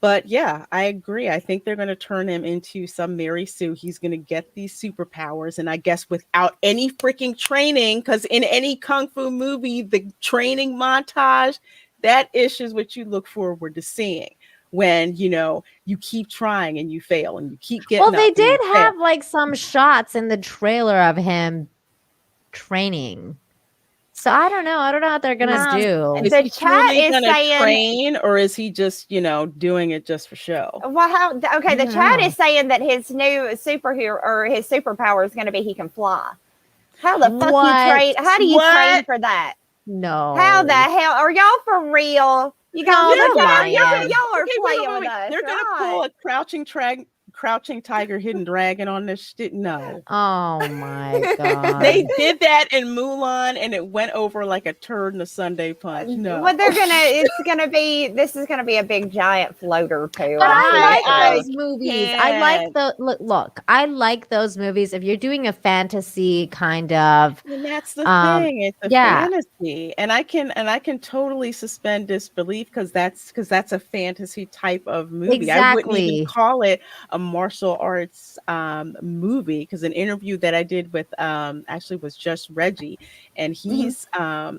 But yeah, I agree. I think they're going to turn him into some Mary Sue. He's going to get these superpowers, and I guess without any freaking training, because in any kung fu movie, the training montage, that is what you look forward to seeing. When you keep trying and you fail, and you keep getting. Well, they did have like some shots in the trailer of him training. So I don't know what they're gonna do. Is he truly gonna train, or is he just doing it just for show? Well, the chat is saying that his new superhero or his superpower is gonna be he can fly. How the fuck you train? How do you train for that? No. How the hell are y'all for real? You guys, y'all are playing with us. They're gonna pull a crouching tiger, hidden dragon on this shit. No. Oh my God. They did that in Mulan, and it went over like a turd in a Sunday punch. No. Well, this is gonna be a big giant floater too. But I like those movies. I like look, I like those movies. If you're doing a fantasy kind of, and that's the thing. It's a fantasy. And I can totally suspend disbelief because that's a fantasy type of movie. Exactly. I wouldn't even call it a martial arts movie, because an interview that I did with actually was just Reggie, and he's a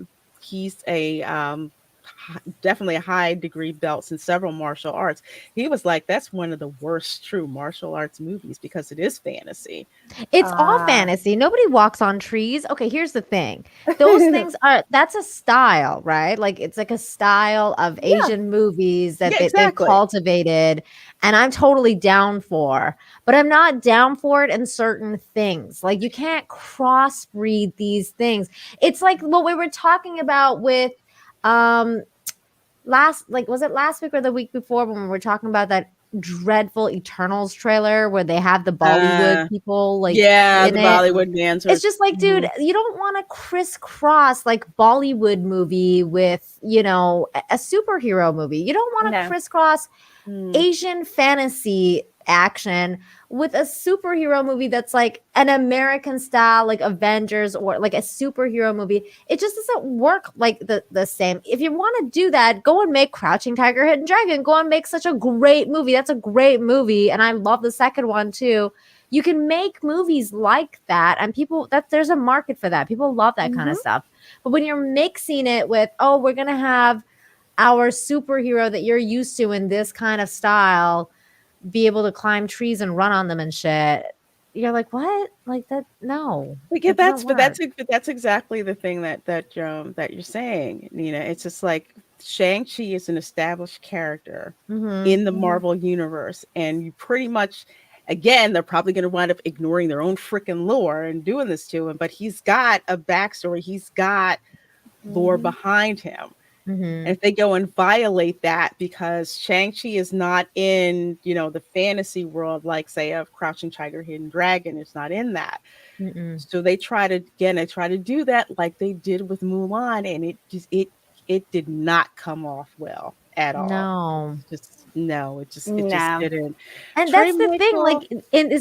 definitely a high degree belts in several martial arts. He was like, that's one of the worst true martial arts movies because it is fantasy. It's all fantasy. Nobody walks on trees. Okay, here's the thing. Those things that's a style, right? Like it's like a style of Asian movies that they've cultivated, and I'm totally down for. But I'm not down for it in certain things. Like you can't crossbreed these things. It's like what we were talking about with was it last week or the week before when we were talking about that dreadful Eternals trailer where they have the Bollywood people the Bollywood dancers. It's just like, dude, you don't want to crisscross like Bollywood movie with a superhero movie. You don't want to crisscross Asian fantasy action with a superhero movie that's like an American style, like Avengers or like a superhero movie. It just doesn't work like the same. If you want to do that, go and make Crouching Tiger, Hidden Dragon. Go and make such a great movie. That's a great movie. And I love the second one too. You can make movies like that, and there's a market for that. People love that kind of stuff. But when you're mixing it with, oh, we're gonna have our superhero that you're used to in this kind of style be able to climb trees and run on them and shit, you're like, what? Like that? No. Yeah, that's exactly the thing that you're saying, Nina. It's just like Shang-Chi is an established character in the Marvel universe, and you pretty much, again, they're probably going to wind up ignoring their own freaking lore and doing this to him, but he's got a backstory. He's got lore behind him. And if they go and violate that, because Shang-Chi is not in, the fantasy world, like say of Crouching Tiger, Hidden Dragon, it's not in that. So they try to do that like they did with Mulan, and it did not come off well at all. It just didn't. And that's the thing, like,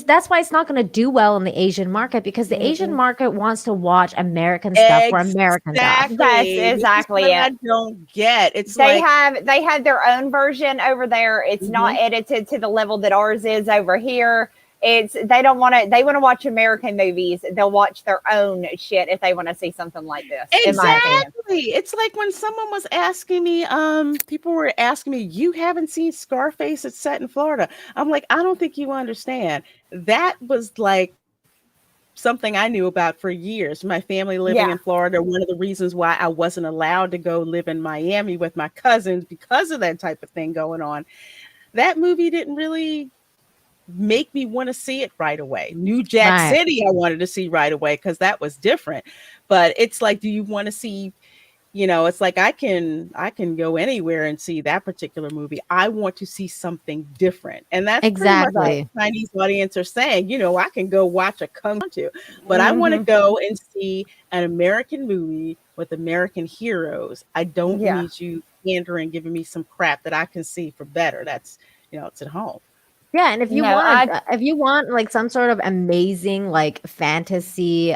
that's why it's not going to do well in the Asian market, because the Asian market wants to watch American stuff for American stuff. That's exactly it. I don't get. It's they have their own version over there. It's not edited to the level that ours is over here. They want to watch American movies. They'll watch their own shit if they want to see something like this. Exactly. It's like when someone was asking me, people were asking me, you haven't seen Scarface? It's set in Florida. I'm like, I don't think you understand. That was like something I knew about for years. My family living in Florida. One of the reasons why I wasn't allowed to go live in Miami with my cousins, because of that type of thing going on. That movie didn't really make me want to see it right away. New Jack City, I wanted to see right away because that was different. But it's like, do you want to see, it's like I can go anywhere and see that particular movie. I want to see something different. And that's exactly what the Chinese audience are saying. I can go watch a Kung Fu, but I want to go and see an American movie with American heroes. I don't need you pandering, giving me some crap that I can see for better. That's, it's at home. Yeah, and if you want like some sort of amazing like fantasy,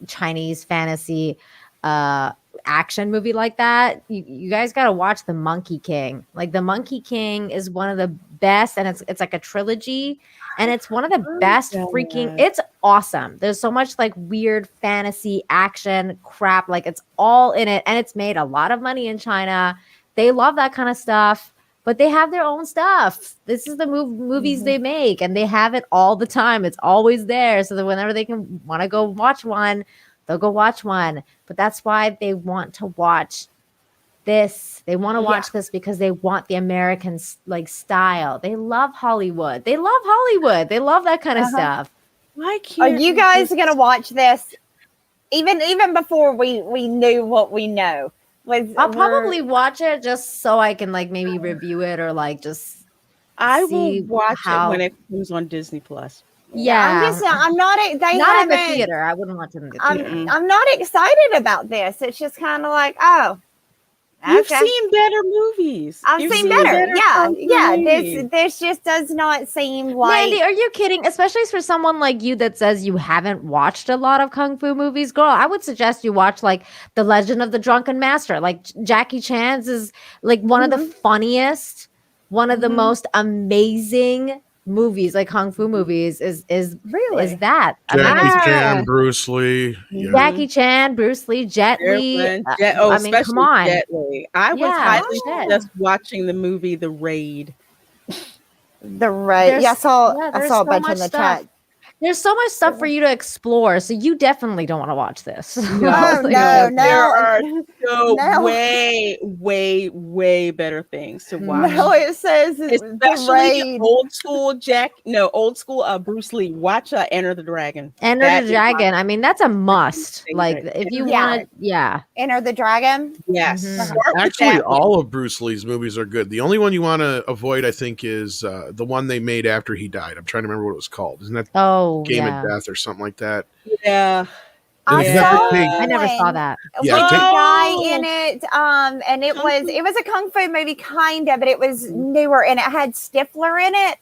Chinese fantasy action movie like that, you guys got to watch The Monkey King. Like The Monkey King is one of the best, and it's like a trilogy, and it's one of the best freaking. It's awesome. There's so much like weird fantasy action crap, like it's all in it, and it's made a lot of money in China. They love that kind of stuff. But they have their own stuff. This is the movies they make, and they have it all the time. It's always there. So that whenever they can want to go watch one, they'll go watch one. But that's why they want to watch this. They want to watch this because they want the American like style. They love Hollywood. They love Hollywood. They love that kind of stuff. Why can't you guys gonna watch this? Even before we knew what we know. I'll probably watch it just so I can like maybe review it or like just. I will watch it when it comes on Disney Plus. Yeah, I'm not. Not in the theater. I wouldn't watch it in the theater. I'm not excited about this. It's just kind of like, oh, you've seen better movies. I've seen better. Yeah. This just does not seem like. Mandy, are you kidding? Especially for someone like you that says you haven't watched a lot of kung fu movies, girl. I would suggest you watch like The Legend of the Drunken Master. Like Jackie Chan's is like one of the funniest, one of the most amazing movies, like kung fu movies, is that Jackie Chan, Bruce Lee, Jackie Chan, Bruce Lee, Jet Li. I mean, come on. Jet Li. I was highly just watching the movie The Raid. I saw a bunch in the chat. There's so much stuff for you to explore, so you definitely don't want to watch this. No. There are way better things to watch. No, it says especially old school Bruce Lee. Watch Enter the Dragon. Enter the Dragon. I mean, that's a must. Like, if you want to, Enter the Dragon. Yes. Actually, all of Bruce Lee's movies are good. The only one you want to avoid, I think, is the one they made after he died. I'm trying to remember what it was called. Isn't that Game of Death or something like that? Yeah. I never saw that. Yeah, with a guy in it, and it was a kung fu movie, kind of, but it was newer, and it had Stifler in it.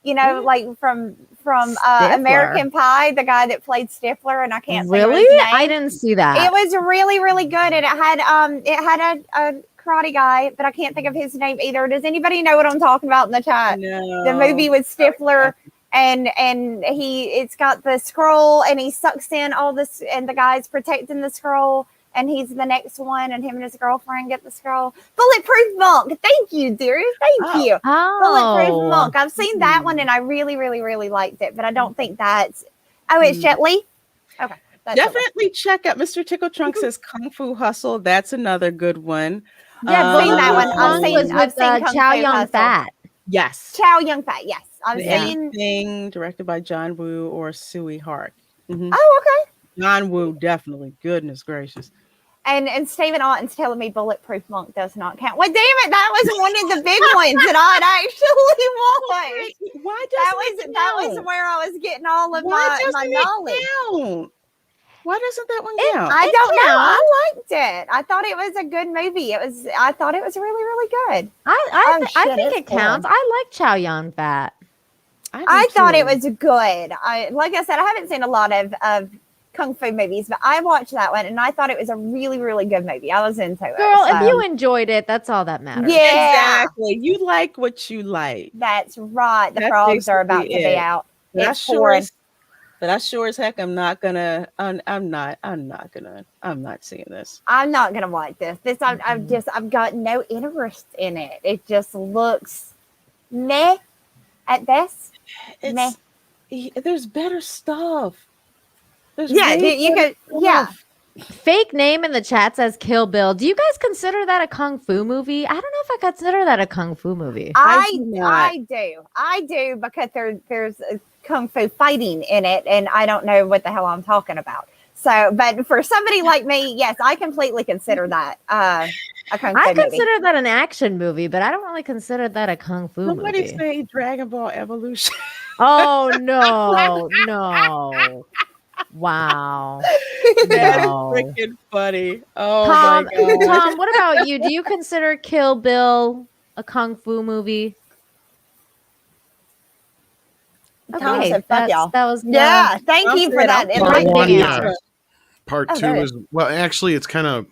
You know, like from Stifler. American Pie, the guy that played Stifler, and I can't think of Really? his name. I didn't see that. It was really, really good, and it had a karate guy, but I can't think of his name either. Does anybody know what I'm talking about in the chat? No. The movie with Stifler, and it's got the scroll, and he sucks in all this, and the guy's protecting the scroll, and he's the next one, and him and his girlfriend get the scroll. Bulletproof Monk. Thank you, dear. Thank you. Bulletproof Monk. I've seen that one, and I really, really, really liked it, but I don't think that's. Oh, it's Jet Li. Okay. Definitely check out Mr. Tickle Trunk says Kung Fu Hustle. That's another good one. Yeah, I've seen that one. I've seen Kung Chow Fu Yun Hustle. Fat. Yes. Chow Yun Fat. Yes, I've seen. Anything directed by John Woo or Sui Hart. Mm-hmm. Oh, okay. John Woo, definitely. Goodness gracious. And Stephen Alton's telling me Bulletproof Monk does not count. Well, damn it, that was one of the big ones that I'd actually watched. Why that was where I was getting all of my knowledge. Count? Why doesn't that one count? I don't know. I liked it. I thought it was a good movie. I thought it was really, really good. I think it counts. I like Chow Yun Fat. I thought it was good. Like I said, I haven't seen a lot of Kung Fu movies, but I watched that one and I thought it was a really, really good movie. I was into it. Girl, if you enjoyed it, that's all that matters. Yeah. Exactly. You like what you like. That's right. The frogs are about to be out. But I sure as heck I'm not seeing this. I'm not gonna watch this. I've got no interest in it. It just looks meh at best. Meh. There's better stuff. Fake name in the chat says Kill Bill. Do you guys consider that a kung fu movie? I don't know if I consider that a kung fu movie. I do because there's kung fu fighting in it, and I don't know what the hell I'm talking about. So, but for somebody like me, yes, I completely consider that a kung fu movie. Consider that an action movie, but I don't really consider that a kung fu movie. Somebody say Dragon Ball Evolution. Oh no. Wow. That's freaking funny. Oh Tom, my God. Tom, what about you? Do you consider Kill Bill a kung fu movie? Tom said, "Fuck y'all." That was thank you for that. Part one, Part two is actually it's kind of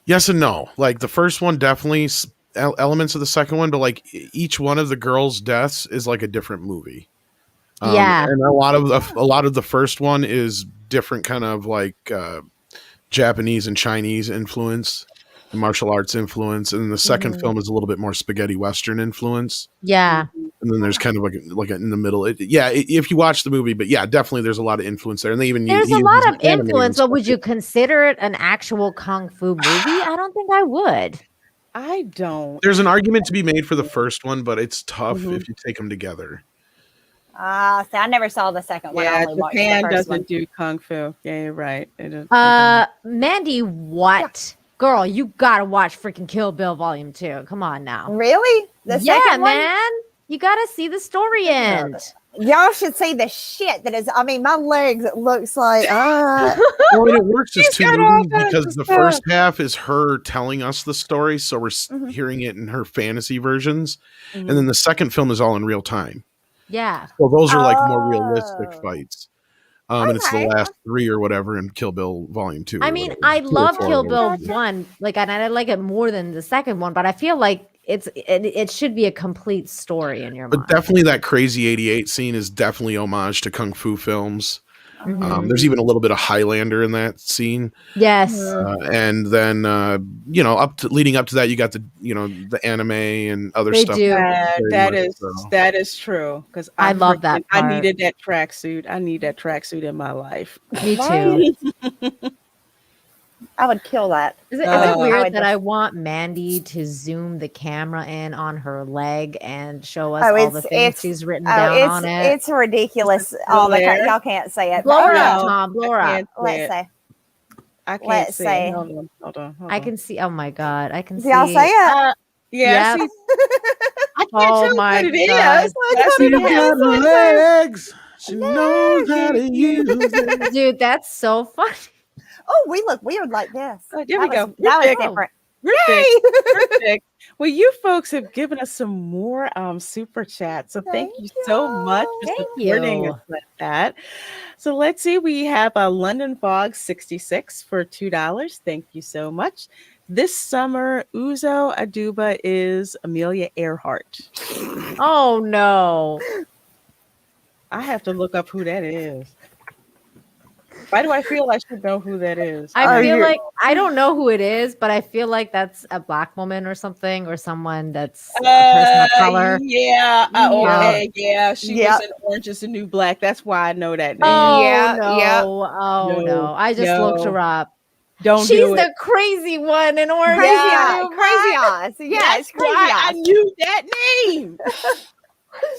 yes and no. Like the first one definitely elements of the second one, but like each one of the girls' deaths is like a different movie. And a lot of the first one is different kind of like Japanese and Chinese influence, martial arts influence, and the second film is a little bit more spaghetti western influence. Yeah. And then there's kind of like in the middle. If you watch the movie, but yeah, definitely there's a lot of influence there, and they even there's a lot of influence. But would you consider it an actual kung fu movie? I don't think I would. I don't. There's an argument to be made for the first one, but it's tough if you take them together. See, I never saw the second one. I only watched the Japan first doesn't one. do kung fu. Yeah, you're right. Mandy, what? Girl, you gotta watch freaking Kill Bill Volume 2. Come on now. Really? The second one? Man. You gotta see the story end. Y'all should see the shit that is. I mean, my legs. It looks like. Well, and it works as two movies because the first half is her telling us the story, so we're hearing it in her fantasy versions, and then the second film is all in real time. Yeah. So those are like more realistic fights. And it's the last three or whatever in Kill Bill Volume 2. I mean, I love Kill Bill 1, like, and I like it more than the second one, but I feel like it should be a complete story in your mind. But definitely that crazy 88 scene is definitely homage to kung fu films. There's even a little bit of Highlander in that scene. Yes. And then leading up to that, you got the anime and other stuff. That is true, because I love that part. I needed that tracksuit. I need that tracksuit in my life. Me too. I would kill that. Is it weird that I want Mandy to zoom the camera in on her leg and show us all the things she's written down on it? It's ridiculous. Y'all can't say it. Blow her up, Tom. Blow her up. Let's say. I can't see. Hold on. I can see. Oh my God. I can see. Y'all say it? Yeah. Yes. I can't tell what it God. is. She got the legs. She knows how to use it. Dude, that's so funny. Oh, we look weird like this. There we go. That was different. Perfect. Well, you folks have given us some more super chats. So thank you so much for Thank supporting you. us with that. So let's see. We have a London Fog 66 for $2. Thank you so much. This summer, Uzo Aduba is Amelia Earhart. Oh no. I have to look up who that is. Why do I feel I should know who that is? I feel like I don't know who it is, but I feel like that's a black woman or something, or someone that's a person of color. Yeah. Okay. Yeah. She Yep. was in Orange is the New Black. That's why I know that name. Oh Yeah, no. yeah. Oh no. No, I just looked no. her up. Don't She's do it. the crazy one in Orange. Crazy, Yeah. crazy eyes. Yeah, That's it's crazy why I eyes. knew that name.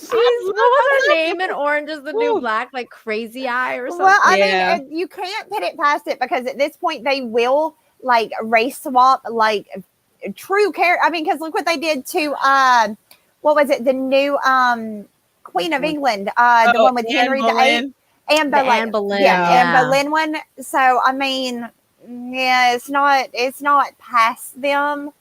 What was her name in Orange is the New Ooh. Black? Like Crazy Eye or something? Well, I Yeah. mean, you can't put it past it because at this point they will like race swap like true care. I mean, because look what they did to what was it? The new Queen of England, the one with Henry VIII, Anne The Boleyn. Anne Boleyn, Yeah, Anne yeah. Boleyn one. So I mean, yeah, it's not past them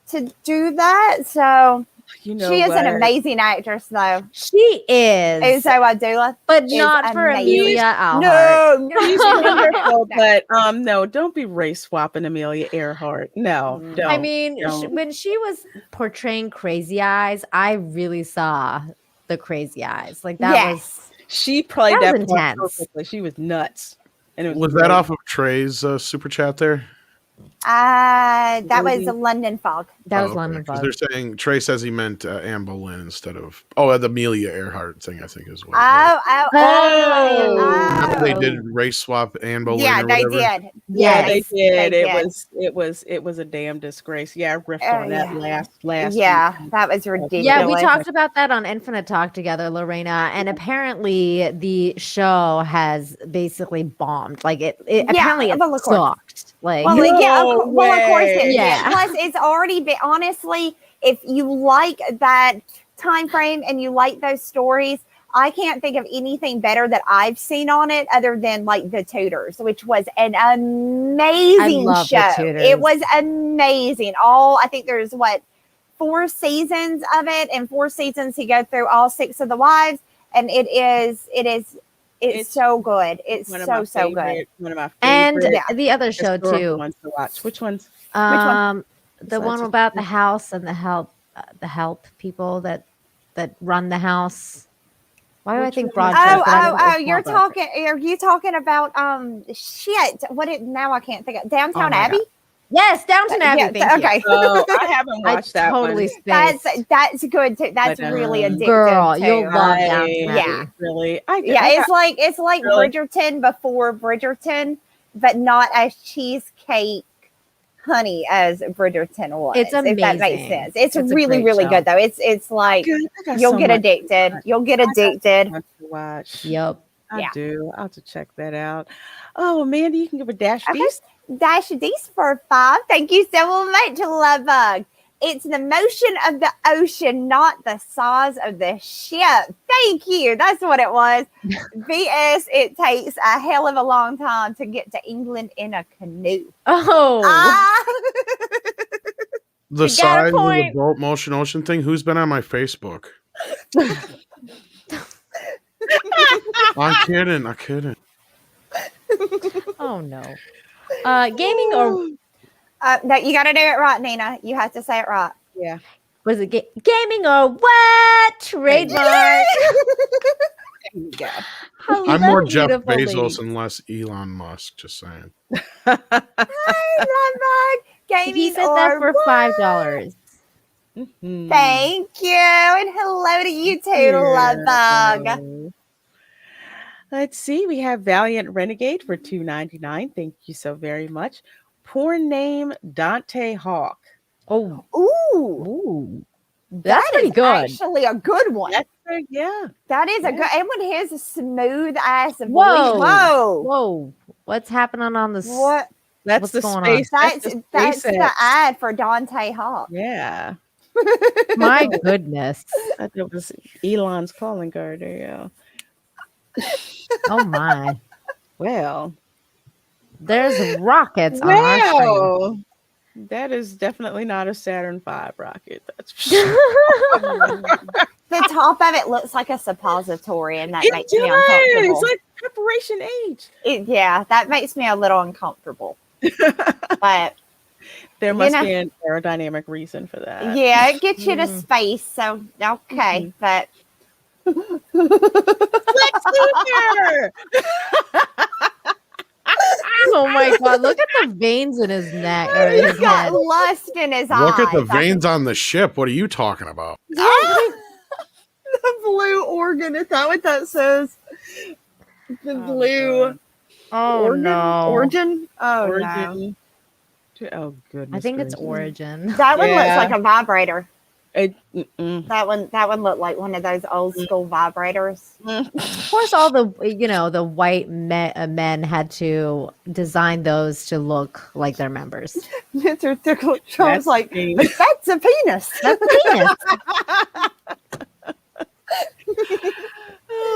to do that. So You know she is an what? amazing actress, though. She is. Uzo Aduba, But is not for amazing. Amelia Earhart. No, She's wonderful, but no, don't be race swapping Amelia Earhart. No, don't. I mean, don't. when she was portraying Crazy Eyes, I really saw the crazy eyes. Like that Yes. She played That that, was part intense. perfectly. She was nuts. And it Was great. that off of Trey's super chat there? That was Maybe. a London Fog. that was okay. London 'Cause Fog. they're saying Trey says he meant Anne Boleyn instead of the Amelia Earhart thing. I think is what. Oh. They did race swap Anne Boleyn. Yeah, or they whatever. did. Yeah, Yes. they did. They It was a damn disgrace. Yeah, I riffed on that last Yeah, week. that was ridiculous. Yeah, we talked about that on Infinite Talk together, Lorena, and apparently the show has basically bombed. Like it apparently it well, of course. sucked. Like Well, No of course it way. did. Plus, it's already been honestly, if you like that time frame and you like those stories, I can't think of anything better that I've seen on it other than like The Tudors, which was an amazing love The show. Tudors. It was amazing. I think there's 4 seasons of it, and 4 seasons he go through all 6 of the wives, and it's so good. It's One of so my so good. favorite- One of my and favorite the other show historical too. ones to watch. Which ones? The Besides one the- about the house and the help people that run the house. Why do I Which think one? Broadchurch? but I know Oh, it's you're not Broadchurch. talking. Are you talking about shit? Now I can't think of Downtown my Abbey. Yes, Downton Abbey. Yeah, thank you. okay. Oh, I haven't I watched that totally one. spaced. That's good too. That's But, really addictive. Girl, too. you'll love I- Downton Yeah. Abbey. Really? It's like Really? Bridgerton before Bridgerton, but not as cheesecake honey as Bridgerton was. It's If that makes amazing. sense. It's It's a really great really show. good though. It's like I got you'll so get much addicted. You'll get addicted. to watch. Yep. I Yeah. do. I'll have to check that out. Oh, Amanda, you can give a dash Okay. piece. Dash D's for 5. Thank you so much, Love Bug. It's the motion of the ocean, not the size of the ship. Thank you. That's what it was. VS, it takes a hell of a long time to get to England in a canoe. Oh, The You got a size of the point. boat motion ocean thing. Who's been on my Facebook? I'm kidding. oh no. Gaming or No, you got to do it right, Nina. You have to say it right. Yeah. was it gaming or what? Trademark. There you go. I'm more Hello, Jeff beautiful Bezos lady. and less Elon Musk. Just saying. Hey, Love Bug. Gaming He said that or for $5. Mhm. Thank you. And hello to you too, Love Bug. Yeah. Let's see. We have Valiant Renegade for $2.99. Thank you so very much. Porn name Dante Hawk. Oh, Ooh, ooh. That's pretty is good. actually a good one. Yeah. That is a Yeah. good. And when his a smooth ass voice. Whoa. Whoa. Whoa. What's happening on this? What? That's What's the going on? space. That's the SpaceX. ad for Dante Hawk. Yeah. My goodness. I thought it was Elon's calling card. There you go. Oh my. Well. There's rockets on our screen. Well. That is definitely not a Saturn V rocket. That's for sure. The top of it looks like a suppository, and that It makes me does. uncomfortable. It's like Preparation H. Yeah, that makes me a little uncomfortable. But there must be an aerodynamic reason for that. Yeah, it gets you to space. So okay, but Lex Luthor! Oh my god, look at the veins in his neck or he's his got head. lust in his eyes. Look at the veins on the ship. What are you talking about? The blue organ. Is that what that says? The blue organ? Origin? Oh, Origin. No. Oh, goodness. I think it's Origin. That one looks like a vibrator. That one looked like one of those old school vibrators. Of course, all the the white men had to design those to look like their members. Mr. Tickle Trump's like, that's a penis. That's a penis.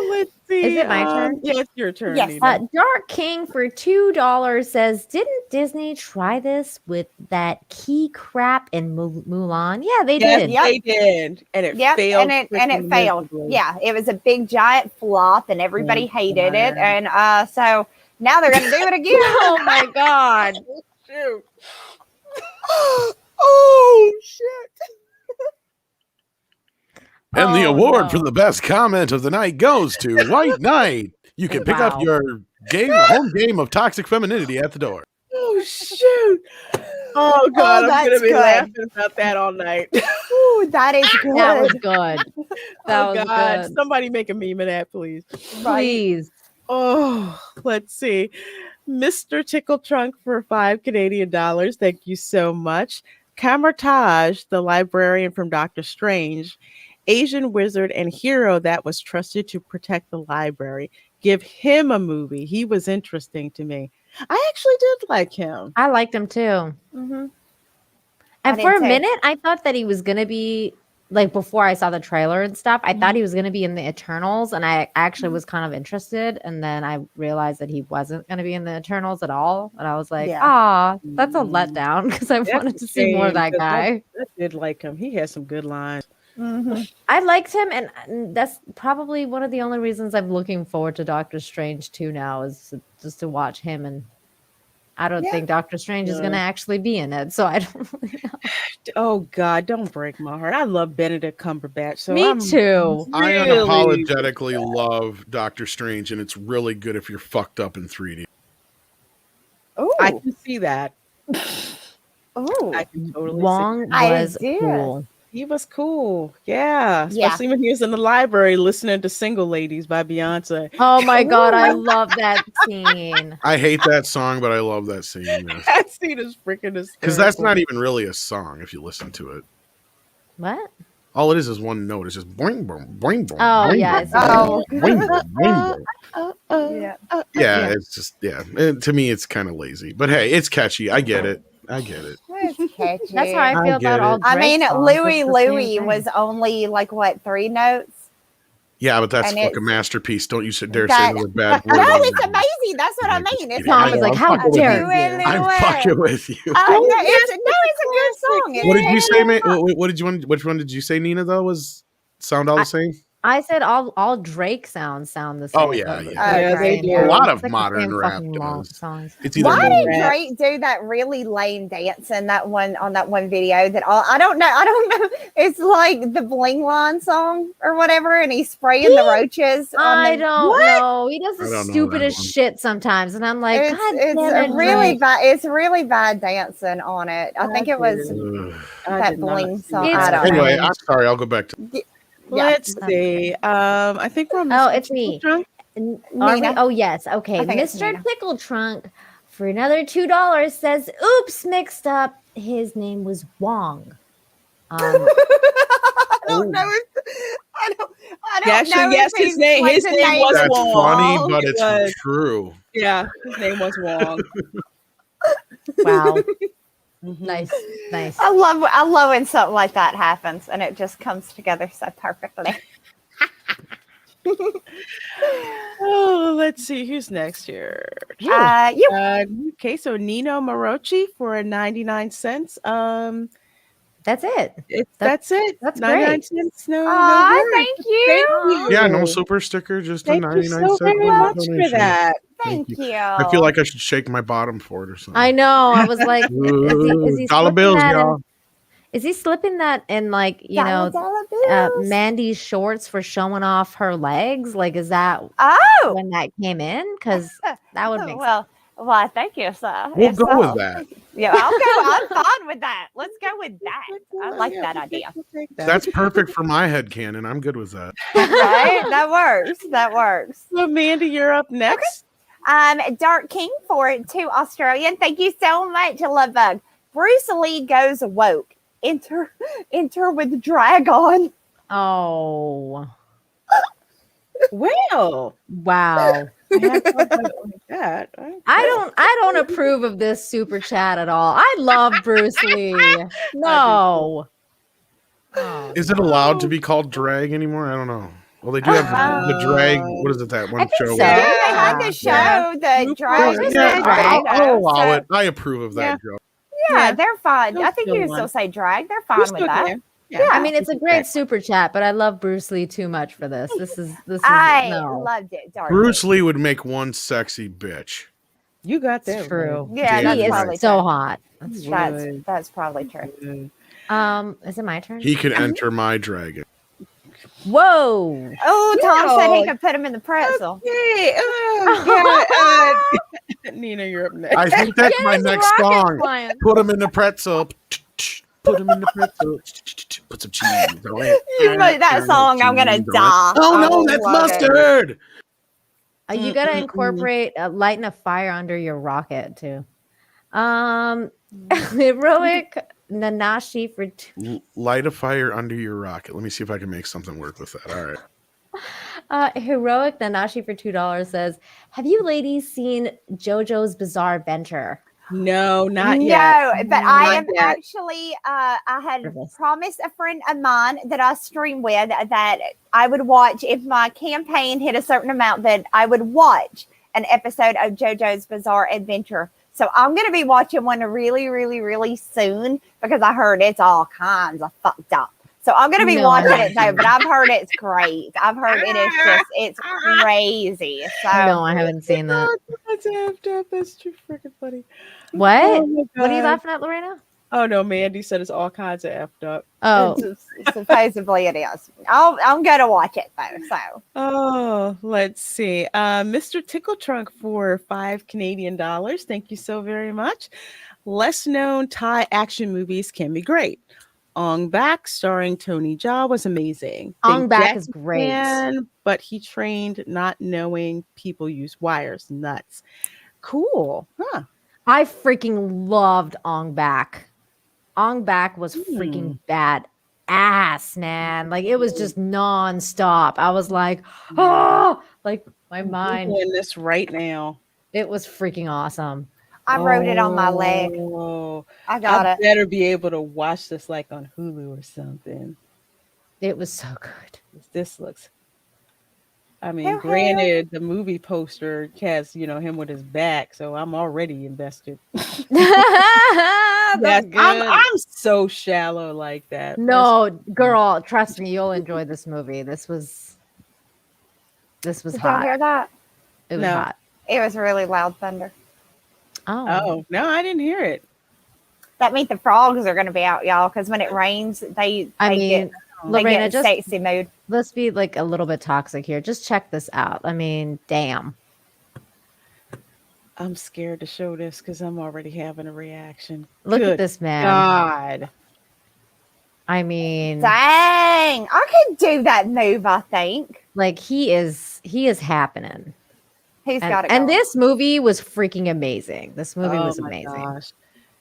Let's see. Is it my turn? Yeah, it's your turn. Yes. Nina. Dark King for $2 says, didn't Disney try this with that key crap in Mulan? Yeah, they did. Yep. They did, and it failed. And it failed. Yeah, it was a big giant flop, and everybody hated it. And so now they're going to do it again. Oh my god! Shoot. Oh shit! And the award for the best comment of the night goes to White Knight. You can pick up your home game of toxic femininity at the door. Oh shoot! Oh god, I'm gonna be laughing about that all night. Ooh, that is good. That was good. That was good. Somebody make a meme of that, please. Please. Oh, let's see. Mr. Tickle Trunk for $5 Canadian. Thank you so much. Camertage, the librarian from Doctor Strange, Asian wizard and hero that was trusted to protect the library. Give him a movie. He was interesting to me. I actually did like him. I liked him too. Mm-hmm. And for a minute, I thought that he was going to be, like, before I saw the trailer and stuff, I thought he was going to be in the Eternals, and I actually was kind of interested. And then I realized that he wasn't going to be in the Eternals at all. And I was like, that's a letdown, because I wanted to see more of that guy. I did like him. He had some good lines. Mm-hmm. I liked him, and that's probably one of the only reasons I'm looking forward to Doctor Strange 2 now, is just to watch him. And I don't think Doctor Strange is going to actually be in it, so I don't really know. Oh God, don't break my heart. I love Benedict Cumberbatch. So Me too. I unapologetically love Doctor Strange, and it's really good if you're fucked up in 3D. Oh, I can see that. Oh, I can totally Wong see that. was cool. He was cool. Yeah. Especially when he was in the library listening to Single Ladies by Beyonce. Oh my God. I love that scene. I hate that song, but I love that scene. Yes. That scene is freaking hysterical. Because that's not even really a song if you listen to it. What? All it is one note. It's just boing, boing, boing, boing. Oh, boing, yeah. boing, boing, boing, boing, yeah. Yeah, it's just, And to me, it's kind of lazy. But hey, it's catchy. I get it. It's catchy. That's how I feel about all I mean, Drake songs. Louie It's the Louie same thing. was only like what, 3 notes? Yeah, but that's And fucking masterpiece. Don't you dare say another bad word. No, on it's it. amazing. That's what I mean. It's Mom was like, "How dare you?" I'm fucking with you. it's a good song. What did you say, mate? Which one did you say, Nina? Though was sound all the same? I said all Drake sound the same. Oh yeah. They do. A lot of It's like the modern same rap fucking long does. songs. It's either Why more did rap- Drake do that really lame dance in that one on that one video that I don't know. It's like the Bling Line song or whatever, and he's spraying the roaches. I don't know. He does I the don't know stupidest that one. shit sometimes, and I'm like, God it's damn it, really Drake. bad. It's really bad dancing on it. I think it was Ugh. that Bling song. It's I don't know. Anyway, I'm sorry. I'll go back to. Let's see. I think we're on Oh, Mr. it's me. Trunk. Are we? Nina? Oh, yes. Okay. I think it's Mr. Nina. Pickle Trunk for another $2 says, oops, mixed up. His name was Wong. I don't know. I don't Yes, know. yes, if his name was That's Wong. funny, but It it's was. true. Yeah, his name was Wong. Wow. Mhm. Nice. I love when something like that happens and it just comes together so perfectly. Oh, let's see who's next here. You. Okay, so Nino Morochi for 99 cents. That's it. That's it. That's 99 great. cents. No worries. Thank you. Thank you. Yeah, no super sticker, just Thank a you 99 so cent very much for donation. that. Thank you. I feel like I should shake my bottom for it or something. I know. I was like, is he Dollar slipping bills, that y'all. is he slipping that in like, Dollar bills. Mandy's shorts for showing off her legs? Like, is that Oh, when that came in? Because that would make sense. well, thank you, sir. We'll If go so. with that. Yeah, I'll go. I'm fine with that. Let's go with that. I like that idea. That's perfect for my headcanon. I'm good with that. Right? That works. That works. So, Mandy, you're up next. Dark King for 2 Australian. Thank you so much, Lovebug. Bruce Lee goes woke. Enter with Dragon. Oh, Well, wow. that. I don't approve of this super chat at all. I love Bruce Lee. No. Oh, Is it allowed to be called drag anymore? I don't know. Well, they do have the drag. What is it? That one I think show. so. where- They had the show, Yeah. the Dragon. Yeah, I'll allow So, it. I approve of that joke. Yeah, they're fine. I That's think still you can one. still say drag. They're fine with that. Yeah. I mean, it's a great super chat, but I love Bruce Lee too much for this. This is I no. loved it. Dark Bruce King. Lee would make one sexy bitch. You got that It's true. Yeah, Yeah, that's He is probably so true. hot. That's true. That's probably true. Is it my turn? He could enter my dragon. Whoa. Oh, Tom said he Yeah. could put him in the pretzel. Hey, oh, God. Nina, you're up next. I think that's Get my his next rocket song. flying. Put him in the pretzel. Put him in the pretzel. Put some cheese on it. You made that song, I'm gonna die. Oh I no, that's love it. mustard. You gotta incorporate lighting a fire under your rocket too. Heroic Nanashi for Light a fire under your rocket. Let me see if I can make something work with that. All right. Heroic Nanashi for $2 says, "Have you ladies seen JoJo's Bizarre Adventure?" No, not yet. No, but I Not am yet. actually, I had Nervous. promised a friend of mine that I stream with that I would watch if my campaign hit a certain amount, that I would watch an episode of JoJo's Bizarre Adventure. So I'm going to be watching one really, really, really soon because I heard it's all kinds of fucked up. So I'm going to be No, watching I it though, but I've heard it's great. I've heard it's crazy. So No, I haven't seen that. That's effed up. That's too freaking funny. What? Oh my What are you God. laughing at, Lorena? Oh no, Mandy said it's all kinds of effed up. Oh, supposedly it is. I'm going to watch it though. So Oh, let's see. Mr. Tickle Trunk for $5 Canadian. Thank you so very much. Less known Thai action movies can be great. Ong Bak, starring Tony Jaa, was amazing. Ong Think Bak Jackie is great. Chan, but he trained not knowing people use wires. Nuts. Cool. Huh. I freaking loved Ong Bak. Ong Bak was freaking bad ass, man. Like it was just nonstop. I was like, oh, like my I'm mind. doing this right now. It was freaking awesome. I wrote it on my leg. Oh, I got I it. better be able to watch this like on Hulu or something. It was so good. This looks. I mean, Hell, granted, the movie poster has, him with his back, so I'm already invested. That's good. I'm so shallow like that. No, girl, trust me, you'll enjoy this movie. This was Did y'all hot. hear that? It was No. hot. It was really loud thunder. Oh. Oh no, I didn't hear it. That means the frogs are going to be out, y'all, because when it rains, they I get, mean, they Lorena, get in just sexy mood. let's be like a little bit toxic here. Just check this out. I mean, damn. I'm scared to show this because I'm already having a reaction. Look Good at this man. God. I mean, Dang, I could do that move, I think. like he is happening. He's And, got it. and going. this movie was freaking amazing. This movie Oh was my amazing. gosh.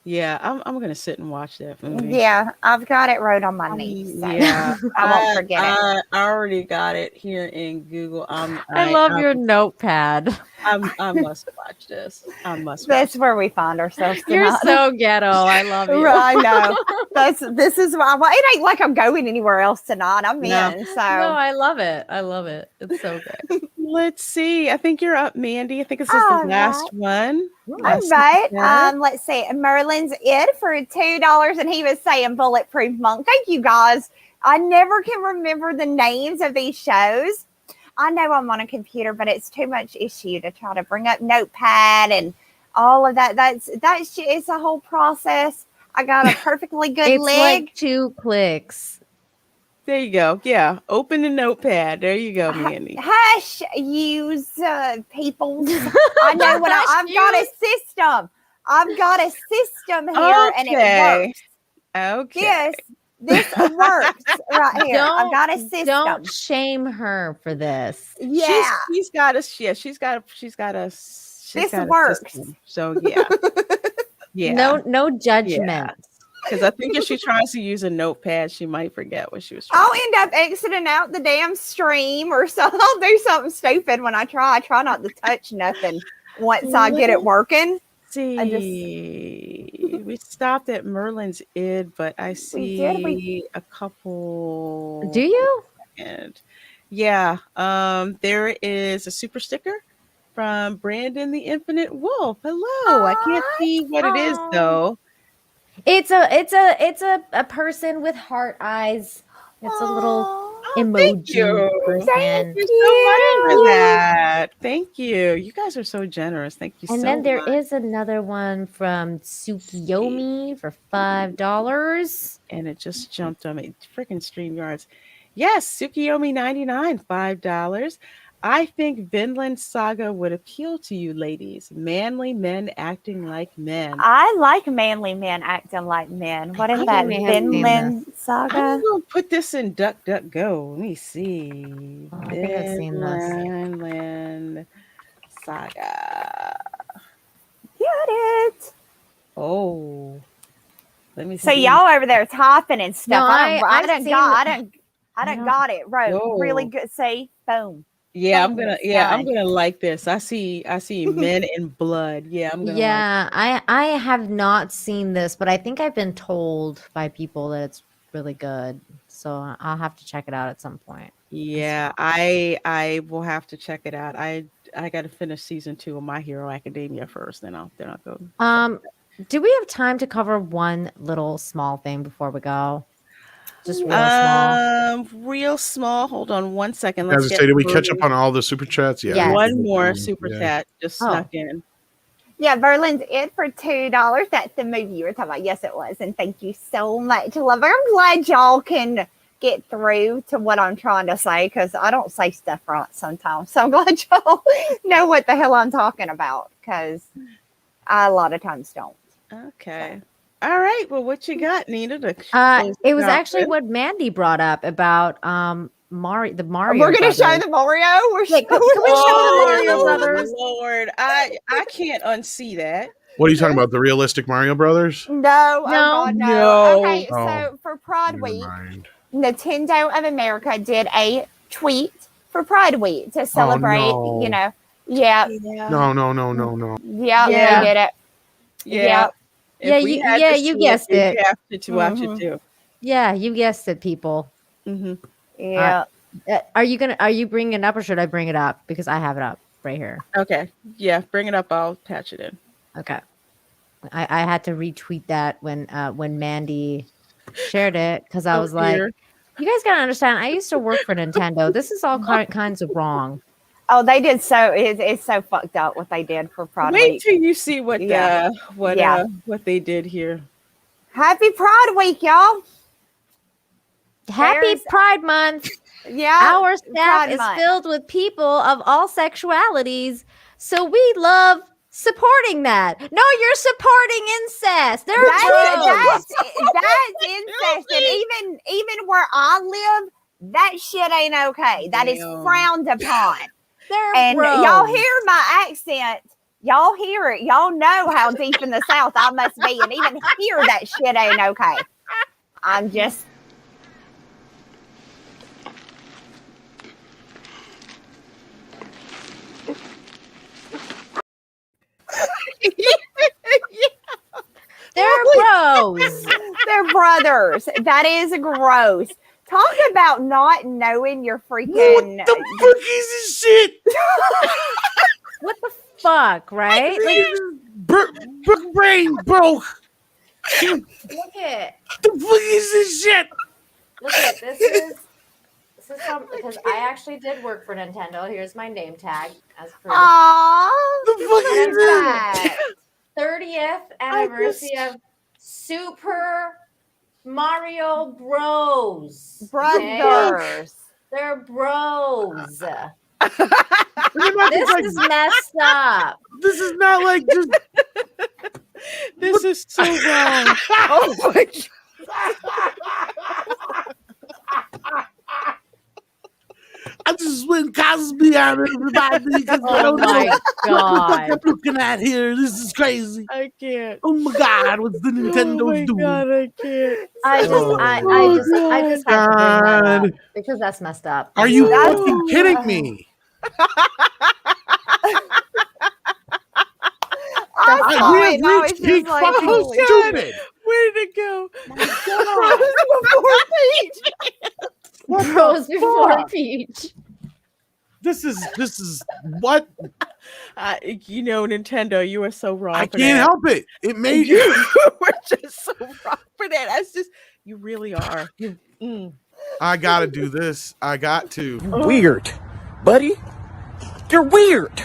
Yeah, I'm gonna sit and watch that movie. Yeah, I've got it wrote on my knees. So Yeah, I won't forget it. I already got it here in Google. I love your notepad. I must watch this. I must. That's where we find ourselves. You're tonight. so ghetto. I love you. I know. This is why. Well, it ain't like I'm going anywhere else tonight. I'm No. in. So No, I love it. I love it. It's so good. Let's see. I think you're up, Mandy. I think this is the last one. All right. Let's see. Merlin's It for $2, and he was saying Bulletproof Monk. Thank you, guys. I never can remember the names of these shows. I know I'm on a computer, but it's too much issue to try to bring up Notepad and all of that. It's a whole process. I got a perfectly good it's leg. like 2 clicks. There you go. Yeah. Open the Notepad. There you go, Mandy. Hush, use people. I know what I've got a system. I've got a system here, and it works. Okay. This works right here. I've got a system. Don't shame her for this. Yeah, she's got a. Yeah, she's got a. This works. System. So yeah, yeah. No judgment. Yeah. Because I think if she tries to use a notepad, she might forget what she was trying. I'll end up exiting out the damn stream or something. I'll do something stupid when I try. I try not to touch nothing once I get it working. We stopped at Merlin's Id, but I see a couple. Do you? Yeah. There is a super sticker from Brandon the Infinite Wolf. Hello. I can't see what it is though. It's a person with heart eyes. It's a little emoji person. Thank you so much for that. Thank you. You guys are so generous. Thank you so much. And then there is another one from Tsukiyomi for $5. And it just jumped on me. Freaking StreamYards. Yes, Tsukiyomi 99, $5. I think Vinland Saga would appeal to you ladies. Manly men acting like men. I like manly men acting like men. What is that? Vinland Saga? I'm going to put this in DuckDuckGo. Let me see. I think I've seen this. Vinland Saga. Get it. Oh. Let me see. So y'all over there typing and stuff. No, I done got it. Wrote really good. See? Boom. Yeah, I'm gonna like this. I see Men in Blood. Yeah, I'm gonna. Yeah, I have not seen this, but I think I've been told by people that it's really good. So I'll have to check it out at some point. Yeah, I will have to check it out. I got to finish season 2 of My Hero Academia first, then I'll go. Do we have time to cover one little small thing before we go? Just real small. Real small. Hold on one second. Let's say, did we catch up on all the super chats? Yeah. Yes. One more super chat just snuck in. Yeah, Berlin's It for $2. That's the movie you were talking about. Yes, it was. And thank you so much, Lover. I'm glad y'all can get through to what I'm trying to say because I don't say stuff right sometimes. So I'm glad y'all know what the hell I'm talking about because I a lot of times don't. Okay. All right. Well, what you got, Nina? It was actually what Mandy brought up about Mario. We're going to show the Mario. Can we show the Mario Brothers? Lord, I can't unsee that. What are you talking about? The realistic Mario Brothers? No. Okay, so for Pride Week, Nintendo of America did a tweet for Pride Week to celebrate. You know, No. Yeah, they did it. Yeah. You guessed it. You have to watch it too. Yeah, you guessed it, people. Mm-hmm. Yeah. Are you bringing it up or should I bring it up? Because I have it up right here. Okay. Yeah, bring it up. I'll patch it in. Okay. I had to retweet that when Mandy shared it because I was like, you guys gotta understand. I used to work for Nintendo. This is all kinds of wrong. Oh, they did it's so fucked up what they did for Pride Week. Wait till you see what they did here. Happy Pride Week, y'all. Happy Pride Month. Yeah. Our staff is filled with people of all sexualities, so we love supporting that. No, you're supporting incest. That's incest. And even where I live, that shit ain't okay. That is frowned upon. Y'all hear my accent. Y'all hear it. Y'all know how deep in the South I must be. And even hear that shit ain't okay. I'm just. They're bros. They're brothers. That is gross. Talk about not knowing your freaking. What the fuck is this shit? What the fuck, right? Like, Brain broke. look at The fuck is this shit? Look at this is because I actually did work for Nintendo. Here's my name tag as proof. Aww. The fuck What is is this? that? 30th anniversary of Super Mario Bros. Okay? Brothers. They're bros. This This is messed up. This is not like just. This is so wrong. Oh my I just went Cosby out of everybody because I Oh don't know my what the fuck god. I'm looking at here. This is crazy. I can't. Oh my god, what's the Oh Nintendo's my doing? god, I can't. I just Oh I my just had to bring that up God. because that's messed up. Are you That's- fucking kidding me? I saw We it have and I was reached peak just like, fucking holy stupid. Where did it go? Bros before Peach. This is what? You know, Nintendo, you are so wrong. I for can't that. help it. It made You were just so wrong for that. That's just you really are. I gotta do this. I got to. Weird, buddy. You're weird.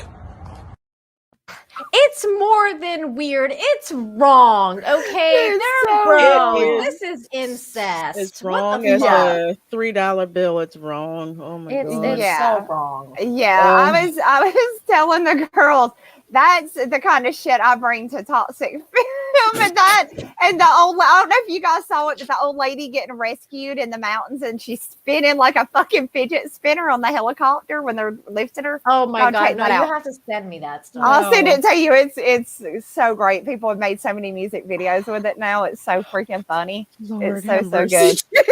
It's more than weird. It's wrong. Okay, It's they're so bros. weird. This is incest. As What wrong the as fuck? a $3 bill. It's wrong. Oh my It's god. Yeah. so wrong. Yeah, I was telling the girls that's the kind of shit I bring to toxic film, and the old, I don't know if you guys saw it, but the old lady getting rescued in the mountains and she's spinning like a fucking fidget spinner on the helicopter when they're lifting her. Oh my I'll god! check No, that you out. have to send me that stuff. I'll send it to you. It's so great. People have made so many music videos with it now. It's so freaking funny. Lord It's have so mercy. good.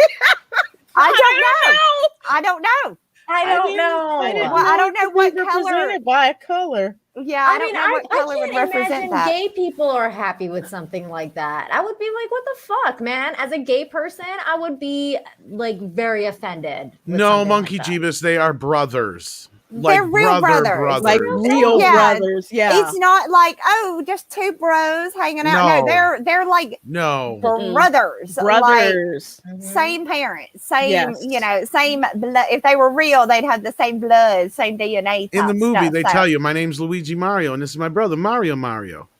I don't know. I don't know. Well, I don't know what color. Represented by a color. Yeah, I don't know what I color would can't represent imagine that. gay people are happy with something like that. I would be like, what the fuck, man? As a gay person, I would be like very offended. with No, something Monkey like that. Jeebus, they are brothers. They're real brothers. Like real Yeah. brothers. Yeah. It's not like, oh, just two bros hanging out. No, No. they're like No. brothers. brothers. Like same parents, same, Yes. same blood. If they were real, they'd have the same blood, same DNA. In the type movie, stuff. they So, tell you, my name's Luigi Mario, and this is my brother, Mario.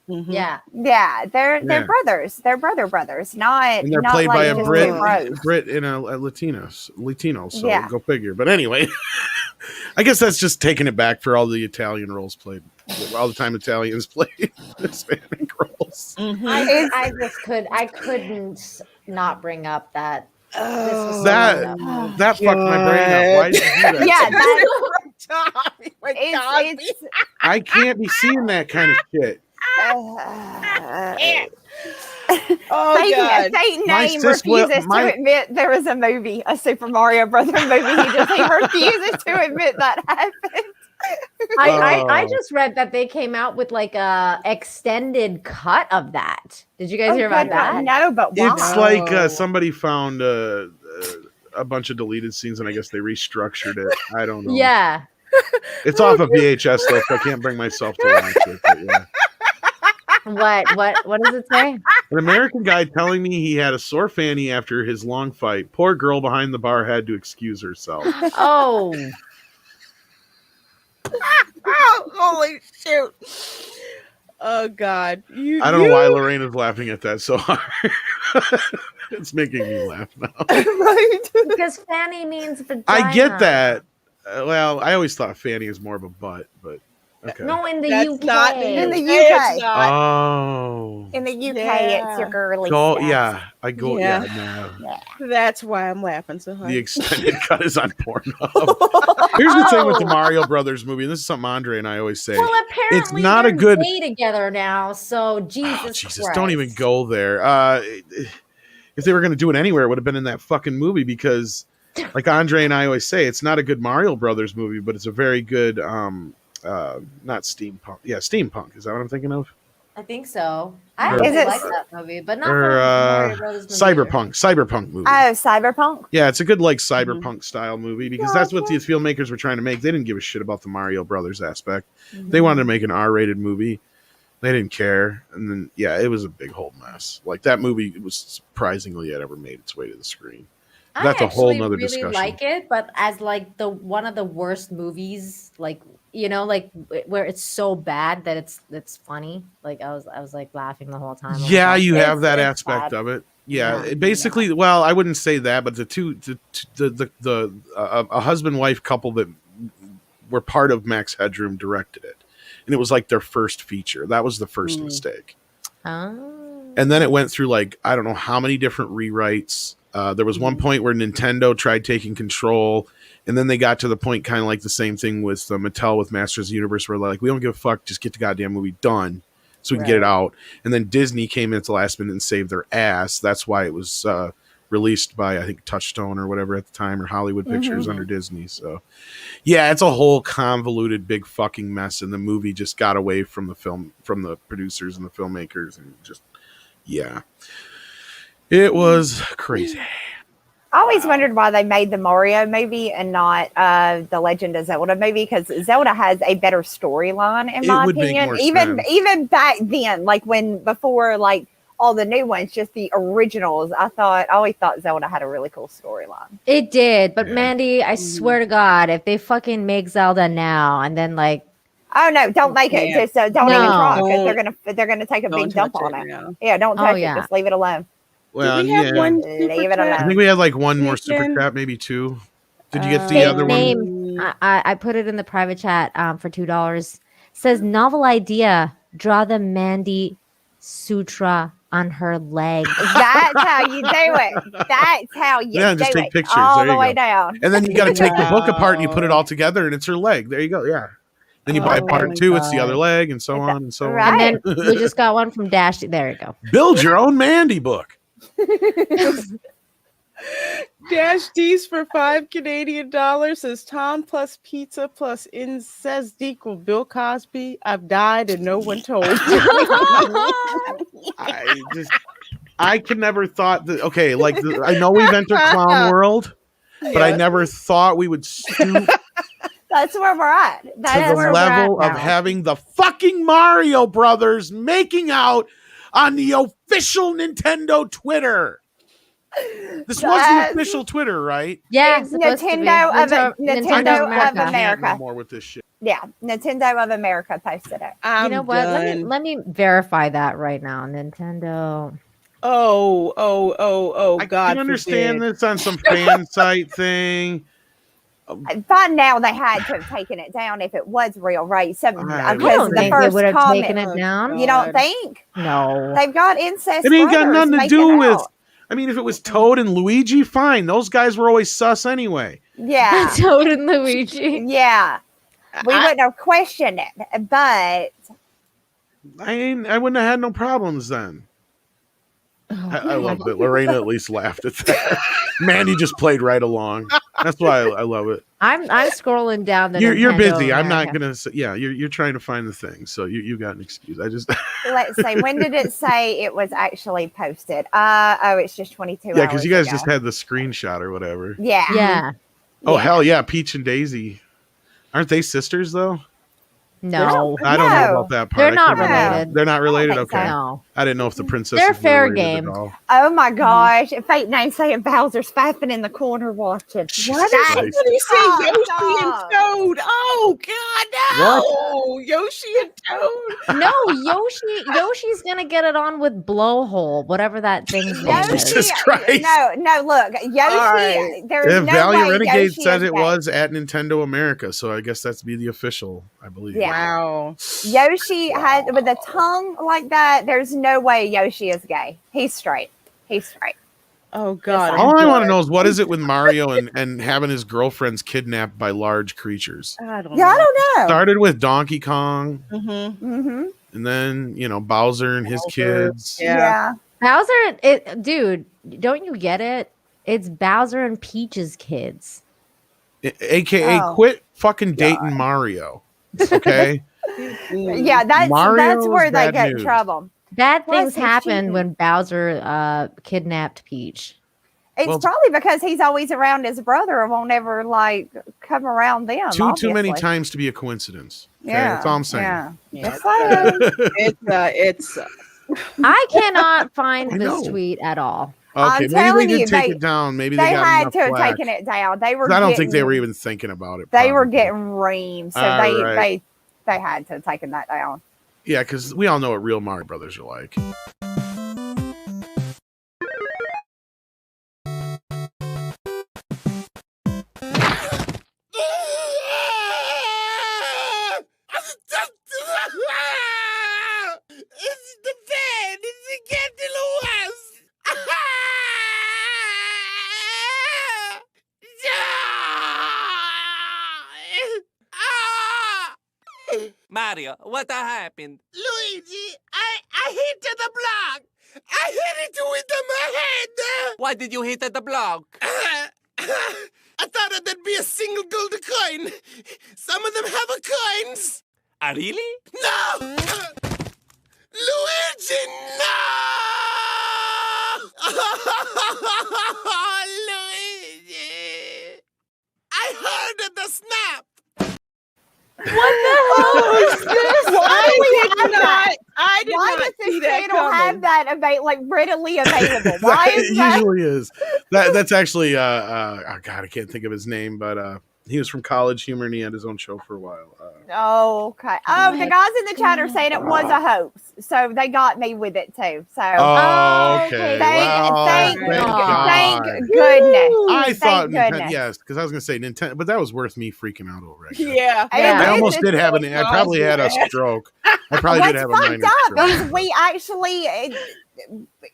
Mhm. Yeah. Yeah, they're Yeah. brothers. They're brothers. Not And they're not played like by a just Brit, two bros. Brit and a Latino. So Yeah. go figure. But anyway, I guess that's just taking it back for all the Italian roles played. All the time Italians played Hispanic roles. Mhm. I couldn't not bring up that. This was so That messed up. that fucked my brain up. Why did you do that? Yeah, Tommy, it's I can't be seeing that kind of shit. oh god. Satan My name sis will- refuses my- to admit there was a movie, a Super Mario Brother movie. He refuses to admit that happened. I Oh. just read that they came out with like a extended cut of that. Did you guys hear about good that? God, no, but why? It's like somebody found a bunch of deleted scenes, and I guess they restructured it. I don't know. Yeah. It's off of VHS though, so I can't bring myself to watch it. But yeah. What does it say? An American guy telling me he had a sore fanny after his long fight. Poor girl behind the bar had to excuse herself. Oh. Oh, holy shoot. Oh god. I don't know why Lorena's laughing at that so hard. It's making me laugh now. Right. Because fanny means vagina. I get that. Well, I always thought fanny is more of a butt, but okay. No, in the That's UK. not In the It's UK. not. Oh. In the UK, Yeah. it's your girly Go, stuff. yeah. I go, Yeah. yeah, no. That's why I'm laughing so The hard. extended cut is on Pornhub. Here's the thing with the Mario Brothers movie, and this is something Andre and I always say. Well, apparently not a they're good- gay together now. So Jesus, Oh, Jesus, Christ. don't even go there. If they were going to do it anywhere, it would have been in that fucking movie because, like Andre and I always say, it's not a good Mario Brothers movie, but it's a very good, not steampunk. Yeah, steampunk. Is that what I'm thinking of? I think so. I Or- actually Is it- like that movie, but not Or for Mario Brothers movie either. Cyberpunk movie. Oh, Cyberpunk. Yeah, it's a good like cyberpunk style movie because that's what these filmmakers were trying to make. They didn't give a shit about the Mario Brothers aspect. They wanted to make an R-rated movie. They didn't care, and then it was a big whole mess. Like that movie was surprisingly it ever made its way to the screen. That's a whole nother really discussion. like it, but as like the one of the worst movies, like like where it's so bad that it's funny. Like I was like laughing the whole time. Yeah, you have that it's aspect bad. of it. Yeah. It basically, well, I wouldn't say that, but a husband-wife couple that were part of Max Headroom directed it, and it was like their first feature. That was the first mistake. Oh. And then it went through like I don't know how many different rewrites. There was one point where Nintendo tried taking control, and then they got to the point kind of like the same thing with Mattel with Masters of the Universe, where they're like, we don't give a fuck, just get the goddamn movie done so we can get it out. And then Disney came in at the last minute and saved their ass. That's why it was released by, I think, Touchstone or whatever at the time, or Hollywood Pictures under Disney. So, yeah, it's a whole convoluted big fucking mess, and the movie just got away from the producers and the filmmakers, and just, it was crazy. I always wondered why they made the Mario movie and not the Legend of Zelda movie, because Zelda has a better storyline in my would make opinion. more Even sense. even back then, like before like all the new ones, just the originals, I always thought Zelda had a really cool storyline. It did, but Yeah. Mandy, I swear to God, if they fucking make Zelda now and then like Oh no, don't make it. Yeah. Just don't even try, Don't- because they're gonna take a Don't big dump touch on it it. now. Yeah, don't touch yeah. it. Just leave it alone. Well, Did we have one Leave super it chat? I alone. think we had like one more super Weekend. chat, maybe two. Did you get the fake other one? name. I put it in the private chat for $2. Says novel idea. Draw the Mandy Sutra on her leg. That's how you do it. That's how you Yeah, do just take it. pictures. All There the you way go. down. And then you got to take the book apart and you put it Wow. all together, and it's her leg. There you go. Yeah. Then you buy Oh part my two, it's the God. other leg, and so on and so Right. on. And then we just got one from Dash. There you go. Build your own Mandy book. Dash D's for $5 says Tom plus pizza plus incest equal Bill Cosby. I've died and no one told me. I could never thought that. Okay, like I know we've entered clown world, but I never thought we would stoop That's where we're at. to That's the where level we're at of now. having the fucking Mario Brothers making out on the official Nintendo Twitter. This was the That's- official Twitter, right? Yeah, It's supposed to be. Nintendo of Nintendo of I can't America. no more with this shit. Yeah, Nintendo of America posted it. I'm You know what? done. Let me verify that right now. Nintendo. Oh, I God can understand forbid. this on some fan site thing. By now, they had to have taken it down if it was real, right? So, I I because don't the think they first would have comment, taken it down. you don't God. think? No. They've got incest. It ain't got brothers nothing to making do with. out. I mean, if it was Toad and Luigi, fine. Those guys were always sus anyway. Yeah, Toad and Luigi. yeah. We wouldn't have questioned it, but I wouldn't have had no problems then. I love that Lorena at least laughed at that. Mandy just played right along. That's why I love it. I'm scrolling down the. You're Nintendo busy. I'm not America. gonna say. Yeah, you're trying to find the thing, so you got an excuse. I just let's see. When did it say it was actually posted? It's just 22 hours. yeah, because you guys ago. just had the screenshot or whatever. Yeah. Yeah. Oh Yeah. hell yeah, Peach and Daisy. Aren't they sisters though? No. I don't know No. about that part. They're I not couldn't- related. They're not related. think so. Okay, No. I didn't know if the princesses They're were fair related game. at all. Oh my gosh. Fate name saying Bowser's fapping in the corner watching. Jesus What Christ. did he say? Stop, Yoshi and stop. Toad. Oh God, no! Yoshi and Toad. No, Yoshi's gonna get it on with Blowhole, whatever that thing's name Yoshi, is. Jesus Christ. no, look, Yoshi, right. there is If no Valiant way Renegade Yoshi said is it gay. was at Nintendo America, so I guess that's be the official, I believe. Yeah. Wow. Yoshi had with a tongue like that. There's no way Yoshi is gay. He's straight. He's straight. Oh God. All I I'm want to done. know is what is it with Mario and having his girlfriends kidnapped by large creatures? I don't Yeah, I know. don't know. Started with Donkey Kong, Mm-hmm. Mm-hmm. and then Bowser and his Bowser, kids. Yeah. Bowser, dude, don't you get it? It's Bowser and Peach's kids. AKA Oh. quit fucking dating Mario. Okay? Yeah, that's Mario's where they bad get in news. trouble. Bad Plus, things he's happen cheating. when Bowser kidnapped Peach. It's Well, probably because he's always around his brother and won't ever like come around them. Too many obviously. times to be a coincidence. Okay? Yeah, That's all I'm saying. Yeah, Yeah. Just saying. It's I cannot find I this know. tweet at all. Okay, I'm maybe they telling did you, take it down. Maybe they got had enough to have flack. taken it down. They were. I don't think they getting- were even thinking about it. They were probably. getting reamed, so All they right. they had to have taken that down. Yeah, because we all know what real Mario Brothers are like. It's the fan. It's Captain Louis. Mario, what happened? Luigi, I hit the block. I hit it with my head. Why did you hit the block? I thought there'd be a single gold coin. Some of them have coins. Really? No! Luigi, no! Luigi! I heard the snap! I did Why not does see this that channel coming. have that like readily available? Why It is that? usually is. That's actually oh God, I can't think of his name, but he was from College Humor and he had his own show for a while. Oh, okay. Oh, the guys in the chat are saying it was a hoax, so they got me with it too. So Oh, okay. okay. thank, Well, thank, God. thank goodness. I thought Thank Nintendo, goodness. yes, because I was gonna say Nintendo, but that was worth me freaking out over. I guess. Yeah. Yeah. I It almost is- did have an. I probably had a stroke. I probably did What's have a fucked minor up stroke. is we actually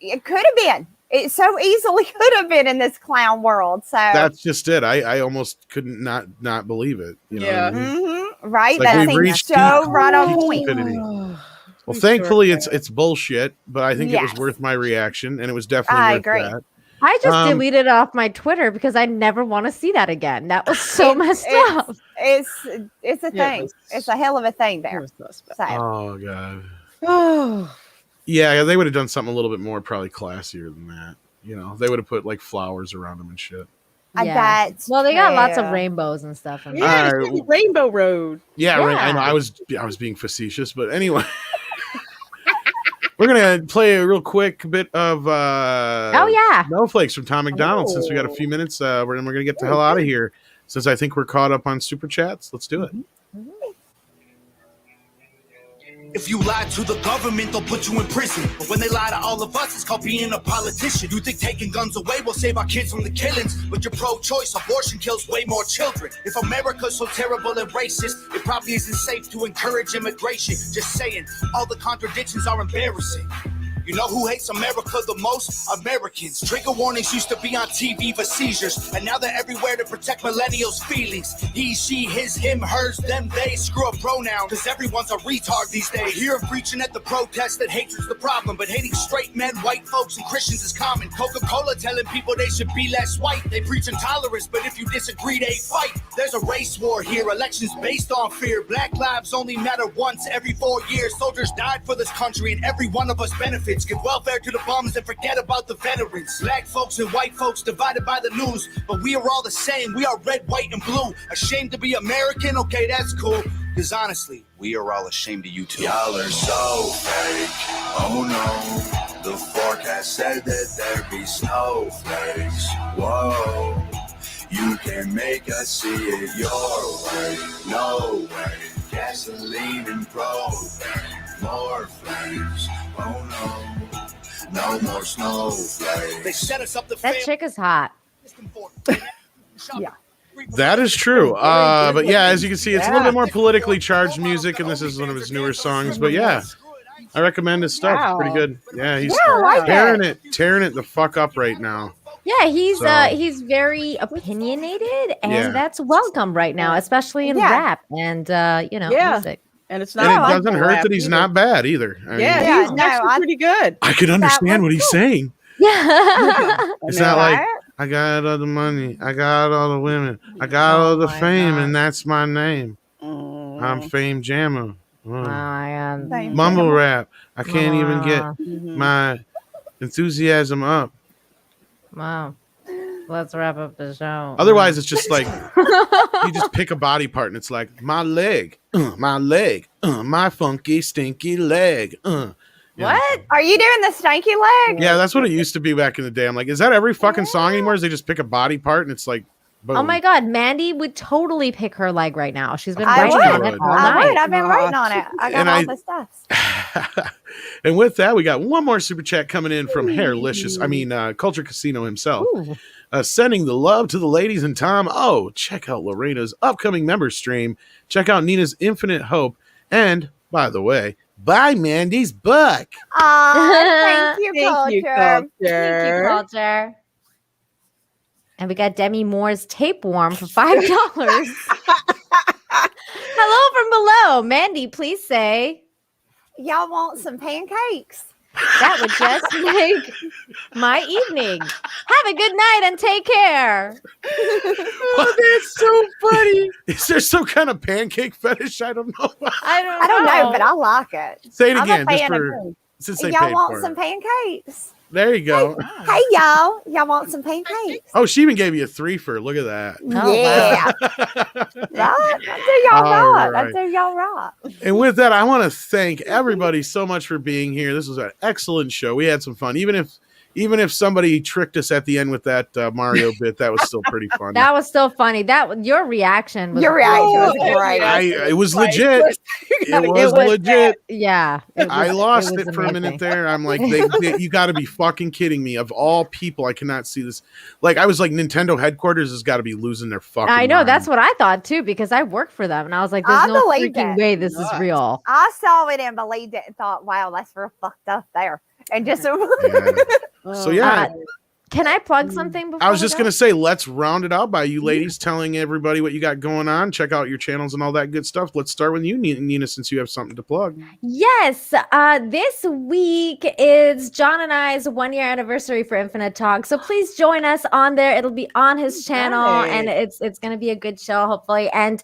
it could have been. It so easily could have been in this clown world. So That's just it. I almost couldn't not believe it. You know what I Yeah. mean? right. It's like That we've seems reached so peak- right on peak point. stupidity. Well, I'm thankfully, sure. it's bullshit, but I think it was Yes. worth my reaction, and it was definitely I worth agree. that. I just Um, deleted it off my Twitter because I never want to see that again. That was so messed up. It's a Yeah, it thing. was- It's a hell of a thing It there. was suspect. So Oh God. Oh, Yeah, they would have done something a little bit more probably classier than that. You know, they would have put like flowers around them and shit. that's Well, they got lots of true. rainbows and stuff. In yeah, there. it's like Rainbow Road. Yeah, right. I know. Yeah. I was being facetious, but anyway. We're gonna play a real quick bit of Oh yeah. Snowflakes from Tom McDonald since we got a few minutes. We're gonna get the hell out of here since I think we're caught up on super chats. Let's do it. If you lie to the government, they'll put you in prison. But when they lie to all of us, it's called being a politician. You think taking guns away will save our kids from the killings? But you're pro-choice, abortion kills way more children. If America's so terrible and racist, it probably isn't safe to encourage immigration. Just saying, all the contradictions are embarrassing. You know who hates America the most? Americans. Trigger warnings used to be on TV for seizures, and now they're everywhere to protect millennials' feelings. He, she, his, him, hers, them, they. Screw a pronoun, cause everyone's a retard these days. I hear them preaching at the protest that hatred's the problem, but hating straight men, white folks, and Christians is common. Coca-Cola telling people they should be less white. They preach intolerance, but if you disagree, they fight. There's a race war here, elections based on fear. Black lives only matter once every 4 years. Soldiers died for this country, and every one of us benefits. Give welfare to the bums and forget about the veterans. Black folks and white folks divided by the news, but we are all the same. We are red, white, and blue. Ashamed to be American? Okay, that's cool. Cause honestly, we are all ashamed of you too. Y'all are so fake. Oh no. The forecast said that there'd be snowflakes. Whoa. You can make us see it your way. No way. Gasoline and propane. More flames. Oh no. No more snowflakes. They set us up the That chick is hot. Yeah. That is true. But yeah, as you can see, it's a little bit more politically charged music, and this is one of his newer songs. But yeah, I recommend his stuff. Wow. Pretty good. Yeah, he's Yeah, I like tearing it the fuck up right now. Yeah, So- he's very opinionated, and Yeah. that's welcome right now, especially in Yeah. rap and Yeah. music. And it's not. And it like doesn't the hurt rap that he's either. not bad either. I mean, Yeah, Yeah, he's no, actually pretty good. I can understand what he's saying. Yeah. It's know, not like right? I got all the money, I got all the women, I got all the my fame, God. and that's my name. Mm. I'm Fame Jammer. Oh my God. Mumble rap. I can't even get Mhm. my enthusiasm up. Wow. Let's wrap up the show. Otherwise, it's just like you just pick a body part and it's like my leg, my funky, stinky leg. What? Are you doing the stanky leg? Yeah, that's what it used to be back in the day. I'm like, is that every fucking song anymore? Is they just pick a body part and it's like, boom. Oh my God, Mandy would totally pick her leg right now. She's been I writing on would. it all I night. would. I've been writing on it. I got And all the stuff. And with that, we got one more super chat coming in from Culture Casino himself. Sending the love to the ladies and Tom. Oh, check out Lorena's upcoming member stream. Check out Nina's Infinite Hope. And, by the way, buy Mandy's book. Thank you, Thank you, Culture. Thank you, Culture. And we got Demi Moore's tape warm for $5. Hello from below. Mandy, please say. Y'all want some pancakes? That would just make my evening. Have a good night and take care. Oh, that's so funny. Is there some kind of pancake fetish? I don't know. I don't know, but I like it. Say it I'm a again, just fan of for food. since they Y'all paid want for some it. pancakes? There you go. Hey, y'all. Y'all want some pancakes? Oh, she even gave you a 3 for. Look at that. Yeah. Right? I do y'all All right. I right. do y'all right. And with that, I want to thank everybody so much for being here. This was an excellent show. We had some fun. Even if somebody tricked us at the end with that Mario bit, that was still pretty fun. That was still funny. Your reaction was great. It was legit. It was legit. Yeah. I lost it for a amazing. minute there. I'm like, you got to be fucking kidding me. Of all people, I cannot see this. Like, I was like, Nintendo headquarters has got to be losing their fucking I know. mind. That's what I thought too, because I work for them. And I was like, there's I no believed freaking it. way this is real. I saw it and believed it and thought, wow, that's real fucked up there. And just So yeah. Can I plug something before I was just we going go? to say, let's round it out by you ladies telling everybody what you got going on. Check out your channels and all that good stuff. Let's start with you, Nina, since you have something to plug. Yes, this week is John and I's 1-year anniversary for Infinite Talk. So please join us on there. It'll be on his channel, and it's going to be a good show, hopefully. And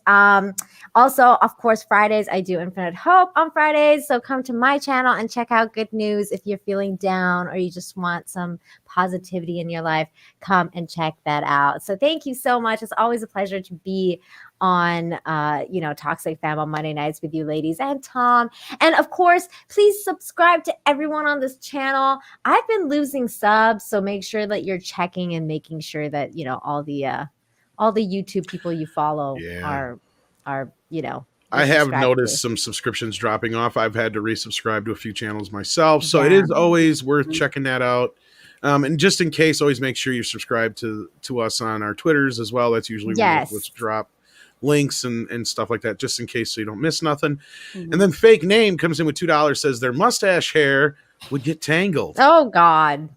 also, of course, Fridays I do Infinite Hope on Fridays. So come to my channel and check out good news if you're feeling down or you just want some positivity in your life. Come and check that out. So thank you so much. It's always a pleasure to be on Toxic Fam on Monday nights with you ladies and Tom. And of course, please subscribe to everyone on this channel. I've been losing subs, so make sure that you're checking and making sure that all the YouTube people you follow are I have subscribed noticed to. some subscriptions dropping off. I've had to resubscribe to a few channels myself. So it is always worth checking that out. And just in case, always make sure you subscribe to us on our Twitters as well. That's usually where let's drop links and stuff like that, just in case so you don't miss nothing. And then Fake Name comes in with $2, says their mustache hair would get tangled. Oh, God.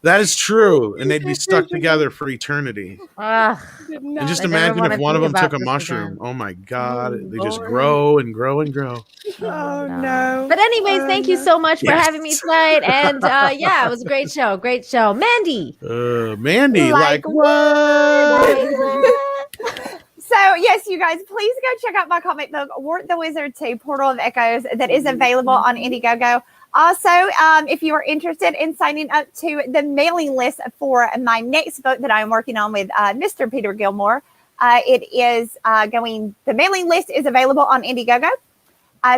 That is true. And they'd be stuck together for eternity. Ugh. And just I never imagine wanna if one of think them took about a this mushroom. again. Oh my God. They just grow and grow and grow. Oh no. But anyways, thank you so much for having me tonight. And it was a great show. Great show. Mandy. Mandy, like what? So, yes, you guys, please go check out my comic book, Wart the Wizard 2, Portal of Echoes, that is available on Indiegogo. Also, if you are interested in signing up to the mailing list for my next book that I'm working on with Mr. Peter Gilmore, the mailing list is available on Indiegogo.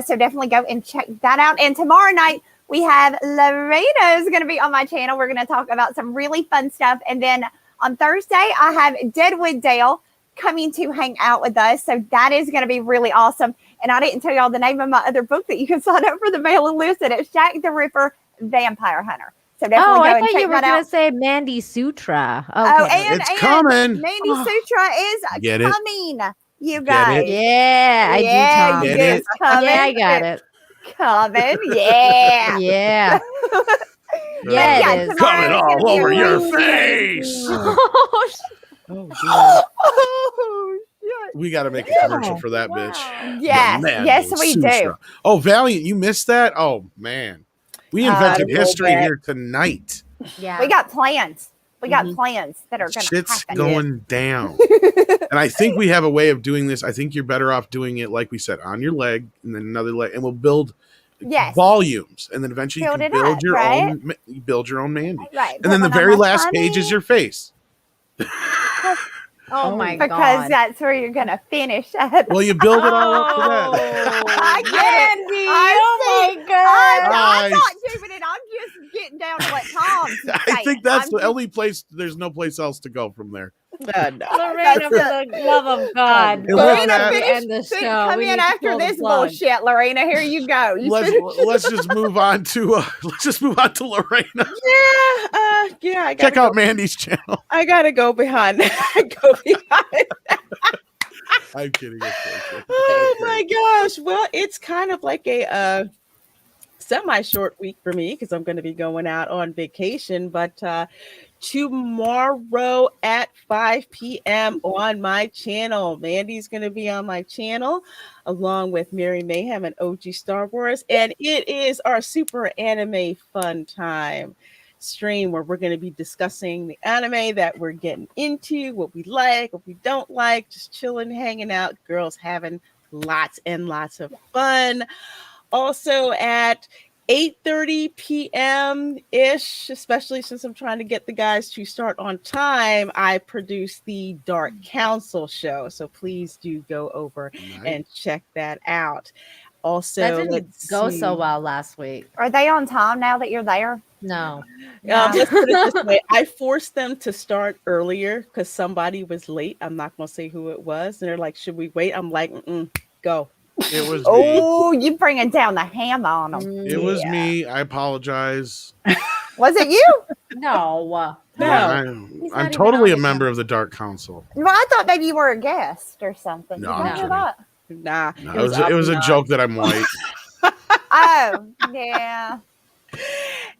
So definitely go and check that out. And tomorrow night, we have Lorena's going to be on my channel. We're going to talk about some really fun stuff. And then on Thursday, I have Deadwood Dale coming to hang out with us. So that is going to be really awesome. And I didn't tell y'all the name of my other book that you can sign up for the mailing list, and it's Jack the Ripper, Vampire Hunter. So definitely go I and thought check you were that going out. to say Mandy Sutra. Okay. Oh, and It's coming. Mandy Sutra is Get it? coming, you guys. Yeah, I do, Tom. you Get guys it? coming. Yeah, I got it. Coming, yeah. Yeah. Yeah, Yeah, it is. tomorrow Coming is all gonna be over a your really face. Oh, shit. We got to make a commercial for that bitch. Yes, The Mandy yes, we do. Sutra. Oh, Valiant, you missed that? Oh, man. We invented history here tonight. Yeah. We got plans. We got plans that are going to Shit's happen. going down. And I think we have a way of doing this. I think you're better off doing it, like we said, on your leg and then another leg, and we'll build volumes, and then eventually you can build your own. You build your own Mandy, right? And then the very last page is your face. Oh my god! Because that's where you're gonna finish at. Well, you build it all up to that. I get it. Oh my god! I'm not doing it. I'm just getting down to what Tom's saying. I think that's the only place. There's no place else to go from there. Lorena, for the love of God, Lorena, end the show. Come in after this bullshit, Lorena. Here you go. Let's just move on to Lorena. Yeah. I Check out Mandy's channel. I gotta go behind. I'm kidding. Oh my gosh! Well, it's kind of like a semi-short week for me because I'm going to be going out on vacation, but. Tomorrow at 5 p.m. on my channel. Mandy's going to be on my channel along with Mary Mayhem and OG Star Wars. And it is our super anime fun time stream where we're going to be discussing the anime that we're getting into, what we like, what we don't like, just chilling, hanging out, girls having lots and lots of fun. Also at 8:30 p.m. ish, especially since I'm trying to get the guys to start on time, I produce the Dark Council show. So please do go over and check that out. Also, that didn't go so well last week. Are they on time now that you're there? No. Let's put it this way. I forced them to start earlier because somebody was late. I'm not going to say who it was. And they're like, should we wait? I'm like, go. It was me. You bringing down the hammer on them. It was me. I apologize. Was it you? No. I'm totally a member of the Dark Council. Well, I thought maybe you were a guest or something. No, I'm kidding. Nah. No, it was a joke that I'm white. Oh, yeah.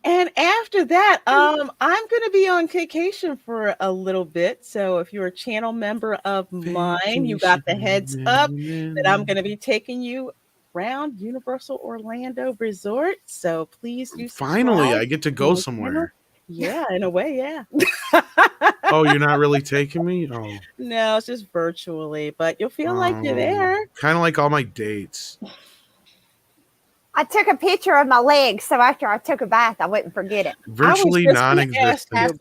And after that, I'm going to be on vacation for a little bit. So if you're a channel member of mine, you got the heads up that I'm going to be taking you around Universal Orlando Resort. So please do. Finally, I get to go somewhere. Yeah, in a way, yeah. Oh, you're not really taking me? Oh. No, it's just virtually, but you'll feel like you're there. Kind of like all my dates. I took a picture of my legs, so after I took a bath, I wouldn't forget it. Virtually non-existent.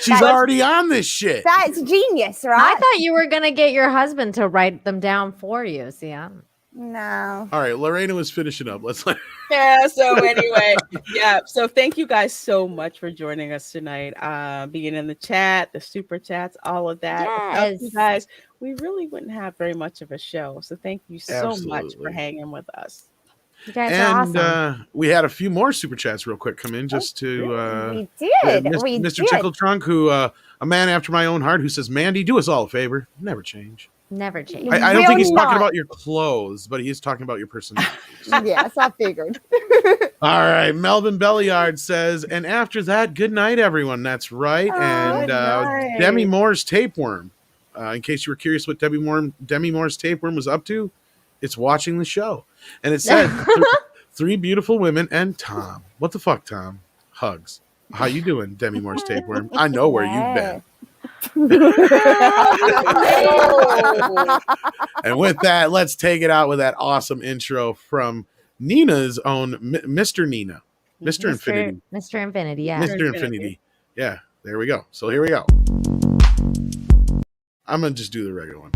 She's already on this shit. That's genius, right? I thought you were gonna get your husband to write them down for you. See, no. All right, Lorena was finishing up. Yeah. So anyway, yeah. So thank you guys so much for joining us tonight. Being in the chat, the super chats, all of that. Without you guys, we really wouldn't have very much of a show. So thank you so much for hanging with us. You guys are awesome. We had a few more super chats real quick come in just to we did. Mr. Tickle Trunk, who a man after my own heart, who says, Mandy, do us all a favor. Never change. Never change. I don't think he's talking about your clothes, but he is talking about your personality. Yes, I figured. All right. Melvin Belliard says, and after that, good night, everyone. That's right. And Demi Moore's tapeworm. In case you were curious what Demi Moore's tapeworm was up to, it's watching the show. And it said, three beautiful women and Tom. What the fuck, Tom? Hugs. How you doing, Demi Moore's tapeworm? I know where you've been. And with that, let's take it out with that awesome intro from Nina's own Mr. Nina. Mr. Infinity. Mr. Infinity, yeah. Mr. Infinity. Yeah, there we go. So here we go. I'm going to just do the regular one.